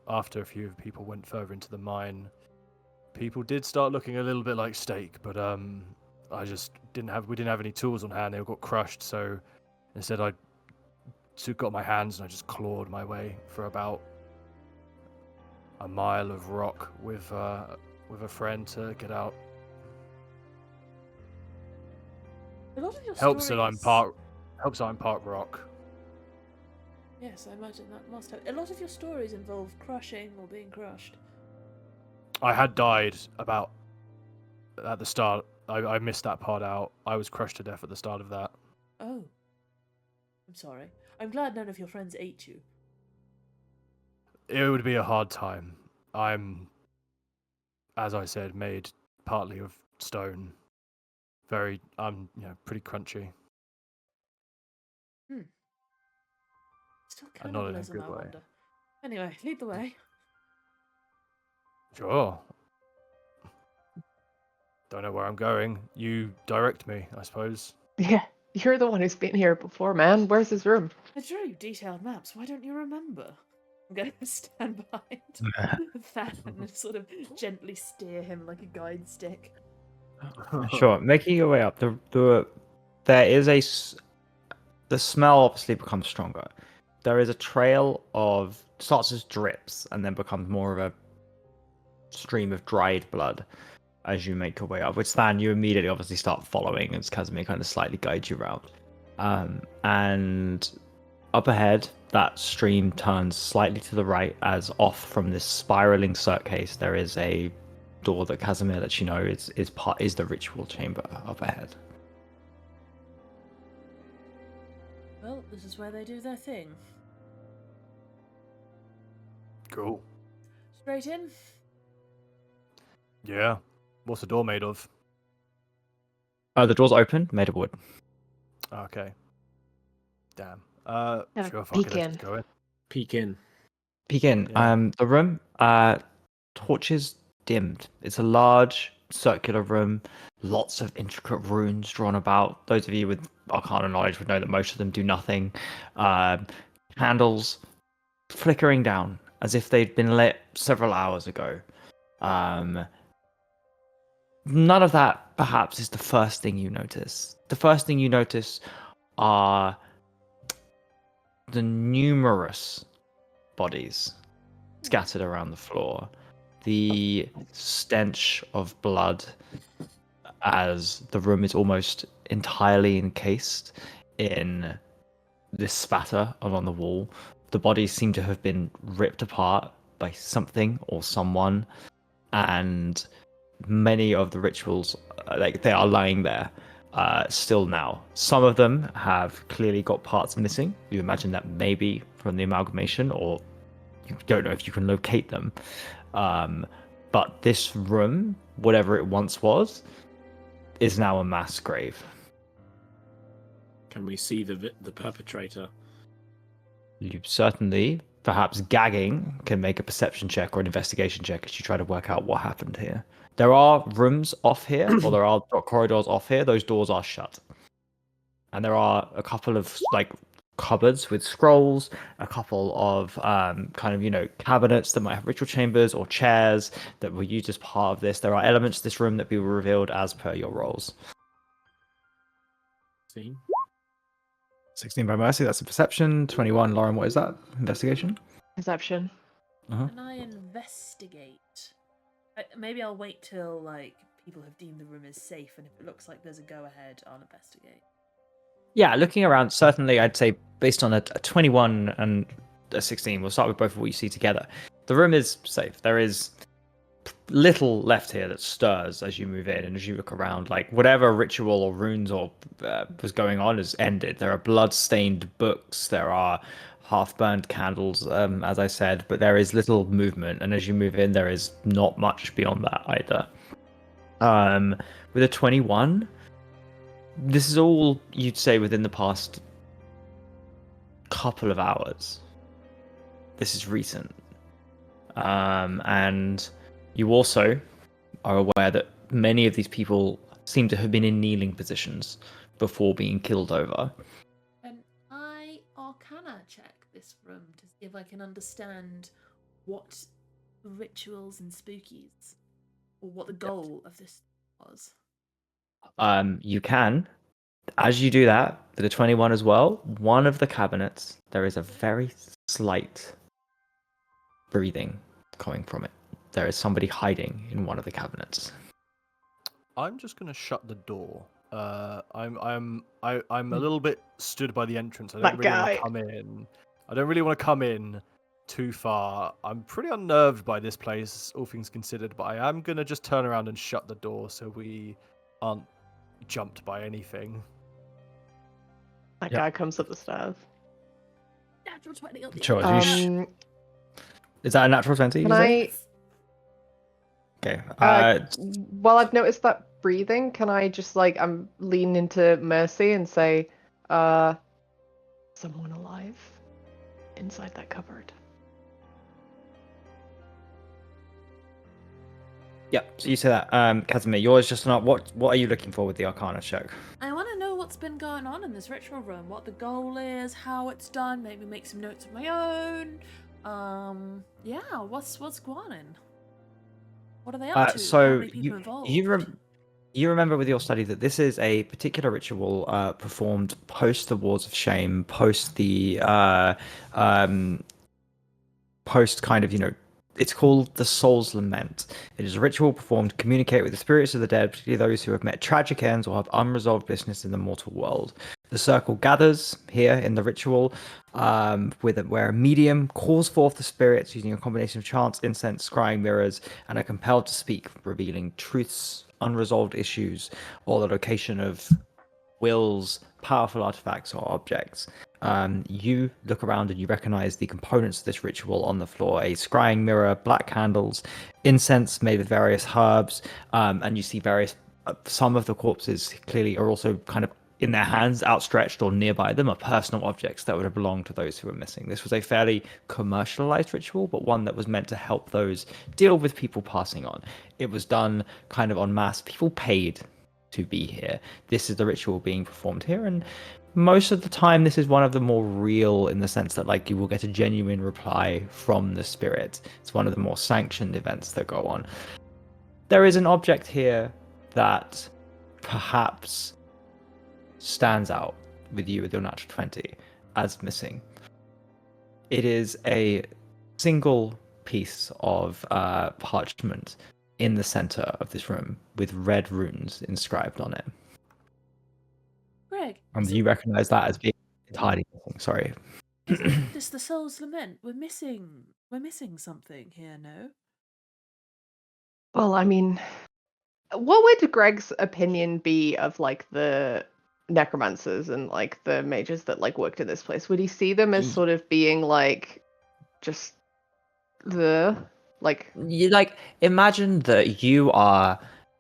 after a few people went further into the mine, people did start looking a little bit like steak. But we didn't have any tools on hand. They all got crushed. So instead, I got my hands and I just clawed my way for about a mile of rock with with a friend to get out. A lot of your Helps that I'm stories- part rock. Yes, I imagine that must have. A lot of your stories involve crushing or being crushed. I had died about at the start. I missed that part out. I was crushed to death at the start of that. Oh. I'm sorry. I'm glad none of your friends ate you. It would be a hard time. I'm, as I said, made partly of stone. Very, pretty crunchy. Still And not in a cannibalism, good I way. wonder. Anyway, lead the way. Sure. Don't know where I'm going. You direct me, I suppose. Yeah, you're the one who's been here before, man. Where's his room? I drew you detailed maps. Why don't you remember? I'm going to stand behind Than and sort of gently steer him like a guide stick. Sure, making your way up. There is the smell obviously becomes stronger. There is a trail of starts as drips and then becomes more of a stream of dried blood as you make your way up. Which Than you immediately obviously start following as Casimir kind of slightly guides you around. And up ahead, that stream turns slightly to the right as off from this spiraling staircase there is a door that Casimir lets you know is the ritual chamber up ahead. Well, this is where they do their thing. Cool. Straight in. Yeah. What's the door made of? The door's open, made of wood. Okay. Damn. Gotta Sure, fuck peek it, let's in. just go in. Peek in. Peek in. Yeah. The room, torches dimmed. It's a large circular room, lots of intricate runes drawn about. Those of you with arcana knowledge would know that most of them do nothing. Candles flickering down as if they'd been lit several hours ago. None of that perhaps is the first thing you notice. The first thing you notice are the numerous bodies scattered around the floor. The stench of blood as the room is almost entirely encased in this spatter along the wall. The bodies seem to have been ripped apart by something or someone, and many of the rituals, like they are lying there still now. Some of them have clearly got parts missing. You imagine that maybe from the amalgamation, or you don't know if you can locate them. But this room, whatever it once was, is now a mass grave. Can we see the perpetrator? You certainly, perhaps gagging, can make a perception check or an investigation check as you try to work out what happened here. There are rooms off here, or there are corridors off here. Those doors are shut. And there are a couple of like cupboards with scrolls, a couple of cabinets that might have ritual chambers or chairs that were used as part of this. There are elements to this room that will be revealed as per your roles. See? 16 by Mercy, that's a perception. 21, Lauren, what is that? Investigation? Perception. Can I investigate? Maybe I'll wait till people have deemed the room as safe, and if it looks like there's a go ahead, I'll investigate. Yeah, looking around, certainly I'd say based on a 21 and a 16, we'll start with both of what you see together. The room is safe. There is little left here that stirs as you move in, and as you look around, like whatever ritual or runes or was going on has ended. There are blood-stained books, there are half-burned candles, as I said, but there is little movement, and as you move in, there is not much beyond that either. With a 21, this is all you'd say within the past couple of hours. This is recent. And you also are aware that many of these people seem to have been in kneeling positions before being killed over. And I arcana check this room to see if I can understand what rituals and spookies, or what the goal of this was. You can. As you do that, with a 21 as well, one of the cabinets, there is a very slight breathing coming from it. there is somebody hiding in one of the cabinets. I'm just gonna shut the door. I'm a little bit stood by the entrance. I don't That really want guy. to come in. I don't really want to come in too far. I'm pretty unnerved by this place, all things considered. But I am gonna just turn around and shut the door so we aren't jumped by anything. That Yep. guy comes up the stairs. Natural 20 on the Sure, other. Is that a natural 20? Can you say? I, Okay. while I've noticed that breathing, can I just like I'm lean into Mercy and say, someone alive inside that cupboard? Yeah, so you say that. Casimir, yours just not. What are you looking for with the Arcana check? I want to know what's been going on in this ritual room, what the goal is, how it's done, maybe make some notes of my own. Yeah, what's going on? What are they up to? How So many people involved? you remember with your study that this is a particular ritual performed post the Wars of Shame, post the post kind of, it's called the Soul's Lament. It is a ritual performed to communicate with the spirits of the dead, particularly those who have met tragic ends or have unresolved business in the mortal world. The circle gathers here in the ritual, where a medium calls forth the spirits using a combination of chants, incense, scrying mirrors, and are compelled to speak, revealing truths, unresolved issues, or the location of wills, powerful artifacts, or objects. You look around and you recognize the components of this ritual on the floor: a scrying mirror, black candles, incense made with various herbs, and you see some of the corpses clearly are also kind of in their hands, outstretched, or nearby them are personal objects that would have belonged to those who were missing. This was a fairly commercialized ritual, but one that was meant to help those deal with people passing on. It was done kind of en masse. People paid to be here. This is the ritual being performed here, and most of the time this is one of the more real, in the sense that like you will get a genuine reply from the spirit. It's one of the more sanctioned events that go on. There is an object here that perhaps stands out with you with your natural 20 as missing. It is a single piece of parchment in the center of this room with red runes inscribed on it. Greg, And you recognize that as being entirely missing. Sorry. isn't this the Soul's Lament? We're missing something here, no? Well, I mean, what would Greg's opinion be of like the necromancers and like the mages that like worked in this place? Would he see them as sort of being like just You imagine that you are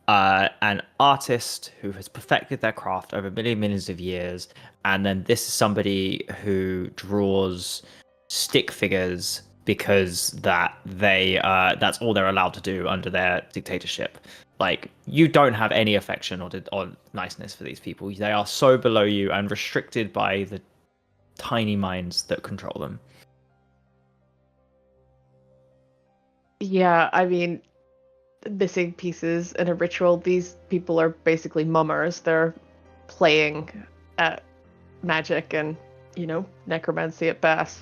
an artist who has perfected their craft over millions of years, and then this is somebody who draws stick figures because that's all they're allowed to do under their dictatorship. Like, you don't have any affection or niceness for these people. They are so below you and restricted by the tiny minds that control them. Yeah, I mean, missing pieces in a ritual. These people are basically mummers. They're playing at magic and, necromancy at best.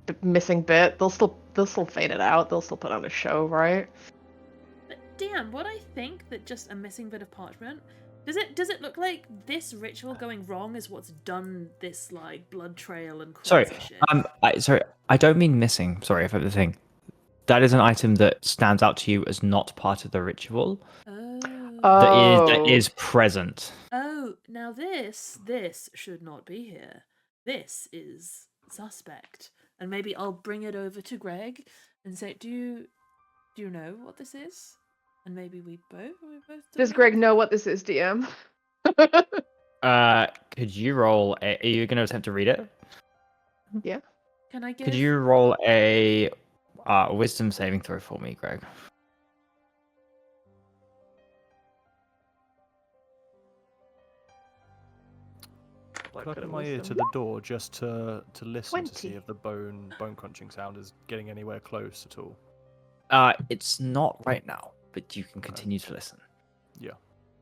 The missing bit, they'll still fade it out. They'll still put on a show, right? But damn, what I think that just a missing bit of parchment. Does it look like this ritual going wrong is what's done this like blood trail and crazy shit? I don't mean missing. Sorry if I'm the thing. That is an item that stands out to you as not part of the ritual. That is present. Oh, now this should not be here. This is suspect. And maybe I'll bring it over to Greg and say, do you know what this is? And maybe we both Does Greg know what this is, DM? Could you roll are you going to attempt to read it? Yeah. Can I give... Could you roll a wisdom saving throw for me, Greg? Could I put my ear to the door just to listen to see if the bone crunching sound is getting anywhere close at all? It's not right now, but you can continue to listen. Yeah,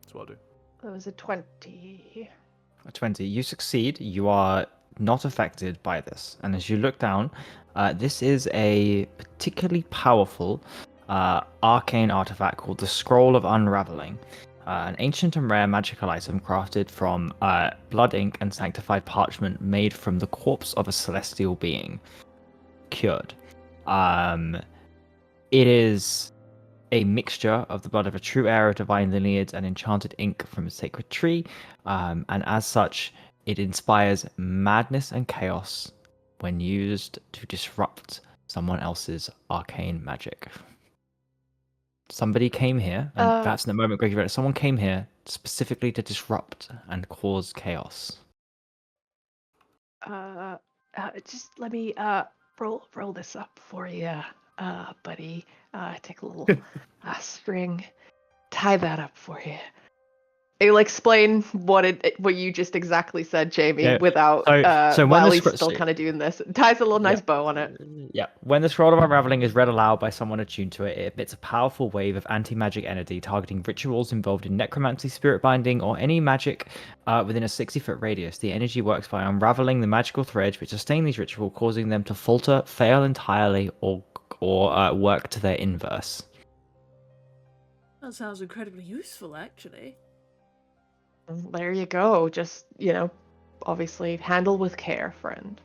that's what I'll do. That was a 20. A 20. You succeed. You are not affected by this. And as you look down, This is a particularly powerful arcane artifact called the Scroll of Unraveling. An ancient and rare magical item crafted from blood ink and sanctified parchment made from the corpse of a celestial being. Cured. It is a mixture of the blood of a true heir of divine lineage and enchanted ink from a sacred tree, and as such, it inspires madness and chaos when used to disrupt someone else's arcane magic. Somebody came here, and that's the moment Greg read it. Someone came here specifically to disrupt and cause chaos. Just let me roll this up for you, buddy. Take a little string, tie that up for you. It'll explain what you just exactly said, Jamie, Yeah, without so when while the he's scr- still so- kind of doing this. It ties a little nice bow on it. Yeah. When the Scroll of Unraveling is read aloud by someone attuned to it, it emits a powerful wave of anti-magic energy targeting rituals involved in necromancy, spirit binding, or any magic within a 60-foot radius. The energy works by unraveling the magical threads which sustain these rituals, causing them to falter, fail entirely, or work to their inverse. That sounds incredibly useful, actually. There you go. Just, obviously handle with care, friend.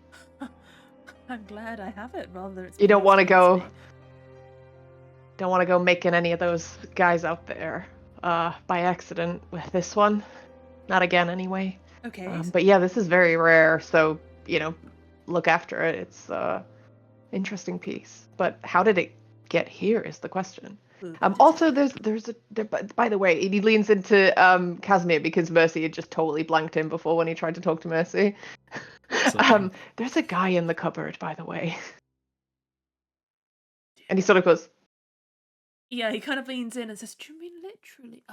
I'm glad I have it, rather it's You don't been want to useful go making any of those guys out there by accident with this one. Not again, anyway. Okay. But yeah, this is very rare, so look after it. It's interesting piece. But how did it get here is the question. Also, by the way, he leans into Casimir because Mercy had just totally blanked him before when he tried to talk to Mercy. There's a guy in the cupboard, by the way. And he sort of goes, Yeah, he kind of leans in and says, "Do you mean literally?"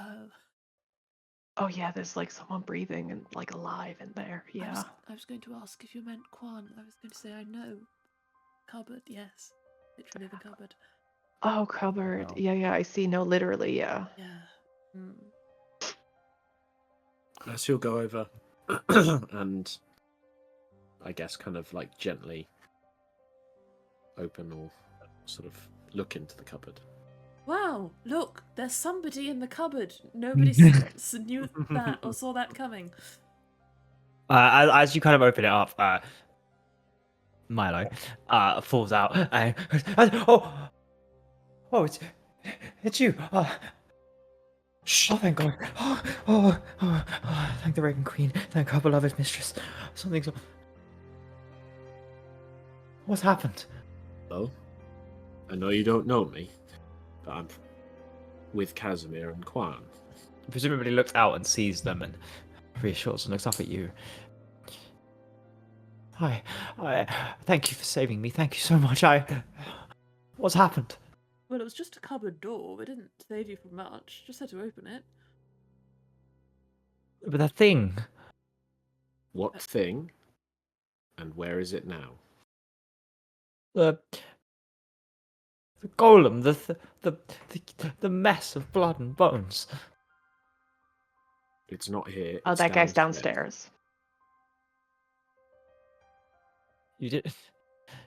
oh yeah, there's like someone breathing and like alive in there. Yeah. I was going to ask if you meant Quan. I was going to say I know. Cupboard, yes. Literally the cupboard. Oh, cupboard. Wow. Yeah, I see. No, literally, yeah. Yeah. She'll go over and I guess kind of like gently open or sort of look into the cupboard. Wow, look, there's somebody in the cupboard. Nobody knew that or saw that coming. As you kind of open it up, Milo falls out. Oh, it's you. Oh, thank God. Thank the Raven Queen. Thank our beloved mistress. Something's. What's happened? Well, I know you don't know me, but I'm with Casimir and Quan. Presumably looks out and sees them and reassures and looks up at you. I thank you for saving me. Thank you so much. What's happened? Well, it was just a cupboard door. We didn't save you from much. Just had to open it. But that thing. What thing? And where is it now? The golem, the mess of blood and bones. It's not here. Oh, it's that guy's downstairs. You did.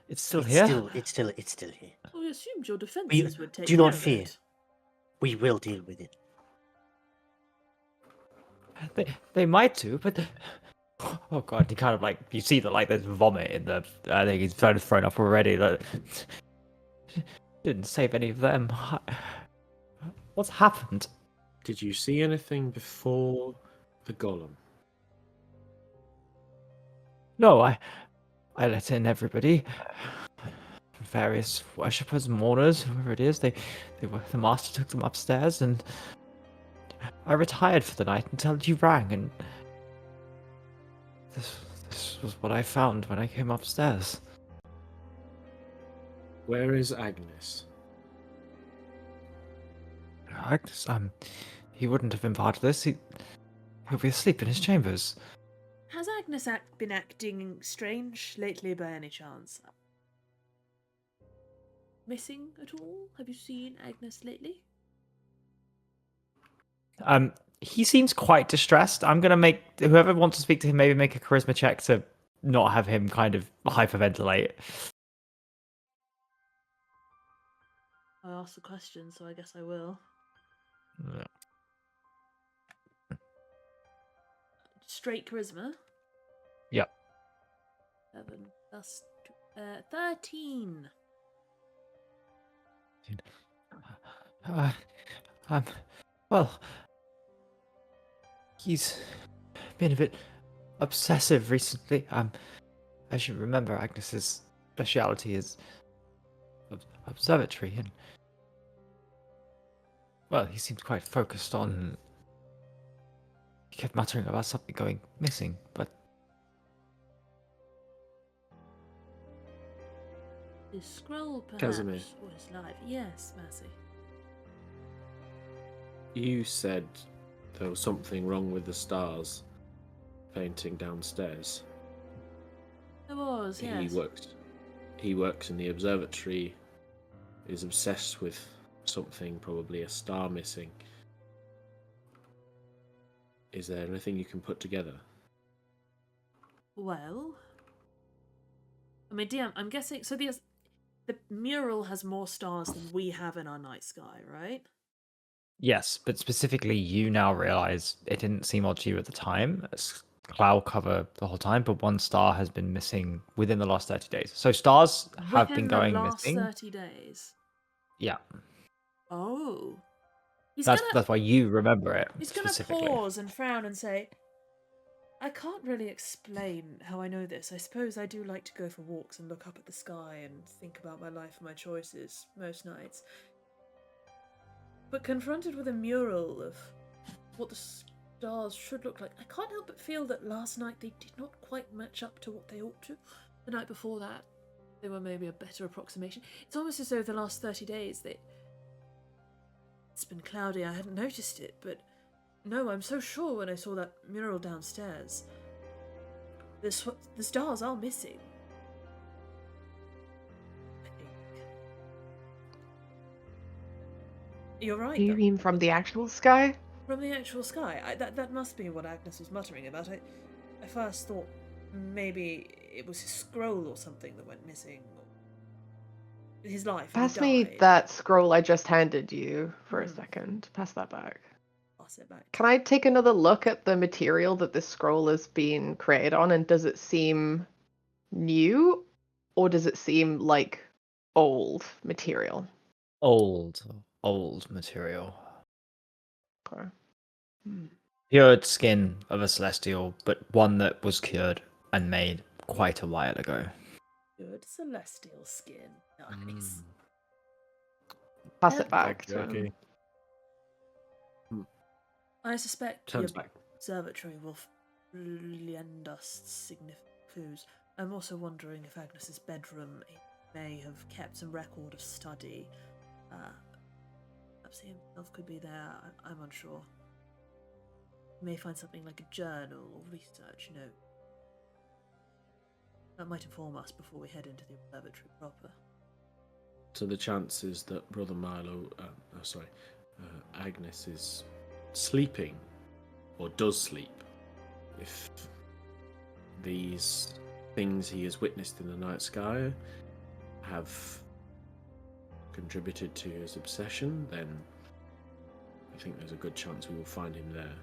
It's still It's here. It's still here. Well, we assumed your defences would take do care not of fear. it. We will deal with it. They might do, but oh God, he kind of like you see that like there's vomit in the. I think he's kind of thrown up already. That didn't save any of them. What's happened? Did you see anything before the golem? No, I let in everybody. Various worshippers, mourners, whoever it is. The master took them upstairs, and I retired for the night until you rang, and this was what I found when I came upstairs. Where is Agnes? Agnes, he wouldn't have been part of this. He'll be asleep in his chambers. Has Agnes been acting strange lately by any chance? Missing at all? Have you seen Agnes lately? He seems quite distressed. I'm gonna make whoever wants to speak to him maybe make a charisma check to not have him kind of hyperventilate. I asked the question, so I guess I will. Yeah. Straight charisma. Yep. 7 plus 13. Um, well, he's been a bit obsessive recently. As you remember, Agnes's speciality is observatory, and well, he seemed quite focused on. He kept muttering about something going missing, but The scroll, perhaps, Casimir. was live. Yes, Mercy. You said there was something wrong with the stars painting downstairs. There was, yes. He works in the observatory, is obsessed with something, probably a star missing. Is there anything you can put together? Well, I mean, DM, I'm guessing. So the mural has more stars than we have in our night sky, right? yes, but specifically, you now realize it didn't seem odd to you at the time. It's cloud cover the whole time, but one star has been missing within the last 30 days. So stars have Within been going the last missing. 30 days. Yeah, Oh. that's why you remember it He's gonna specifically. pause and frown and say, I can't really explain how I know this. I suppose I do like to go for walks and look up at the sky and think about my life and my choices most nights. But confronted with a mural of what the stars should look like, I can't help but feel that last night they did not quite match up to what they ought to. The night before that, they were maybe a better approximation. It's almost as though the last 30 days, it's been cloudy, I hadn't noticed it, but no, I'm so sure when I saw that mural downstairs. The stars are missing. I think. You're right. Do you though. mean from the actual sky? From the actual sky. That must be what Agnes was muttering about. I first thought maybe it was his scroll or something that went missing. His life. Pass and he me died. that scroll I just handed you for a Hmm. second. Pass that back. Pass it back. Can I take another look at the material that this scroll is being created on, and does it seem new, or does it seem like old material? Old material. Okay. Hmm. Cured skin of a celestial, but one that was cured and made quite a while ago. Good celestial skin. Nice. Pass it back Okay, to him. okay. I suspect Turns the back. observatory will lend us significant clues. I'm also wondering if Agnes's bedroom may have kept some record of study. Perhaps he himself could be there. I'm unsure. We may find something like a journal or research, That might inform us before we head into the observatory proper. So the chances that Brother Milo, Agnes is sleeping, or does sleep, if these things he has witnessed in the night sky have contributed to his obsession, then I think there's a good chance we will find him there.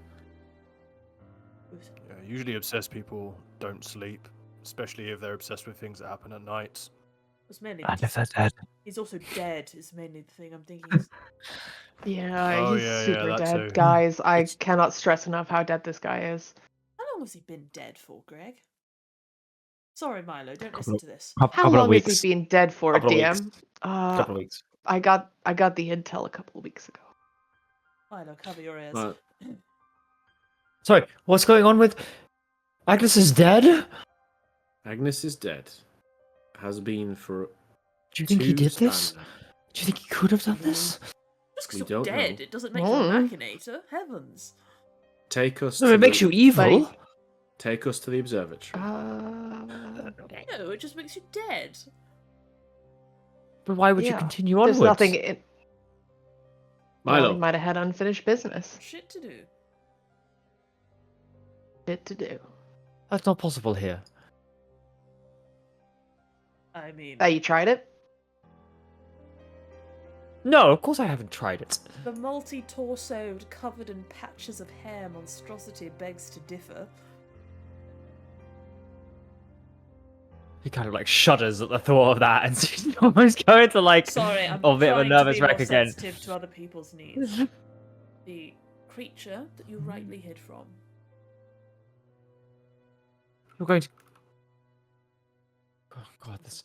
Yeah, usually obsessed people don't sleep, especially if they're obsessed with things that happen at night. It's mainly And if they're dead. he's also dead is mainly the thing I'm thinking. Yeah, Oh, he's yeah, super that dead, too. guys. I It's- cannot stress enough how dead this guy is. How long has he been dead for, Greg? Sorry, Milo, don't Couple listen of- to this. How Couple of long has weeks. he been dead for, Couple of DM? weeks. Couple of weeks. I got the intel a couple of weeks ago. Milo, cover your ears. But Sorry, what's going on with Agnes is dead? Agnes is dead. Has been for. Do you think he two did this? standard. Do you think he could have done this? Just we because you're don't dead, know. it doesn't make you a Mm. machinator. Heavens. Take us. No, to it makes the- you evil. Buddy. Take us to the observatory. No, it just makes you dead. But why would you Yeah, continue there's onwards? nothing in. Well, Milo, he might have had unfinished business. Shit to do. Shit to do. That's not possible here. I mean, You tried it? No, of course I haven't tried it. The multi-torsoed, covered in patches of hair monstrosity begs to differ. He kind of like shudders at the thought of that, and he's almost going to like Sorry, I'm a bit of a trying to nervous be more wreck again. sensitive to other people's needs. The creature that you rightly hid from. You're going to. Oh God, this.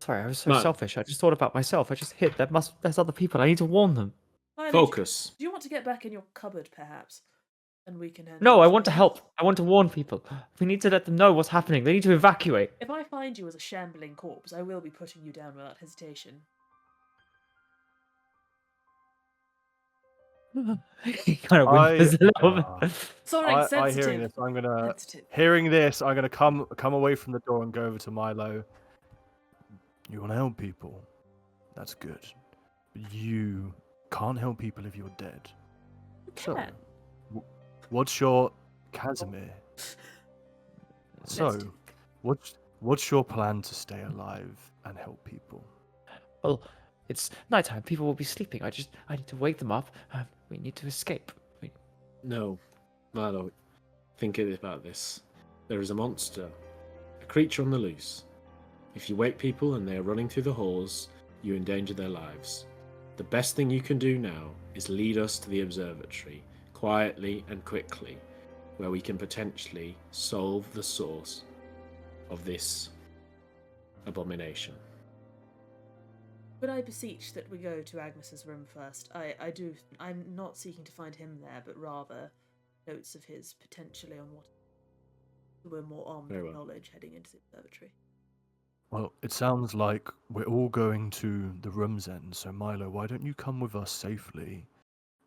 Sorry, I was so Right. selfish. I just thought about myself. I just hit. There's other people. I need to warn them. Violet, Focus. Do you want to get back in your cupboard, perhaps? And we can handle No, I this want to later. help. I want to warn people. We need to let them know what's happening. They need to evacuate. If I find you as a shambling corpse, I will be putting you down without hesitation. He kind of whimpers a little bit. Sorry, sensitive. Hearing this, I'm gonna come away from the door and go over to Milo. You want to help people? That's good. But you can't help people if you're dead. So, Can. what's your Casimir? So, what's your plan to stay alive and help people? Well, it's nighttime. People will be sleeping. I need to wake them up. We need to escape. No, Milo, think about this. There is a monster, a creature on the loose. If you wake people and they are running through the halls, you endanger their lives. The best thing you can do now is lead us to the observatory, quietly and quickly, where we can potentially solve the source of this abomination. Could I beseech that we go to Agnes's room first? I'm not seeking to find him there, but rather notes of his potentially on what we're more armed Very with well. knowledge heading into the observatory. Well, it sounds like we're all going to the room's end. So, Milo, why don't you come with us safely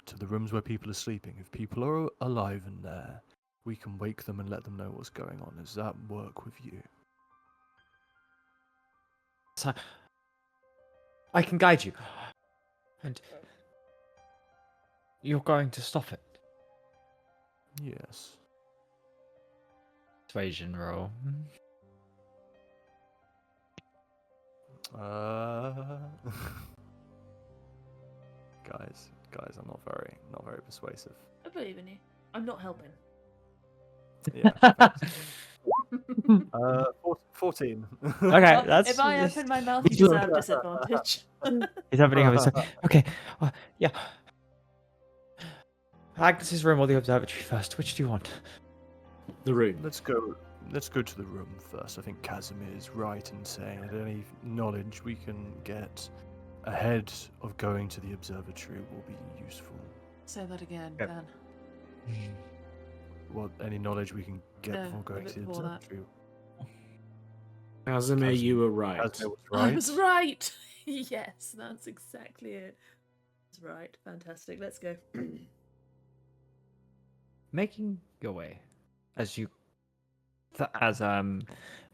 to the rooms where people are sleeping? If people are alive in there, we can wake them and let them know what's going on. Does that work with you? So I can guide you, and you're going to stop it. Yes. Persuasion roll. Guys, I'm not very persuasive. I believe in you. I'm not helping. Yeah. 14. Okay, Well, that's. if I that's- open my mouth, you deserve disadvantage. He's opening up. He's like, okay, yeah. Agnes's room or the observatory first? Which do you want? The room. Let's go to the room first. I think Casimir is right in saying that any knowledge we can get ahead of going to the observatory will be useful. Say that again, Yep. Dan. What any knowledge we can get No, before a going bit to the before that. observatory. Casimir, you were right. Casimir was I right. was right. Yes, that's exactly it. That's right. Fantastic. Let's go. Making your way as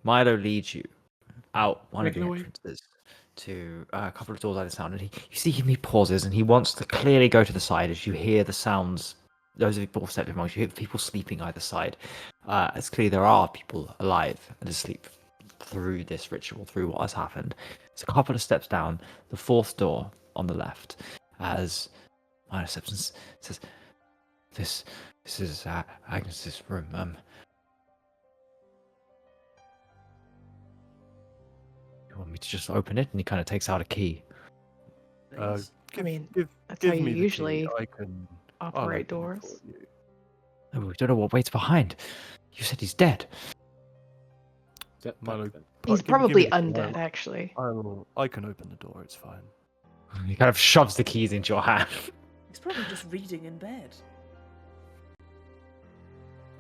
Milo leads you out one Making of the our way. entrances to a couple of doors either sound, and you see him. He pauses, and he wants to clearly go to the side as you hear the sounds. Those of you all stepping amongst you, hear people sleeping either side. It's clear there are people alive and asleep through this ritual, through what has happened. It's a couple of steps down, the fourth door on the left, as Milo steps and says, This is Agnes's room. You want me to just open it? And he kind of takes out a key. Please. I mean, Give that's how you me the key. usually I'll operate open it for doors. you. Oh, we don't know what waits behind. You said he's dead. Step back Milo, then. He's Give me probably the key. undead, actually. I can open the door. It's fine. He kind of shoves the keys into your hand. He's probably just reading in bed.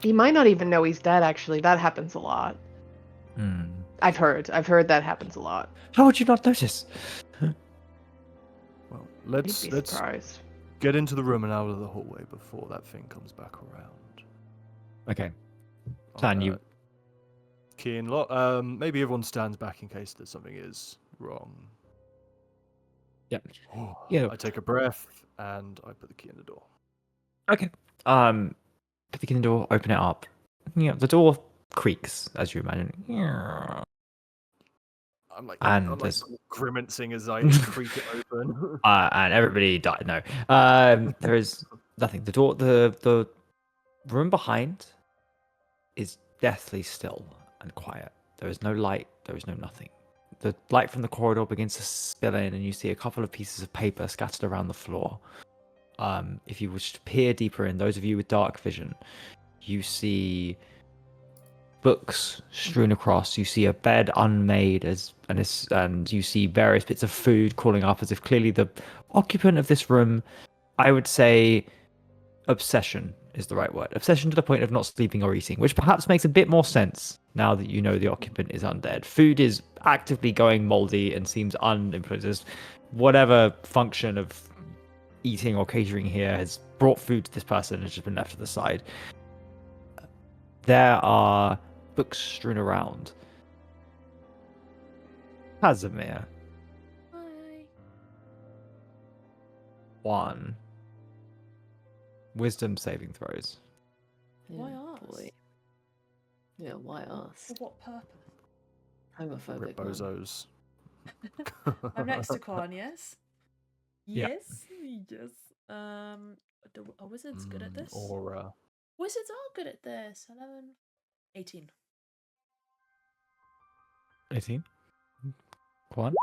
He might not even know he's dead, actually. That happens a lot. Hmm. I've heard that happens a lot. How would you not notice? Well, You'd let's be surprised. get into the room and out of the hallway before that thing comes back around. Okay. Plan you. Key and lock. Maybe everyone stands back in case that something is wrong. Yep. Yeah. I take a breath and I put the key in the door. Okay. Put the key in the door, open it up. Yeah, the door creaks, as you imagine. I'm like, And there's- grimacing as I creak it open. and everybody died. No, there is nothing. The door, the room behind is deathly still and quiet. There is no light. There is no nothing. The light from the corridor begins to spill in, and you see a couple of pieces of paper scattered around the floor. If you wish to peer deeper in, those of you with dark vision, you see books strewn across. You see a bed unmade, and you see various bits of food crawling up, as if clearly the occupant of this room, I would say, obsession is the right word. Obsession to the point of not sleeping or eating, which perhaps makes a bit more sense now that you know the occupant is undead. Food is actively going moldy and seems uninfluenced. Whatever function of eating or catering here has brought food to this person and has just been left to the side. There are books strewn around. Casimir. Hi. One. Wisdom saving throws. Why Oh, us? boy. Yeah, why us? For what purpose? Homophobic. Rip man. bozos. I'm next to Quan, yes? Yeah. Yes, yes. Are wizards good at this? Aura. Wizards are good at this. 11, 18. 18. One.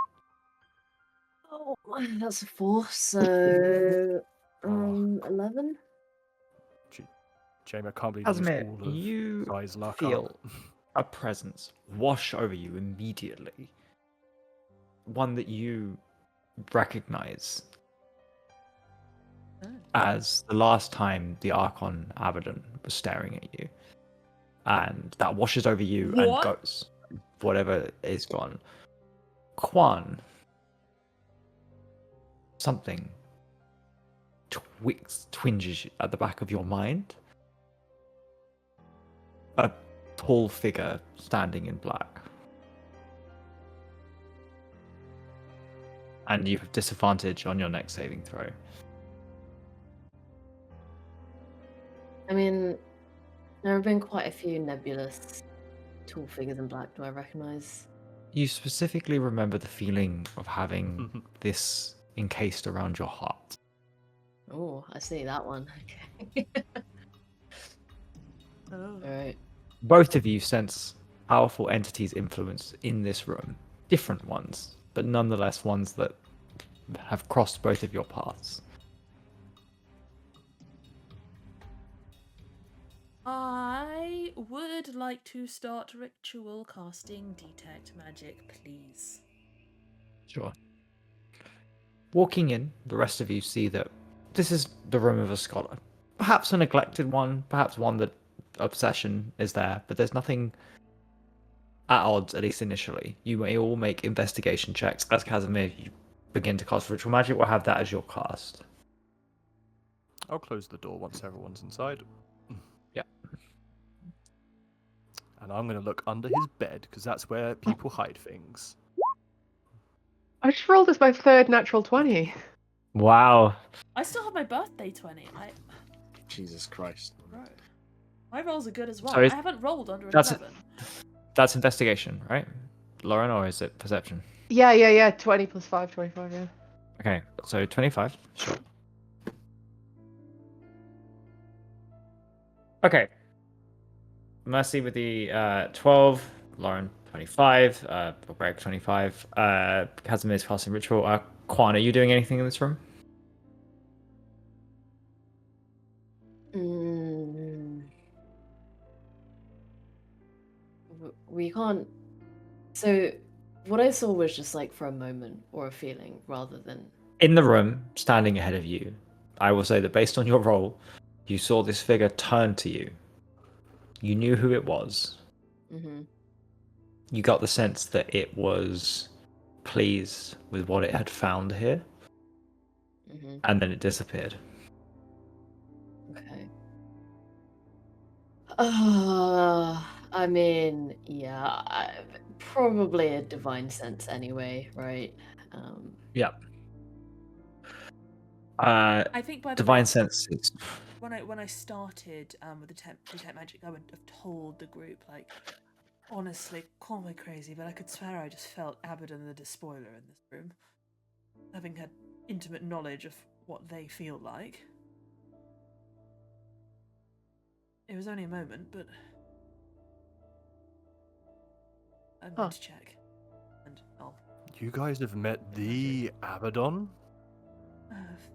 Oh, that's a 4, so 11. Jamie, I can't believe Casimir, you used all of you Guy's luck feel up. a presence wash over you immediately. One that you recognize Oh. as the last time the Archon Abaddon was staring at you. And that washes over you What? and goes. Whatever is gone. Quan. Something twinges at the back of your mind. A tall figure standing in black. And you have disadvantage on your next saving throw. I mean, there have been quite a few nebulous tall figures in black. Do I recognize? You specifically remember the feeling of having this encased around your heart. Oh, I see that one. Okay. Oh. All right. Both of you sense powerful entities' influence in this room. Different ones, but nonetheless ones that have crossed both of your paths. I would like to start ritual casting detect magic, please. Sure. Walking in, the rest of you see that this is the room of a scholar. Perhaps a neglected one, perhaps one that obsession is there, but there's nothing at odds, at least initially. You may all make investigation checks. As Casimir, you begin to cast ritual magic, we'll have that as your cast. I'll close the door once everyone's inside. Yeah. And I'm going to look under his bed, because that's where people hide things. I just rolled as my third natural 20. Wow. I still have my birthday 20. Jesus Christ. Right. My rolls are good as well. Sorry, I haven't rolled under an that's 11. That's investigation, right? Lauren, or is it perception? Yeah. 20 plus 5, 25, yeah. Okay, so 25. Sure. Okay. Mercy with the 12, Lauren 25, Greg 25, Casimir's casting ritual. Quan, are you doing anything in this room? We can't. So, what I saw was just like for a moment or a feeling rather than. In the room, standing ahead of you, I will say that based on your roll, you saw this figure turn to you. You knew who it was. Mm-hmm. You got the sense that it was pleased with what it had found here, Mm-hmm. and then it disappeared. Okay. I mean, yeah, probably a divine sense anyway, right? Yeah. I think by the Divine way, sense is when I started with the detect magic, I would have told the group like Honestly, call me crazy, but I could swear I just felt Abaddon the Despoiler in this room. Having had intimate knowledge of what they feel like. It was only a moment, but I'm going to check. And I'll You guys have met the Abaddon?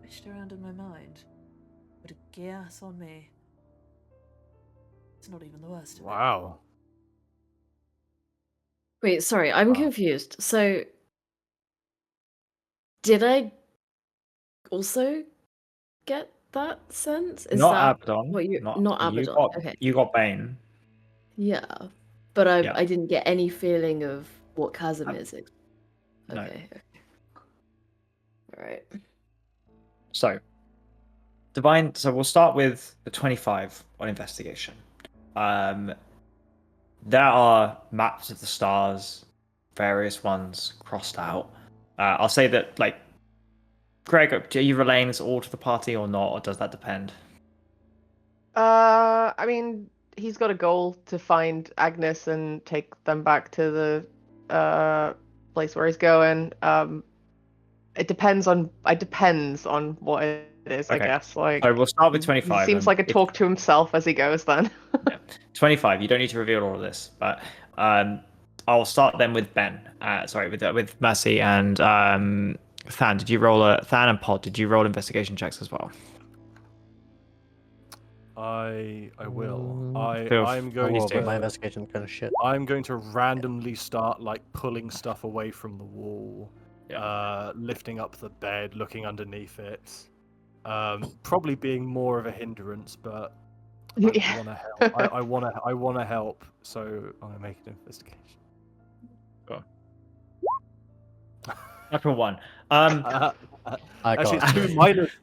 fished around in my mind. Put a gas on me. It's not even the worst of it. Wow. Wait, sorry, I'm Wow. confused. So, did I also get that sense? Is Not that Abaddon. what you? Not Abaddon. Okay. You got Bane. Yeah, but I Yeah. I didn't get any feeling of what chasm Um, is. no. Okay. All right. So, divine. So we'll start with the 25 on investigation. There are maps of the stars, various ones crossed out. I'll say that, like, Greg, are you relaying this all to the party or not, or does that depend? I mean, he's got a goal to find Agnes and take them back to the place where he's going. It depends on what it is, I Okay. guess. Like, So we'll start with he 25. seems and like a if- talk to himself as he goes. Then. 25. You don't need to reveal all of this, but I'll start then with Ben. Sorry, with Mercy and Than. Did you roll Than and Pod? Did you roll investigation checks as well? I will. Feel I'm I going will, to- but my to investigation kind of shit. I'm going to randomly start like pulling stuff away from the wall, lifting up the bed, looking underneath it. Probably being more of a hindrance, but I Yeah. want to help. I want to help, so I'm gonna make an investigation. Natural one. I Actually, got it's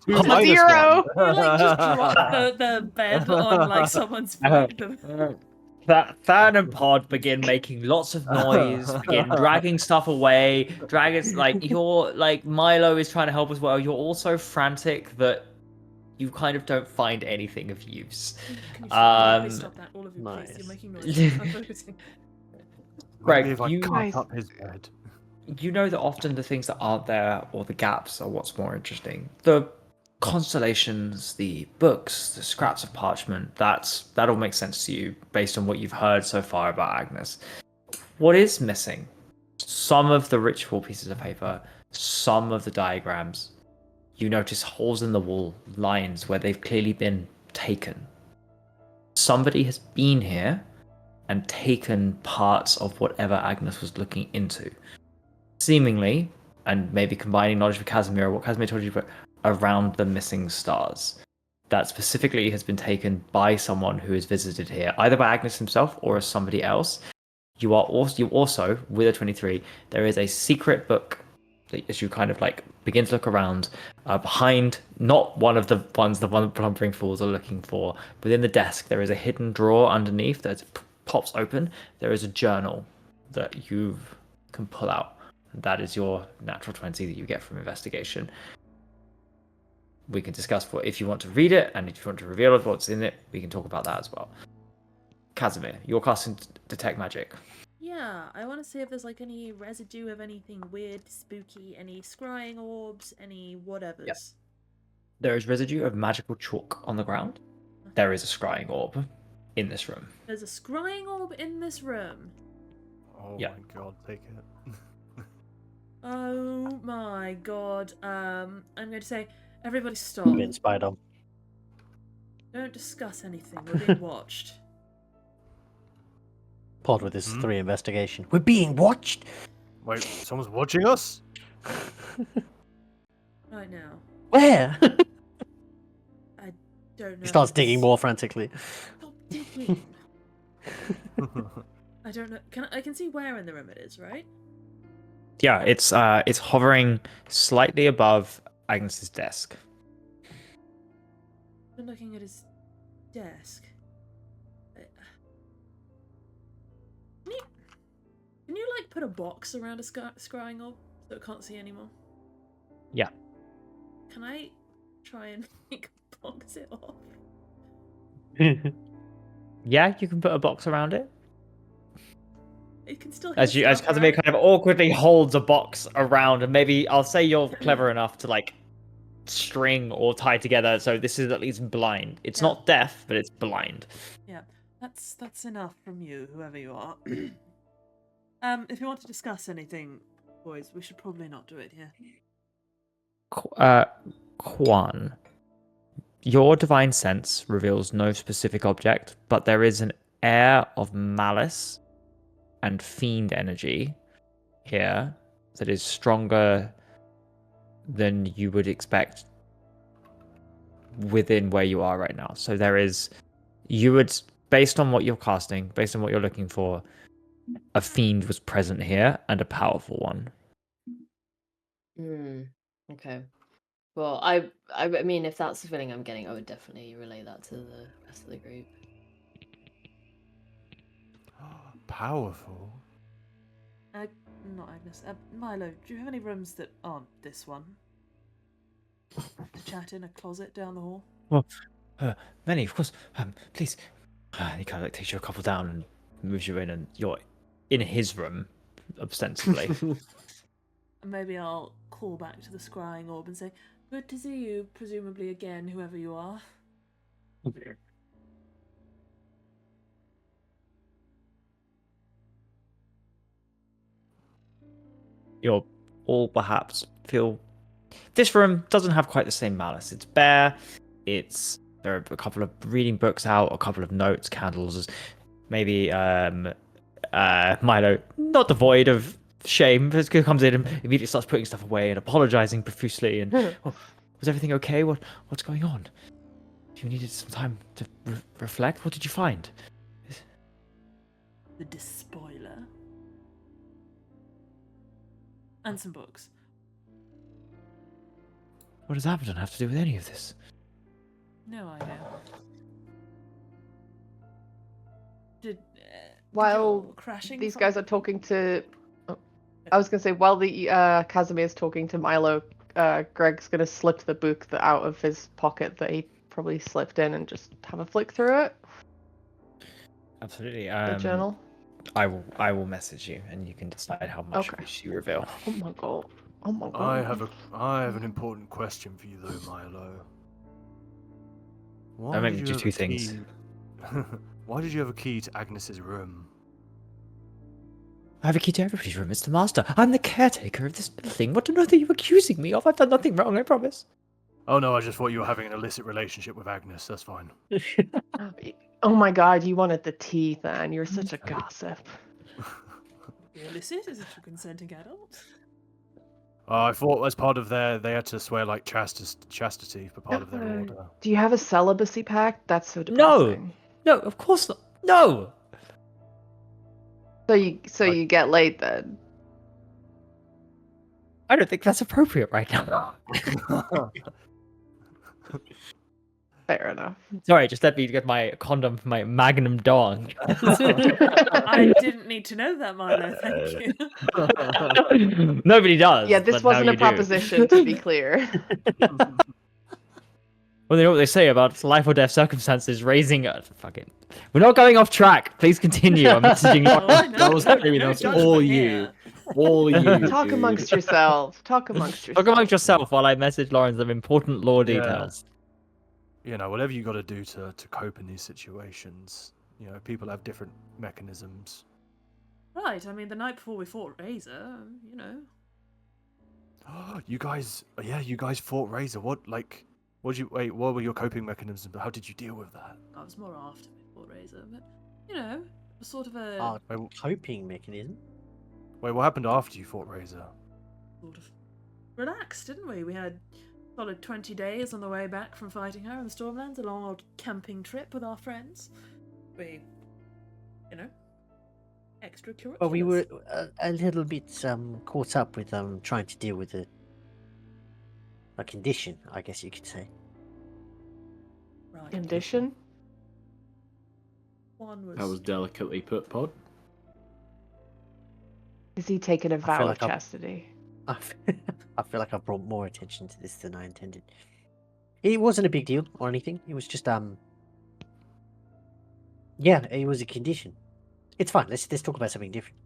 two minus Zero. one. You like just drop the bed on like someone's feet. That Than and Pod begin making lots of noise, begin dragging stuff away. You're like Milo is trying to help as well. You're also frantic that you kind of don't find anything of use. Can you stop that? All of you, please. nice. You're making noise. I'm focusing. Greg, Maybe if I you- cut Guys. up his bed. You know that often the things that aren't there or the gaps are what's more interesting. The constellations, the books, the scraps of parchment, that all makes sense to you based on what you've heard so far about Agnes. What is missing? Some of the ritual pieces of paper, some of the diagrams. You notice holes in the wall, lines where they've clearly been taken. Somebody has been here and taken parts of whatever Agnes was looking into. Seemingly, and maybe combining knowledge with Casimir, what Casimir told you about around the missing stars. That specifically has been taken by someone who has visited here, either by Agnes himself or as somebody else. You also, with a 23, there is a secret book that, as you kind of like begin to look around, behind not one of the ones the Plumbering Fools are looking for. Within the desk, there is a hidden drawer underneath that pops open. There is a journal that you can pull out. That is your natural 20 that you get from investigation. We can discuss if you want to read it, and if you want to reveal what's in it, we can talk about that as well. Casimir, you're casting Detect Magic. Yeah, I want to see if there's like any residue of anything weird, spooky, any scrying orbs, any whatevers. Yep. There is residue of magical chalk on the ground. There is a scrying orb in this room. There's a scrying orb in this room. Oh Yeah. my god, take it. Oh my god. I'm going to say, everybody stop. Being spied on. Don't discuss anything. We're being watched. Pod with his Hmm? 3 investigation. We're being watched. Wait, someone's watching us? Right now. Where? I don't know. He starts if digging this- more frantically. Stop digging. I don't know. I can see where in the room it is, right? Yeah, it's hovering slightly above Agnes's desk. I'm looking at his desk. Can you like put a box around a scrying orb so it can't see anymore? Yeah. Can I try and like box it off? Yeah, you can put a box around it. It can still. As heal stuff, Casimir right? kind of awkwardly holds a box around, and maybe I'll say you're clever enough to like string or tie together, so this is at least blind. It's Yeah. not deaf, but it's blind. Yeah, that's enough from you, whoever you are. If you want to discuss anything, boys, we should probably not do it here. Quan, your divine sense reveals no specific object, but there is an air of malice and fiend energy here that is stronger than you would expect within where you are right now. So there is, you would, based on what you're casting, based on what you're looking for, a fiend was present here and a powerful one. Okay. Well, I mean, if that's the feeling I'm getting, I would definitely relay that to the rest of the group. Powerful. Not Agnes. Milo, do you have any rooms that aren't this one? To chat in a closet down the hall? Well, many, of course. Please. He kind of like takes you a couple down and moves you in, and you're in his room, ostensibly. And maybe I'll call back to the scrying orb and say, "Good to see you, presumably again, whoever you are." You'll all perhaps feel this room doesn't have quite the same malice. It's bare. There are a couple of reading books out, a couple of notes, candles, maybe Milo, not devoid of shame, just comes in and immediately starts putting stuff away and apologizing profusely. And oh, was everything okay? What's going on? You needed some time to reflect. What did you find? The despoiler. And some books. What does Abaddon have to do with any of this? No idea. Did While you crashing These from- guys are talking to. I was gonna say while the Casimir is talking to Milo, Greg's gonna slip the book out of his pocket that he probably slipped in and just have a flick through it. Absolutely. The journal. I will message you, and you can decide how much Okay. wish you reveal. Oh my god. Oh my god. I have an important question for you though, Milo. Why maybe did do you two have a things. key- Why did you have a key to Agnes's room? I have a key to everybody's room. It's the master. I'm the caretaker of this building. What on earth are you accusing me of? I've done nothing wrong, I promise. Oh no, I just thought you were having an illicit relationship with Agnes. That's fine. Oh my god, you wanted the tea, then. You're such a gossip. Illicit? Is it a consenting adult? I thought as part of they had to swear like chastity for part of their order. Do you have a celibacy pact? That's so No. depressing. No, of course not. No. So you get laid then. I don't think that's appropriate right now. Fair enough. Sorry, just let me get my condom for my magnum dong. I didn't need to know that, Milo. Thank you. Nobody does. Yeah, this but now wasn't a you do. proposition, to be clear. Well, you know what they say about life or death circumstances raising. Fuck it. We're not going off track. Please continue. I'm messaging you. Oh, I know. That was maybe No that's judgment all here. you. All you. Talk dude. amongst yourselves. Talk amongst yourselves. Talk amongst yourself while I message Lauren some important lore Yeah. details. You know, whatever you got to do to cope in these situations. You know, people have different mechanisms. Right, I mean, the night before we fought Razor, you know. You guys fought Razor. What were your coping mechanisms? How did you deal with that? I was more after we fought Razor, but, you know, it was sort of a Our Wait, coping mechanism. what happened after you fought Razor? sort of relaxed, didn't we? We had solid 20 days on the way back from fighting her in the Stormlands, a long old camping trip with our friends. We, you know, extracurriculars. Well, we were a little bit caught up with trying to deal with a condition, I guess you could say. Right. Condition? One was... That was delicately put, Pod. Is he taking a vow feel of like I'm- chastity? I feel like I've brought more attention to this than I intended. It wasn't a big deal or anything. It was just yeah, it was a condition. It's fine. Let's talk about something different.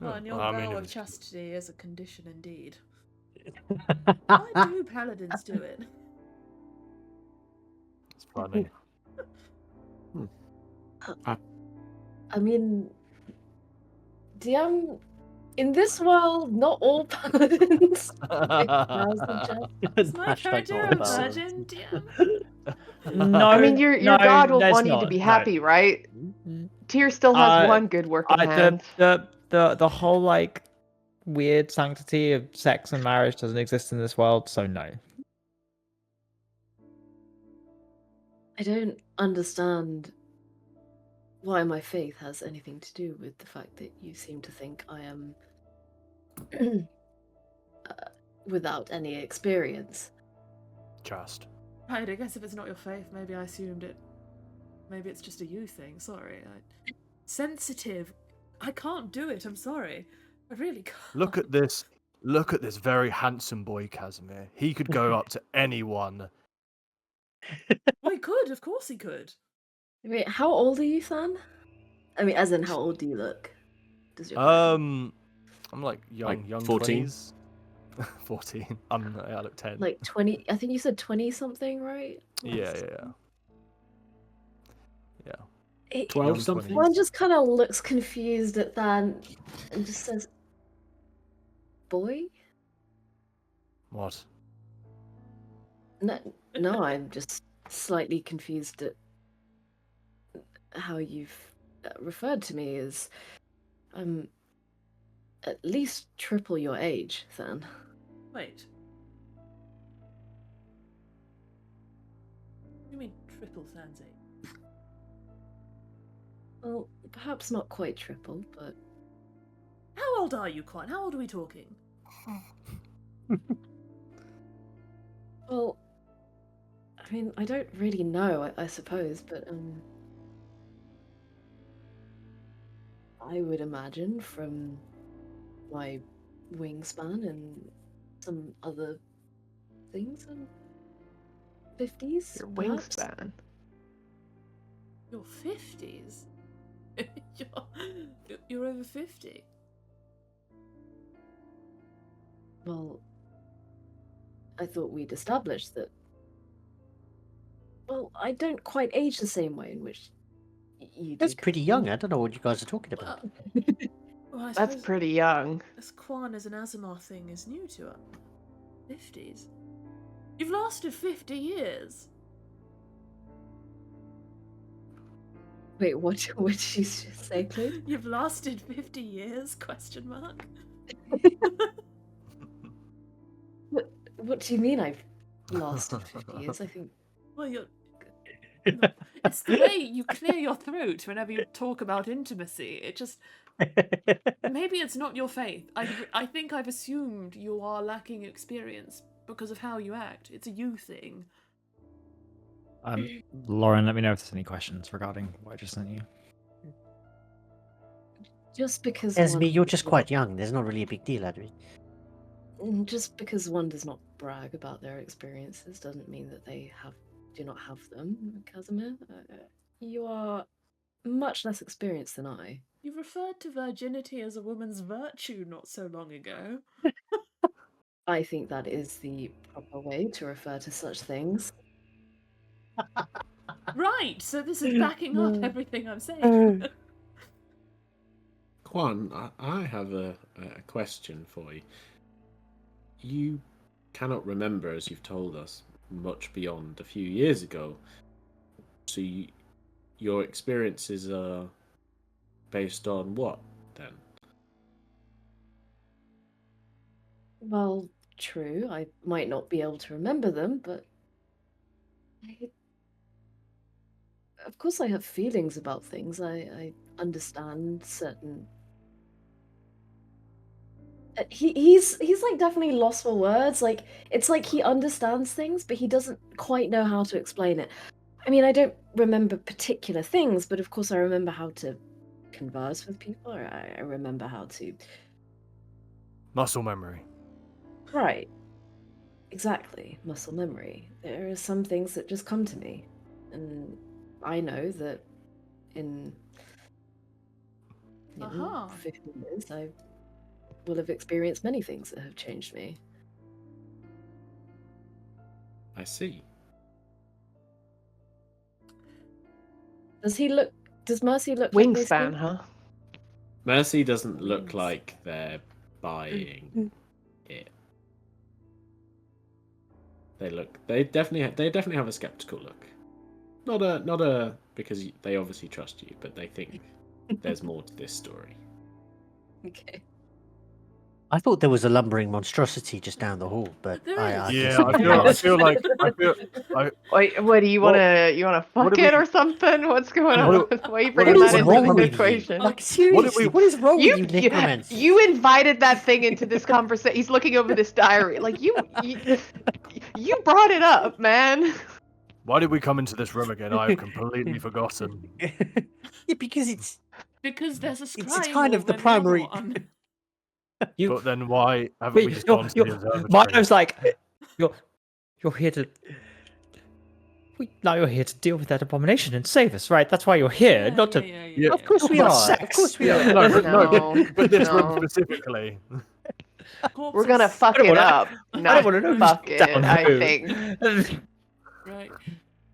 Oh, and your I vow mean, of it's- chastity is a condition indeed. Why do paladins do it? It's funny. I mean, DM, in this world, not all paladins. Is my Hashtag character not a all paladins. virgin, DM? No, I mean, your no, god will there's want you not, to be no. happy, right? Tyr still has Uh, one good work in hand. The whole like weird sanctity of sex and marriage doesn't exist in this world, so no. I don't understand why my faith has anything to do with the fact that you seem to think I am without any experience. Just. Right, I guess if it's not your faith, maybe I assumed it. Maybe it's just a you thing. Sorry. Sensitive. I can't do it. I'm sorry. I really can't. Look at this. Look at this very handsome boy, Casimir. He could go up to anyone. Well, he could. Of course he could. Wait, how old are you, Than? I mean, as in, how old do you look? Does your character look? I'm like Like young 14? 20s. 14. I look 10. Like 20? I think you said 20 something, right? Yeah. It, 12 Young something? 20s. one just kind of looks confused at Than and just says, "Boy?" What? No, I'm just slightly confused at how you've referred to me as at least triple your age, Than. Wait. What do you mean triple Than's age? Well, perhaps not quite triple, but How old are you, Quan? How old are we talking? well, I mean, I don't really know, I suppose, but I would imagine from my wingspan and some other things, 50s. Your perhaps? wingspan. Your 50s? You're over 50. Well, I thought we'd established that. Well, I don't quite age the same way in which you do. That's pretty Casimir. young. I don't know what you guys are talking about. Well, I That's suppose pretty young. this Quan as an Azamar thing is new to us. 50s? You've lasted 50 years. Wait, what did you just say, Claude? You've lasted 50 years? Question mark. What do you mean I've lasted 50 years? I think. Well, you're. No, it's the way you clear your throat whenever you talk about intimacy. It just. Maybe it's not your faith. I think I've assumed you are lacking experience because of how you act. It's a you thing. Lauren, let me know if there's any questions regarding what I just sent you. Just because. Esme, one you're just does quite young. There's not really a big deal out of it. Just because one does not brag about their experiences doesn't mean that they do not have them, Casimir. You are much less experienced than I. You referred to virginity as a woman's virtue not so long ago. I think that is the proper way to refer to such things. Right, so this is backing up everything I'm saying. Quan, I have a question for you. You cannot remember, as you've told us, much beyond a few years ago. So your experiences are based on what, then? Well, true, I might not be able to remember them, but of course I have feelings about things. I understand certain. He's like definitely lost for words. Like it's like he understands things, but he doesn't quite know how to explain it. I mean, I don't remember particular things, but of course I remember how to converse with people. Or I remember how to. Muscle memory. Right. Exactly. Muscle memory. There are some things that just come to me, and I know that in 50 years I will have experienced many things that have changed me. I see. Does Mercy look like they Wingspan, seem- huh? Mercy doesn't look Wings. like they're buying it. They definitely have a skeptical look. Not a because they obviously trust you, but they think there's more to this story. Okay. I thought there was a lumbering monstrosity just down the hall, but There I is. guess Yeah, I feel like Wait, what do you What- wanna fuck do it we- or something? What's going What on? Why are you what bringing is that into wrong the with you? equation? Like seriously, what is wrong with you, Necromancy? You invited that thing into this conversation. He's looking over this diary. Like you brought it up, man. why did we come into this room again? I've completely forgotten. Yeah, because Because there's a it's scrying kind of wall the in the other primary. one. You, But then why haven't we wait, just gone to the observatory? Mino's like, you're here to. Now you're here to deal with that abomination and save us, right? That's why you're here, Yeah, not to. Yeah. Of course we About are. Of sex. course we Yeah, are. but this room No. specifically. We're gonna Corpses. fuck I don't it wanna- up. I Not don't want to know fuck who's it, down I who. think. Right.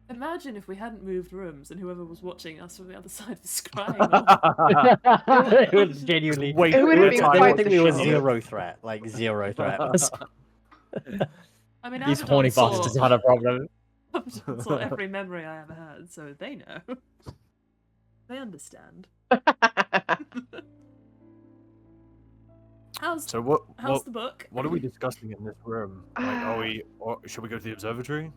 Imagine if we hadn't moved rooms and whoever was watching us from the other side was scrying. It was genuinely. Wait, It would have been They quite would think the we were show. zero threat, like zero threat. I mean, These Abaddon horny saw- bastards had a problem. Abaddon saw every memory I ever had, so they know. They understand. How's So what? how's the book? What are we discussing in this room? Like, or should we go to the observatory?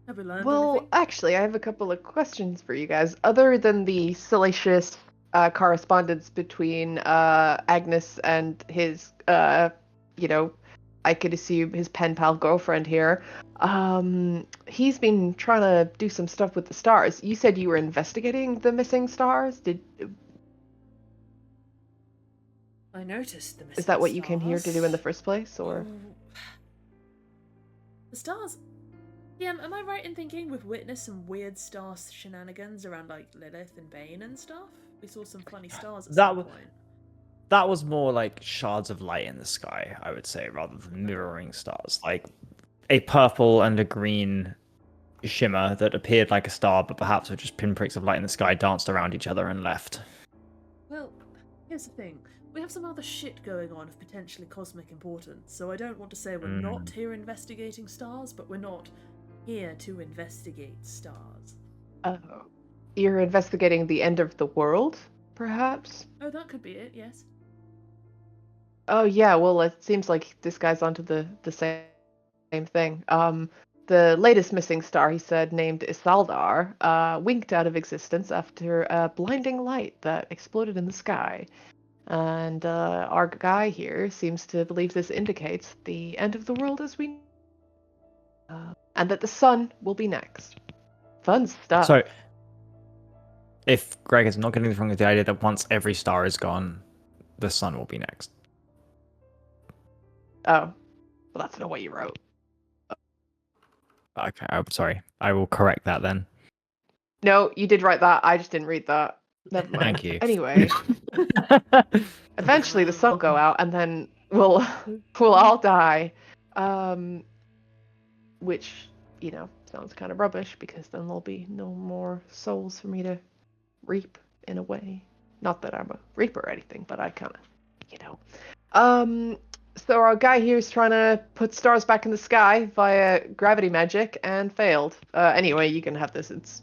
Have we learned Well, anything? actually, I have a couple of questions for you guys. Other than the salacious correspondence between Agnes and his, I could assume his pen pal girlfriend here, he's been trying to do some stuff with the stars. You said you were investigating the missing stars. I noticed the missing Is that what you came here to do in the stars. first place, or? The stars. Yeah, am I right in thinking we've witnessed some weird star shenanigans around like Lilith and Bane and stuff? We saw some funny stars at That some w- point. That was more like shards of light in the sky, I would say, rather than mirroring stars. Like a purple and a green shimmer that appeared like a star, but perhaps were just pinpricks of light in the sky danced around each other and left. Well, here's the thing. We have some other shit going on of potentially cosmic importance, so I don't want to say we're not here investigating stars, but we're not here to investigate stars. Oh. You're investigating the end of the world, perhaps? Oh, that could be it, yes. Oh yeah, well it seems like this guy's onto the same thing. The latest missing star, he said, named Isaldar, winked out of existence after a blinding light that exploded in the sky. And our guy here seems to believe this indicates the end of the world as we and that the sun will be next. Fun stuff. So, if Greg is not getting this wrong with the idea that once every star is gone, the sun will be next. Oh, well, that's not what you wrote. Okay, I'm sorry. I will correct that then. No, you did write that. I just didn't read that. Never mind. Thank you. Anyway, eventually the sun will go out, and then we'll all die. Which, sounds kind of rubbish because then there'll be no more souls for me to reap in a way. Not that I'm a reaper or anything, but I kind of, So our guy here is trying to put stars back in the sky via gravity magic and failed. Anyway, you can have this. It's,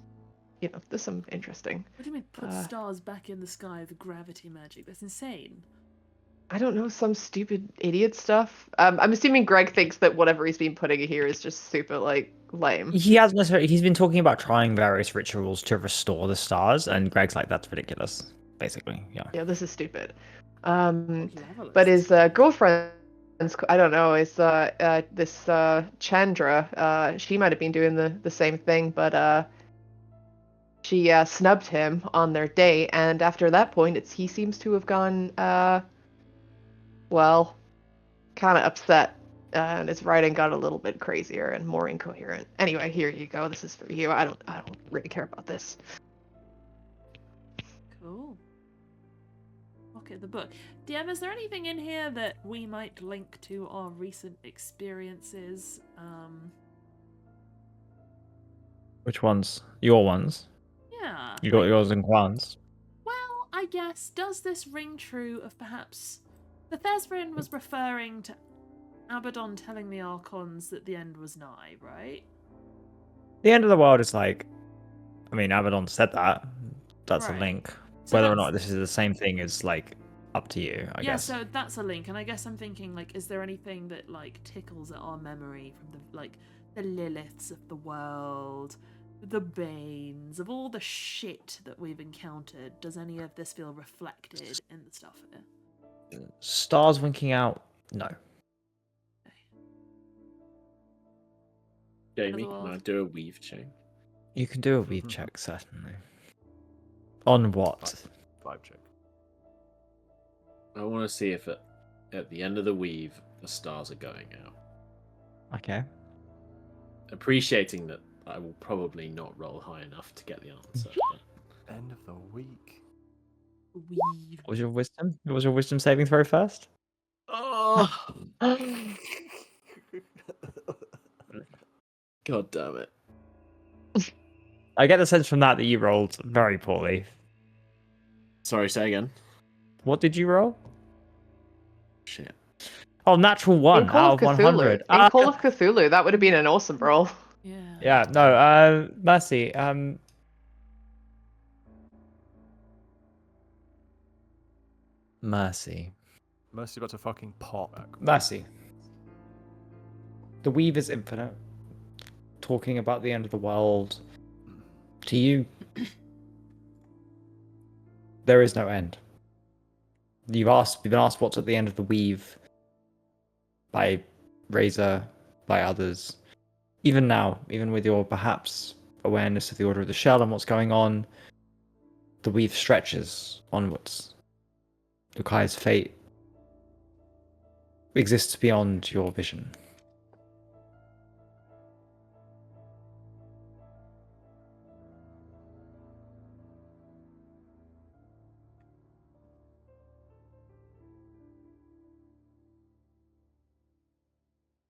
there's some interesting. What do you mean, put stars back in the sky with gravity magic? That's insane. I don't know, some stupid idiot stuff. I'm assuming Greg thinks that whatever he's been putting here is just super, lame. He hasn't necessarily. He's been talking about trying various rituals to restore the stars, and Greg's like, "That's ridiculous." Basically, yeah. Yeah, this is stupid. Marvelous. But his girlfriend's, I don't know, is this Chandra. She might have been doing the same thing, but she snubbed him on their date, and after that point, he seems to have gone, kind of upset, and his writing got a little bit crazier and more incoherent. Anyway, here you go. This is for you. I don't really care about this. Cool. pocket the book. DM, is there anything in here that we might link to our recent experiences? Which ones? Your ones? Yeah. You got like- yours and Kwan's. Well, I guess, does this ring true of perhaps... The Thesperin was referring to Abaddon telling the Archons that the end was nigh, right? The end of the world is like, I mean, Abaddon said that. That's Right. a link. So Whether or that's- not this is the same thing is like up to you, I yeah, guess. so that's a link, and I guess I'm thinking, like, is there anything that, like, tickles at our memory from the, like, the Liliths of the world, the Banes, of all the shit that we've encountered? Does any of this feel reflected in the stuff here? Stars winking out? No. Jamie, Otherwise- can I do a weave chain? You can do a weave check, certainly. On what? 5 check. I want to see if at the end of the weave the stars are going out. Okay. Appreciating that I will probably not roll high enough to get the answer. but- End of the week. Weave. What was your wisdom? What was your wisdom saving throw first? Oh, God damn it. I get the sense from that you rolled very poorly. Sorry, say again. What did you roll? Shit. Oh, natural one In Call out of of Cthulhu. 100. In Call of Cthulhu, that would have been an awesome roll. Yeah. Yeah, no, Mercy, Mercy. Mercy about to fucking pop. Mercy. The weave is infinite. Talking about the end of the world. To you, there is no end. You've been asked what's at the end of the weave by Razor, by others. Even now, even with your perhaps awareness of the Order of the Shell and what's going on, the weave stretches onwards. Lukai's fate exists beyond your vision.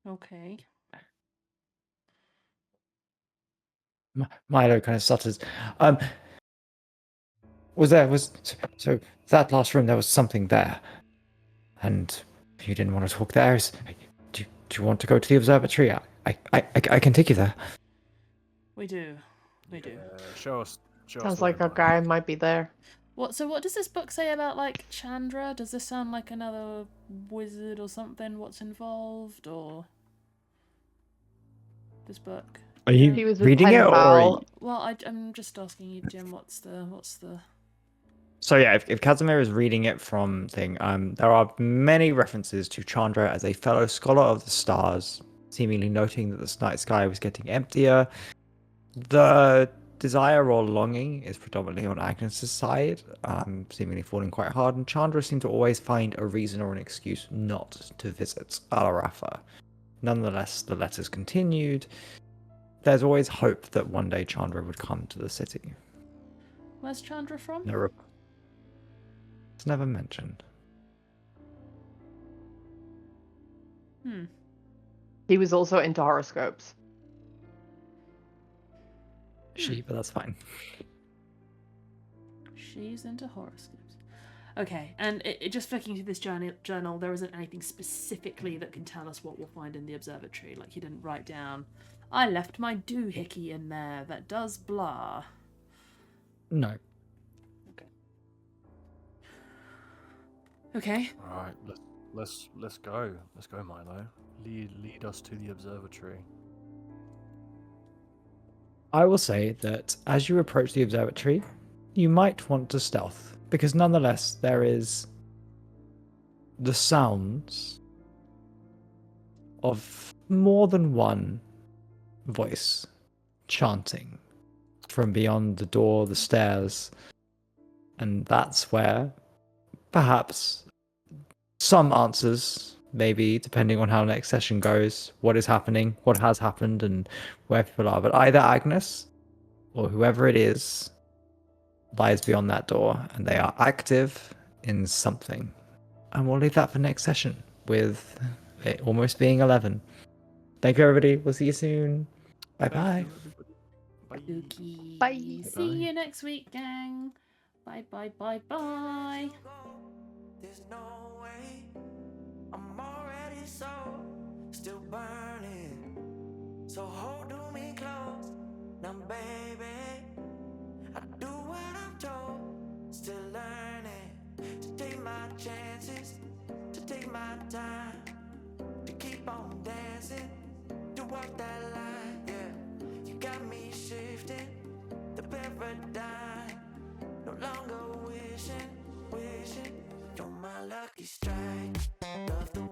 Okay. Milo kind of stutters. So that last room there was something there, and you didn't want to talk there. Do you want to go to the observatory? I can take you there. We do. We do. Show us. Show us Sounds the way, like a Milo. guy might be there. So what does this book say about, like, Chandra? Does this sound like another wizard or something? What's involved, or this book? Are you He was with reading it, or? Penfowl. Well, I'm just asking you, Jim. What's the? So yeah, if Casimir is reading it from thing, there are many references to Chandra as a fellow scholar of the stars, seemingly noting that the night sky was getting emptier. The desire or longing is predominantly on Agnes's side, seemingly falling quite hard, and Chandra seemed to always find a reason or an excuse not to visit Al-Arafa. Nonetheless, the letters continued. There's always hope that one day Chandra would come to the city. Where's Chandra from? No, it's never mentioned. He was also into horoscopes. But that's fine. She's into horoscopes. Okay, and it just flicking through this journal, there isn't anything specifically that can tell us what we'll find in the observatory. Like, you didn't write down, I left my doohickey in there that does blah. No. Okay. All right, let's go. Let's go, Milo. Lead us to the observatory. I will say that as you approach the observatory, you might want to stealth, because nonetheless there is the sounds of more than one voice chanting from beyond the door, the stairs, and that's where perhaps some answers, maybe depending on how next session goes, what is happening, what has happened, and where people are. But either Agnes or whoever it is lies beyond that door, and they are active in something. And we'll leave that for next session with it almost being 11. Thank you, everybody. We'll see you soon. Bye-bye. Spooky. Bye. See you next week, gang. Bye, bye, bye, bye. There's no way. I'm already still burning. So hold me close. Now, baby, I do what I'm told. Still learning to take my chances, to take my time, to keep on dancing, to walk that line. Yeah, you got me shifting the paradigm. No longer wishing, you're my lucky strike. Love the